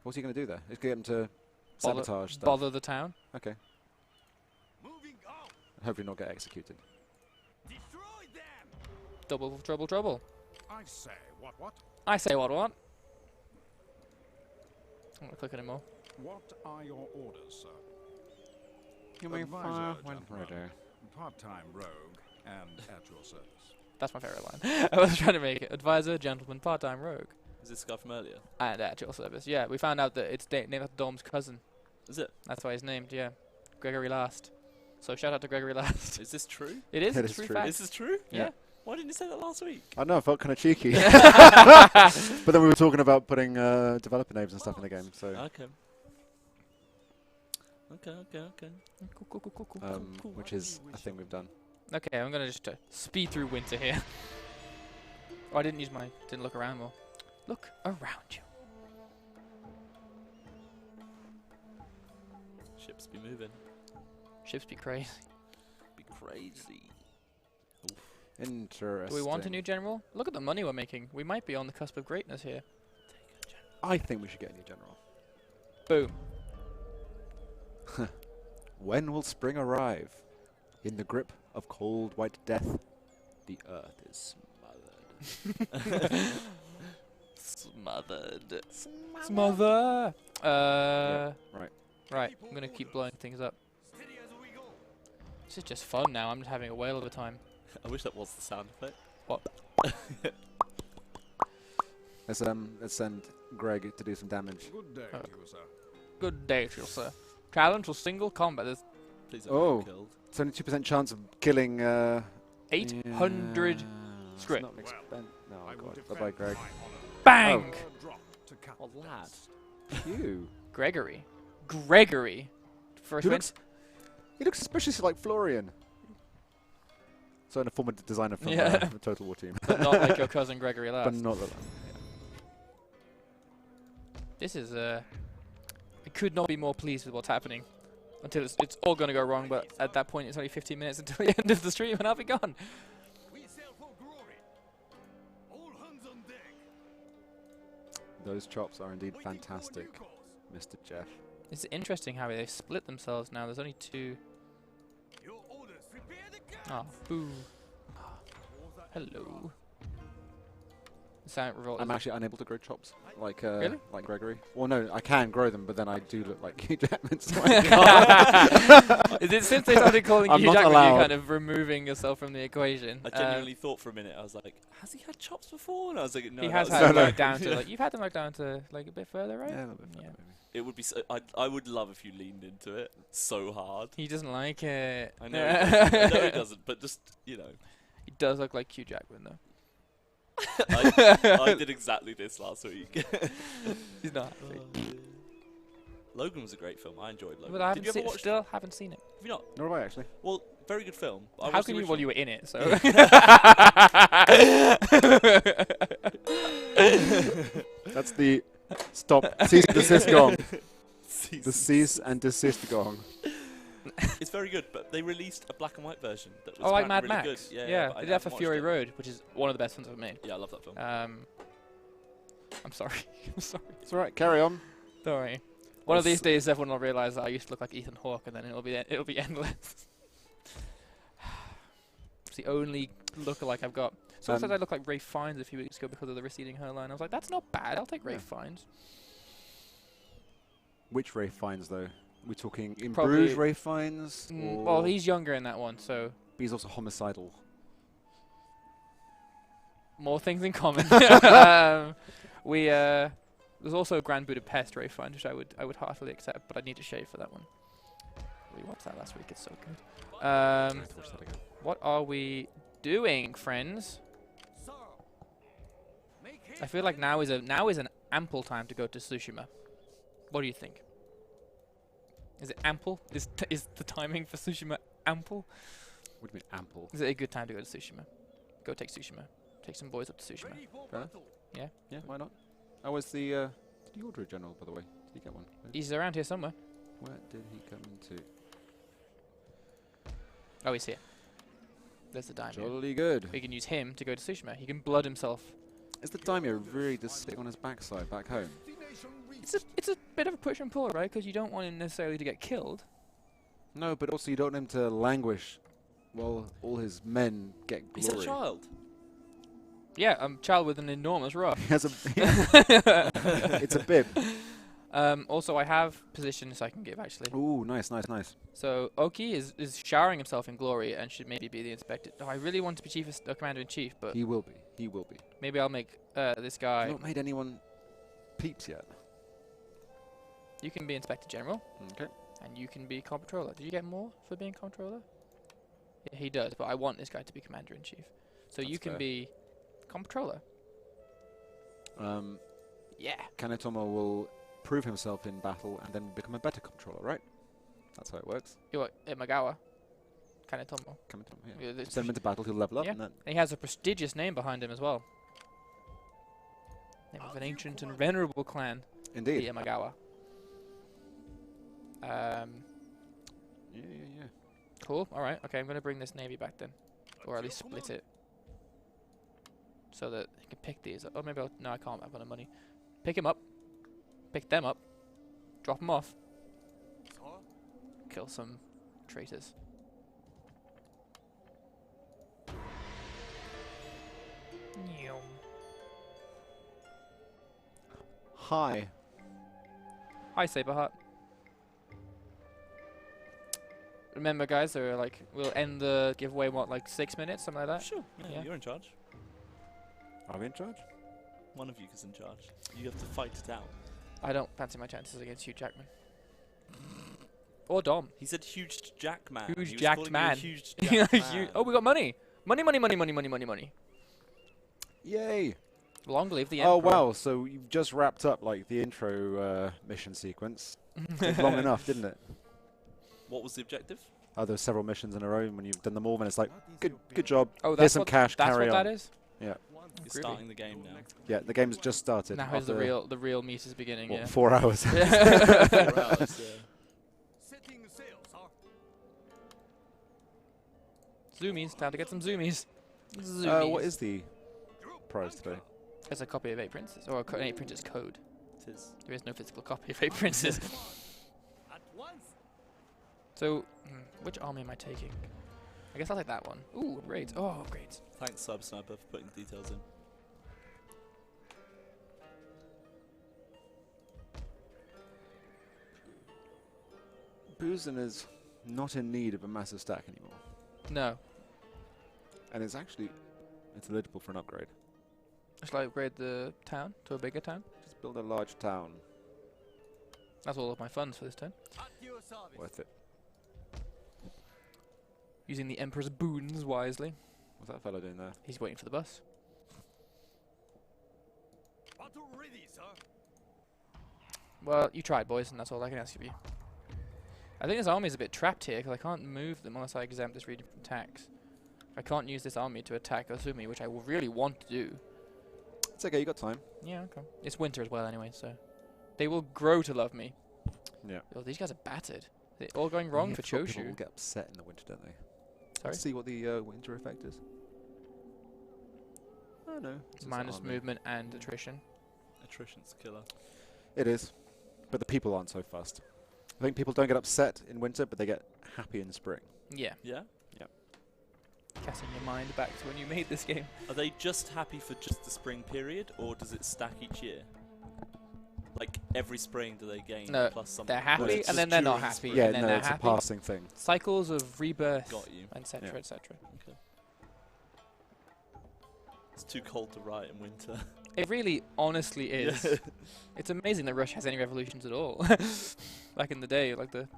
What's he going to do there? He's going to get him to Sabotage stuff. bother the town. Okay. Moving out. Hopefully not get executed. Destroy them. Double trouble, trouble. I say, what? I say what? I'm not clicking anymore. What are your orders, sir? You may Advisor, fire when gentlemen. ready. Part-time rogue and at your service. That's my favourite line. I was trying to make it. Advisor, gentleman, part-time rogue. Is this guy from earlier? And at your service. Yeah, we found out that it's named after Dom's cousin. Is it? That's why he's named, yeah. Gregory Last. So shout out to Gregory Last. Is this true? It is. It It's is true true. fact. Is this true? Yeah. Why didn't you say that last week? I know, I felt kind of cheeky. But then we were talking about putting developer names and stuff in the game, so Okay. Okay. Cool. which is a thing we've done. Okay, I'm gonna just speed through winter here. Oh, I didn't look around more. Look around you. Ships be moving. Ships be crazy. Be crazy. Interesting. Do we want a new general? Look at the money we're making. We might be on the cusp of greatness here. I think we should get a new general. Boom. When will spring arrive? In the grip of cold white death, the earth is smothered. Smothered. Smother. Right. Right. I'm gonna keep blowing things up. Steady as we go. This is just fun now. I'm just having a whale of a time. I wish that was the sound effect. What? Let's send Greg to do some damage. Good day to you, sir. Good day to you, sir. Challenge for single combat. There's Please don't Oh. get killed. It's only 2% chance of killing. 800 yeah, it's script. not expen- No, I will God. defend Bye, Greg. my honor. Bang! Drop to cap. Oh, lad. You. Gregory. First He one. looks suspiciously like Florian. So, a former designer from Yeah. the Total War team. But not like your cousin Gregory Last. But not that. This is I could not be more pleased with what's happening. Until it's all gonna go wrong, but at that point it's only 15 minutes until the end of the stream and I'll be gone. We sail for glory. All hands on deck. Those chops are indeed Waiting for fantastic, new course. Mr. Jeff. It's interesting how they've split themselves now. There's only two. Your orders. Prepare the Oh, guns. boo. Order Hello. The silent revolt. I'm is- actually unable to grow chops like Really? like Gregory. Well, no, I can grow them, but then I do look like Hugh Jackman. So I can't. Is it since they started calling I'm you not Jackman, you're allowed. kind of removing yourself from the equation? I genuinely thought for a minute, I was like, has he had chops before? And I was like, no. he that has was had No, them no. like down to like you've had them like down to like a bit further, right? Yeah, a little bit further, Yeah. maybe. It would be. So, I would love if you leaned into it so hard. He doesn't like it. I know. I know he doesn't, but just He does look like Hugh Jackman though. I did exactly this last week. He's not happy. Logan was a great film. I enjoyed Logan. But I Did haven't you ever seen, watch? still haven't seen it. Have you not? Nor have I actually. Well, very good film. I How watched can the you? Well, original. you were in it, so. That's the stop. Cease and desist gong. Season The cease and desist gong. It's very good, but they released a black and white version that was Oh, like Mad apparently really Max. good. Yeah, but I they did that for haven't Fury watched it. Road, which is one of the best films I've made. Yeah, I love that film. I'm sorry. I'm sorry. It's alright, carry on. Don't worry. One of these days, everyone will realize that I used to look like Ethan Hawke, and then it'll be endless. It's the only lookalike I've got. Someone said I look like Ray Fiennes a few weeks ago because of the receding hairline. I was like, that's not bad. I'll take Ray Yeah. Fiennes. Which Ray Fiennes, though? We talking in Probably- Bruges Ray Fiennes? Well, he's younger in that one, so He's also homicidal. more things in common. There's also Grand Budapest Ray Fiennes, which I would heartily accept, but I'd need to shave for that one. We watched that last week. It's so good. I have to watch that again. What are we doing, friends? Sir. Make haste. I feel like now is an ample time to go to Tsushima. What do you think? Is it ample? Is the timing for Tsushima ample? What do you mean ample? Is it a good time to go to Tsushima? Go take Tsushima. Take some boys up to Tsushima. Ready for Huh? battle. Yeah, why not? Oh, was the did he order a general, by the way? Did he get one? He's around here somewhere. Where did he come into? Oh, he's here. There's the daimyo. Jolly good. We can use him to go to Tsushima. He can blood himself. Is the daimyo really just sitting on his backside back home? It's a bit of a push and pull, right? Because you don't want him necessarily to get killed. No, but also you don't want him to languish while all his men get glory. He's a child. Yeah, a child with an enormous ruff. He has a it's a bib. Also, I have positions I can give, actually. Ooh, nice, nice, nice. So, Oki is showering himself in glory and should maybe be the inspector. Oh, I really want to be commander-in-chief, but... He will be. He will be. Maybe I'll make this guy... I've not made anyone peeps yet. You can be inspector general. Okay. And you can be comptroller. Did you get more for being comptroller? Yeah, he does, but I want this guy to be commander-in-chief. So That's you can fair. be comptroller. Yeah. Kanetomo will prove himself in battle and then become a better controller, right? That's how it works. You what? Imagawa. Kanetomo. Kanetomo, Yeah, yeah. this- Send him into battle, he'll level up, Yeah. and then And he has a prestigious name behind him as well. Name of an ancient and venerable clan. The indeed. Imagawa. Yeah. Cool. All right. Okay, I'm going to bring this navy back then. Or at least split it. So that he can pick these. Oh, maybe I'll... No, I can't. I've got no money. Pick him up. Pick them up. Drop them off. Kill some traitors. Hi. Hi, Saberheart. Remember, guys, we'll end the giveaway, what, like 6 minutes, something like that? Sure. Yeah, Yeah. you're in charge. Are we in charge? One of you is in charge. You have to fight it out. I don't fancy my chances against Hugh Jackman. Or Dom. He said huge Jack man. Huge He was jacked calling you a man. Huge Jack man. Oh, we got money! Money, money, money, money, money, money, money. Yay! Long live the Oh Emperor. wow! So you've just wrapped up like the intro mission sequence. Took long enough, didn't it? What was the objective? Oh, there's several missions in a row, and when you've done them all, then it's like, good job. Oh, Here's that's some what, cash. that's Carry what on. that is? Yeah. You're Groovy. starting the game now. Yeah, the game's just started. Now is the real meat is beginning, what, yeah. 4 hours. 4 hours, yeah. Setting sails, huh? Zoomies, time to get some zoomies. Zoomies. What is the prize today? It's a copy of 8 Princes, or an 8 Princes code. It is. There is no physical copy of 8 Princes. At once. So, which army am I taking? I guess I'll take that one. Ooh, raids. Oh, great. Thanks, Sub Sniper, for putting the details in. Boozin is not in need of a massive stack anymore. No. And it's actually, it's eligible for an upgrade. Shall I upgrade the town to a bigger town? Just build a large town. That's all of my funds for this turn. At your service. Worth it. Using the Emperor's boons wisely. What's that fellow doing there? He's waiting for the bus. Battle ready, sir. Well, you tried, boys, and that's all I can ask of you. I think this army's a bit trapped here, because I can't move them unless I exempt this region from tax. I can't use this army to attack Osumi, which I will really want to do. It's okay, you got time. Yeah, okay. It's winter as well anyway, so... They will grow to love me. Yeah. Oh, these guys are battered. Is it all going wrong for People Choshu? will get upset in the winter, don't they? Sorry? Let's see what the winter effect is. Oh no. it's Minus army. movement and attrition. Attrition's killer. It is. But the people aren't so fussed. I think people don't get upset in winter, but they get happy in spring. Yeah. Yeah? Casting your mind back to when you made this game. Are they just happy for just the spring period, or does it stack each year? Like, every spring do they gain No, plus something? they're No, happy it's and then just they're not during happy. spring. Yeah, and then no, they're it's happy. a passing thing. Cycles of rebirth, Got you. etc., Yeah. etc. Okay. It's too cold to riot in winter. It really, honestly is. Yeah. It's amazing that Russia has any revolutions at all. Back in the day, like the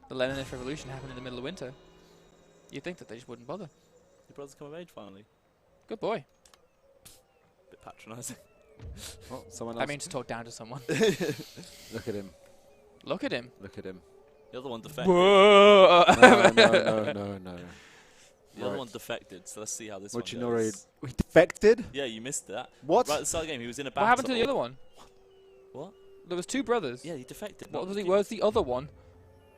Leninist revolution happened in the middle of winter. You'd think that they just wouldn't bother. Your brother's come of age finally. Good boy. Bit patronising. Well, someone else. I mean to talk down to someone. Look at him. Look at him. Look at him. The other one defected. Whoa. No. The other Right. one defected, so let's see how this What one you goes. We defected? Yeah, you missed that. What? Right at the start of the game, he was in a battle. What happened to the other one? What? There was 2 brothers. Yeah, he defected. What No, was he? keep- Where's the other one?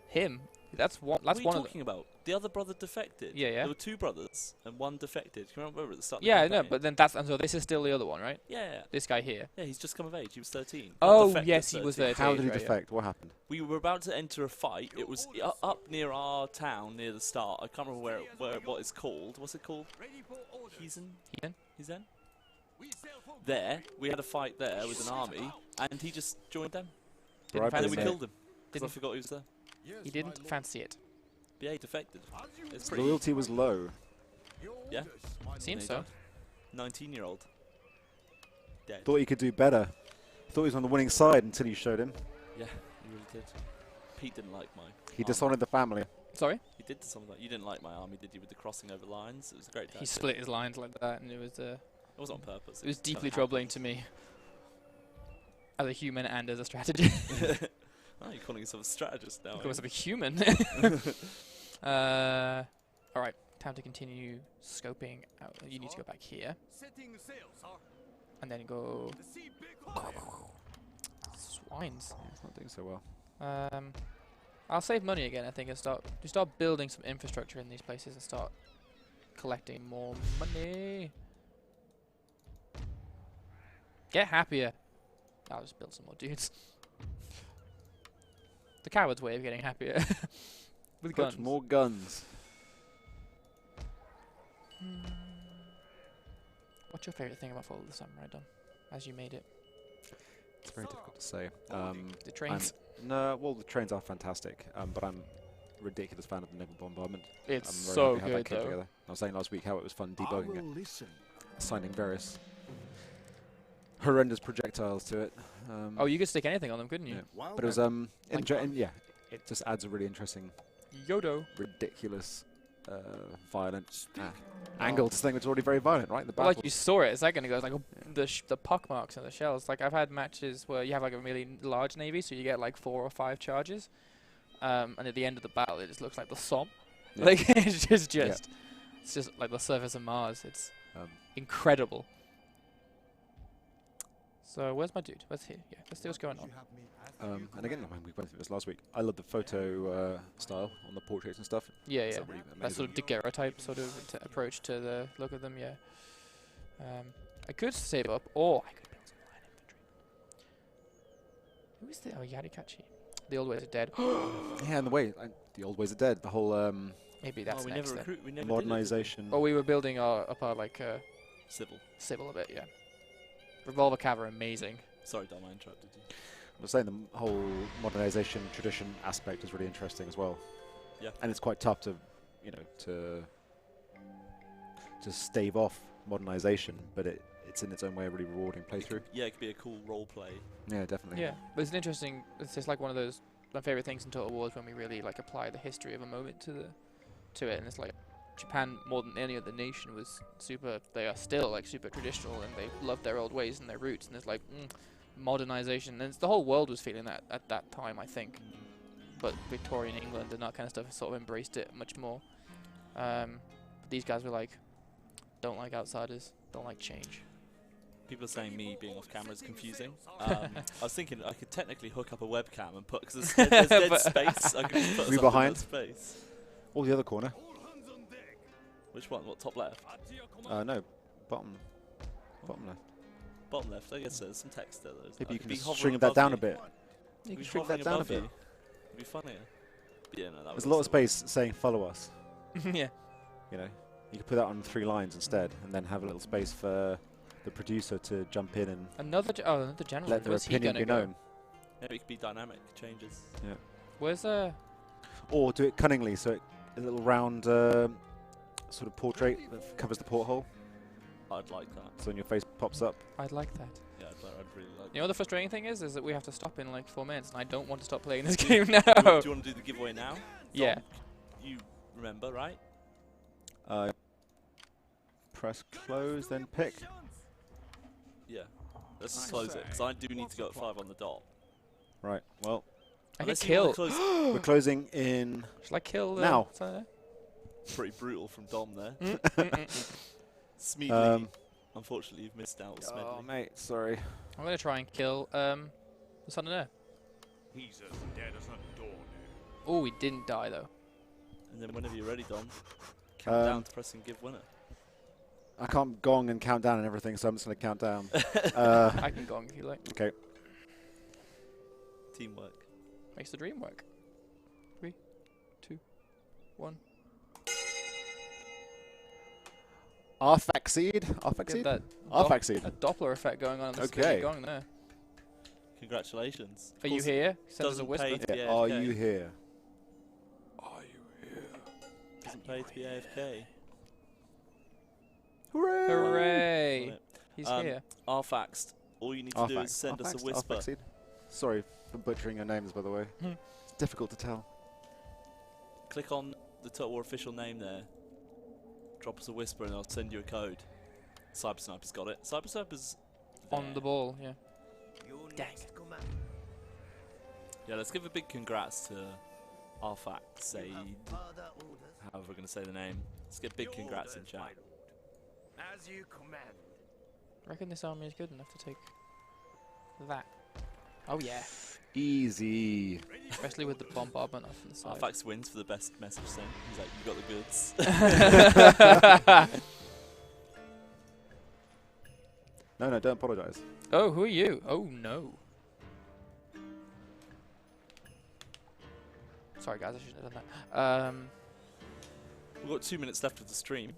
Him. That's one. That's What are one you of them. talking about? The other brother defected. Yeah, yeah. There were 2 brothers, and 1 defected. Can you remember at the start? Yeah, of the no, campaign? but then that's and so this is still the other one, right? Yeah. This guy here. Yeah, he's just come of age. He was 13. Not Oh, defected yes, he was 13. 13. How did he right, yeah. defect? What happened? We were about to enter a fight. It was up near our town, near the start. I can't remember what it's called. What's it called? Ready for orders. He's We sail for there. We had a fight there with an army, and he just joined them. Didn't Right, And then fancy we it. killed him. Because I Didn't- forgot he was there. Yes, He my didn't lord. fancy it. But yeah, he defected. As you It's wish. pretty. Loyalty was low. Your Yeah. orders, my lord. Seems he so. died. 19-year-old. Dead. Thought he could do better. Thought he was on the winning side until you showed him. Yeah, he really did. Pete didn't like my. He army. dishonoured the family. Sorry? He did something like you didn't like my army, did you? With the crossing over lines, it was a great. He tactic. split his lines like that, and it was It was on purpose. it was kinda deeply happened. troubling to me. As a human and as a strategist. Oh, you're calling yourself a strategist now. Of course, eh? I'm a human. Alright, time to continue scoping out. You need to go back here, Setting sail, sir. and then go The sea big fire. swines. Yeah, it's not doing so well. I'll save money again, I think, and start building some infrastructure in these places and start collecting more money. Get happier. I'll just build some more dudes. The coward's way of getting happier. With Put guns. more guns. What's your favourite thing about Fall of the Samurai, Dom? As you made it? It's very difficult to say. The trains? No, well, the trains are fantastic, but I'm a ridiculous fan of the naval bombardment. It's I'm very so happy how that good, came though. together. I was saying last week how it was fun I debugging will it, listen. assigning various horrendous projectiles to it. Oh, you could stick anything on them, couldn't you? Yeah. Well But it was then, yeah, it just adds a really interesting, Yodo. ridiculous, violent angle to something that's already very violent, right? The Well, battle. like you saw it a second ago, it's like the pock marks and the shells. Like I've had matches where you have like a really large navy, so you get like 4 or 5 charges, and at the end of the battle, it just looks like the Somme. Yeah. Like it's just it's just like the surface of Mars. It's incredible. So where's my dude? Where's he? Yeah, let's see what's going on. And again, we went through this last week. I love the photo style on the portraits and stuff. Yeah, It's yeah. a really That sort of amazing- daguerreotype sort of approach to the look of them. Yeah. I could save up, or I could build some line infantry. Who is the? Oh, Yarikachi. The old ways are dead. Yeah, and the way the old ways are dead. The whole Maybe that's we next never then. we never modernization. Oh, we were building up our like Civil. civil a bit, yeah. Revolver cav are amazing. Sorry, Dom, I interrupted you. I was saying the whole modernization tradition aspect is really interesting as well. Yeah. And it's quite tough to, to stave off modernization, but it's in its own way a really rewarding playthrough. Yeah, it could be a cool role play. Yeah, definitely. Yeah, but it's an interesting. It's just like one of those my favorite things in Total War is when we really like apply the history of a moment to it, and it's like Japan more than any other nation was super. They are still like super traditional, and they love their old ways and their roots. And it's like modernization, and it's, the whole world was feeling that at that time, I think. But Victorian England and that kind of stuff sort of embraced it much more. But these guys were like, don't like outsiders, don't like change. People are saying me being off camera is confusing. I was thinking I could technically hook up a webcam and put, because there's dead space, I could just put us We up in behind? that space. Or the other corner. Which one? What, top left? No, bottom left. Bottom left? I guess there's some text there. Maybe you can just hovering shrink that above down you. a bit. You Be can shrink hovering that down a above you. bit. It'd be funnier. But yeah, no, that There's was a lot of also- space saying follow us. yeah. You know, you could put that on 3 lines instead, and then have a little space for the producer to jump in and Another general. let their Where's he opinion gonna be go? known. Maybe it could be dynamic changes. Where's Or do it cunningly, so a little round sort of portrait that covers the porthole, I'd like that. so when your face pops up. I'd like that. Yeah, I'd really like You know what the frustrating thing is that we have to stop in like 4 minutes, and I don't want to stop playing this Do game that. now. Do you want to do the giveaway now? Yeah. Dom, you remember, right? Press close, then pick. Yeah. Let's just close it, because I do need to go at 5 on the dot. Right, well, I could Unless you wanna kill. close we're closing in Shall I kill now. pretty brutal from Dom there. I'm Smedley, unfortunately, you've missed out. Oh, Smedley. mate, sorry. gonna try and kill the Son and Heir. He's as dead as a doornail. Oh, he didn't die though. And then whenever you're ready, Dom, count down to press and give winner. I can't gong and count down and everything, so I'm just going to count down. I can gong if you like. Okay. Teamwork. Makes the dream work. 3, 2, 1. Arfaxeed? Get Arfaxeed? that Arfaxeed. a Doppler effect going on in the Okay. gong there. Congratulations. Are you here? Send us a Doesn't whisper. pay to be Yeah, AFK. are you here? Doesn't pay to be AFK. Hooray! Hooray! Right. He's here. Arfaxed. All you need to do is send us a whisper. Arfaxeed. Sorry for butchering your names, by the way. It's difficult to tell. Click on the Total War official name there. Drop us a whisper and I'll send you a code. Cyber Sniper's got it. Cyber Sniper's On there. the ball, yeah. Dang. Yeah, let's give a big congrats to Arfax Said. However we're going to say the name. Let's get big congrats in chat. As you command. I reckon this army is good enough to take that. Oh yeah. Easy. Especially with the bombardment off to the side. Arfax wins for the best message sent. He's like, you got the goods. No, don't apologise. Oh, who are you? Oh no. Sorry guys, I shouldn't have done that. We've got 2 minutes left of the stream.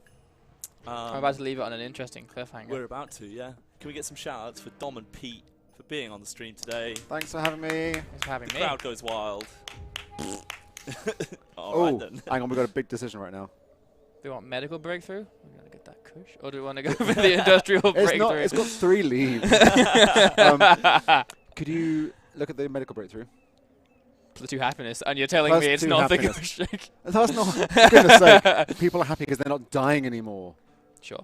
I'm about to leave it on an interesting cliffhanger. We're about to, yeah. Can we get some shout outs for Dom and Pete for being on the stream today? Thanks for having me. Thanks for having The me. crowd goes wild. Oh, Alright then. hang on, we've got a big decision right now. Do we want medical breakthrough? We're gonna get that kush. Or do we want to go for the industrial breakthrough? It's got 3 leaves. Could you look at the medical breakthrough? The 2 happiness, and you're telling Plus me it's 2 not happiness. the kush. That's not. For goodness sake, people are happy because they're not dying anymore. Sure.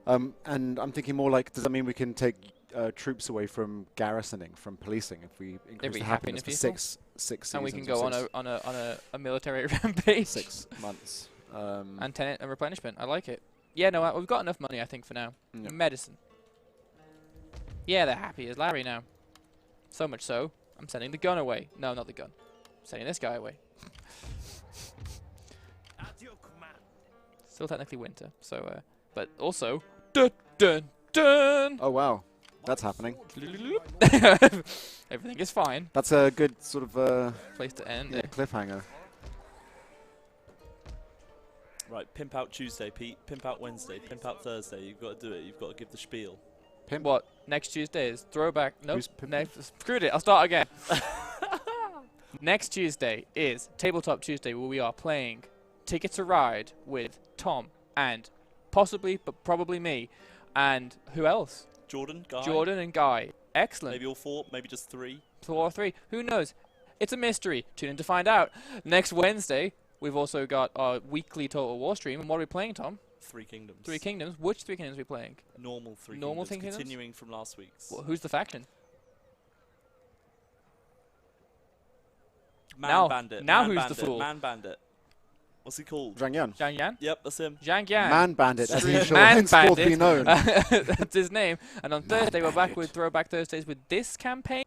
And I'm thinking more like, does that mean we can take troops away from garrisoning, from policing, if we increase we the happy happiness in for people? six And we can seasons go or on a military rampage. 6 months. And tenant and replenishment. I like it. Yeah, no, we've got enough money, I think, for now. Yeah. Medicine. Yeah, they're happy as Larry now. So much so, I'm sending the gun away. No, not the gun. I'm sending this guy away. At your command. Still technically winter, so, but also, dun dun dun! Oh wow, that's happening. Everything is fine. That's a good sort of Place to end. yeah, cliffhanger. Right, pimp out Tuesday, Pete. Pimp out Wednesday. Pimp out Thursday. You've got to do it. You've got to give the spiel. Pimp. What? Next Tuesday is Throwback. Nope. Who's pimping? Next, screwed it. I'll start again. Next Tuesday is Tabletop Tuesday, where we are playing Ticket to Ride with Tom and possibly, but probably me. And who else? Jordan, Guy. Jordan and Guy. Excellent. Maybe all 4, maybe just 3. 4 or 3. Who knows? It's a mystery. Tune in to find out. Next Wednesday, we've also got our weekly Total War stream. And what are we playing, Tom? 3 Kingdoms. 3 Kingdoms. Which 3 Kingdoms are we playing? Normal 3 Normal Kingdoms. Kingdoms? Continuing from last week's. Who's the faction? Man Now- Bandit. now Man who's the Bandit, fool? Man Bandit. What's he called? Zhang Yan. Zhang Yan? Yep, that's him. Zhang Yan. Man Bandit, as he Stream shall Man henceforth be Bandit. known. That's his name. And on Thursday, we're back Bandit. with Throwback Thursdays with this campaign.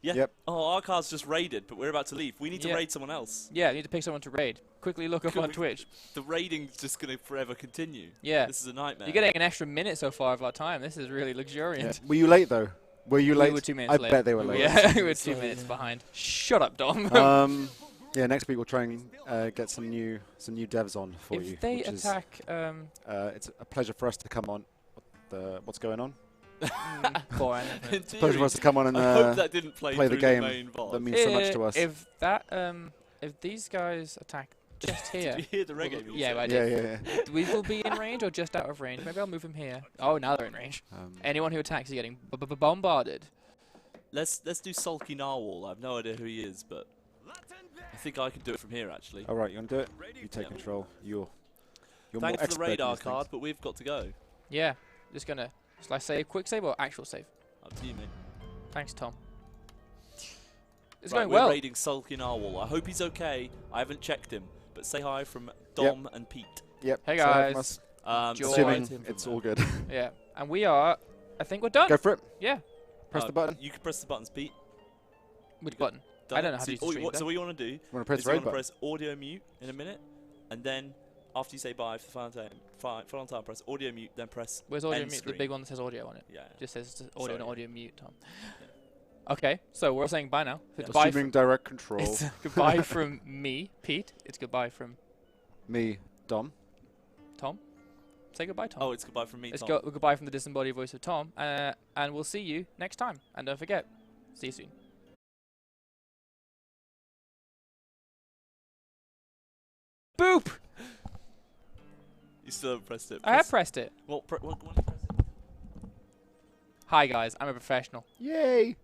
Yeah. Yep. Oh, our car's just raided, but we're about to leave. We need to Yeah. raid someone else. Yeah, you need to pick someone to raid. Quickly look up Could on we- Twitch. The raiding's just going to forever continue. Yeah. This is a nightmare. You're getting an extra minute so far of our time. This is really Yeah. luxuriant. Were you late though? Were you late? We were 2 minutes I late. bet they were late. Yeah, we were 2 minutes behind. Shut up, Dom. Yeah, next week we'll try and get some new devs on for you. If they which is, attack... it's a pleasure for us to come on. What's going on? Boring, isn't it? In It's a pleasure for theory, us to come on and I hope that didn't play play through the game main VOD. that means so much to us. If that, if these guys attack just here... Did you hear the reggae music? Yeah, I yeah, did. yeah, yeah. We will be in range or just out of range. Maybe I'll move them here. Oh, now they're in range. Anyone who attacks is getting bombarded. Let's do Sulky Narwhal. I have no idea who he is, but I think I can do it from here, actually. All right, you want to do it? You take Yeah. control. You're more Thanks for the expert in radar these things. card, but we've got to go. Yeah, just gonna... Shall I save quick save or actual save? Up to you, mate. Thanks, Tom. It's Right, going we're well. raiding Sulky Narwhal. I hope he's okay. I haven't checked him, but say hi from Dom and Pete. Yep. Hey, so that guys. must- Joy. assuming Tim from it's there. all good. Yeah, and we are... I think we're done. Go for it. Yeah. Press the button. You can press the buttons, Pete. Which button? Done I don't it. know how to use the So stream what, deck. so what you want to do Want to press is the you raid want to button? press audio mute in a minute, and then after you say bye for the final time, press audio mute, then press Where's audio end mute? screen. The big one that says audio on it. Yeah. Just says audio Sorry, and yeah. audio mute, Tom. Okay, so we're all saying bye now. Yeah. It's bye Assuming from direct control. it's goodbye from me, Pete. It's goodbye from Me, Dom. Tom. Say goodbye, Tom. Oh, it's goodbye from me, It's Tom. goodbye from the disembodied voice of Tom. And we'll see you next time. And don't forget, see you soon. Boop! You still haven't pressed it. I have pressed it. What did you press it? Hi guys, I'm a professional. Yay!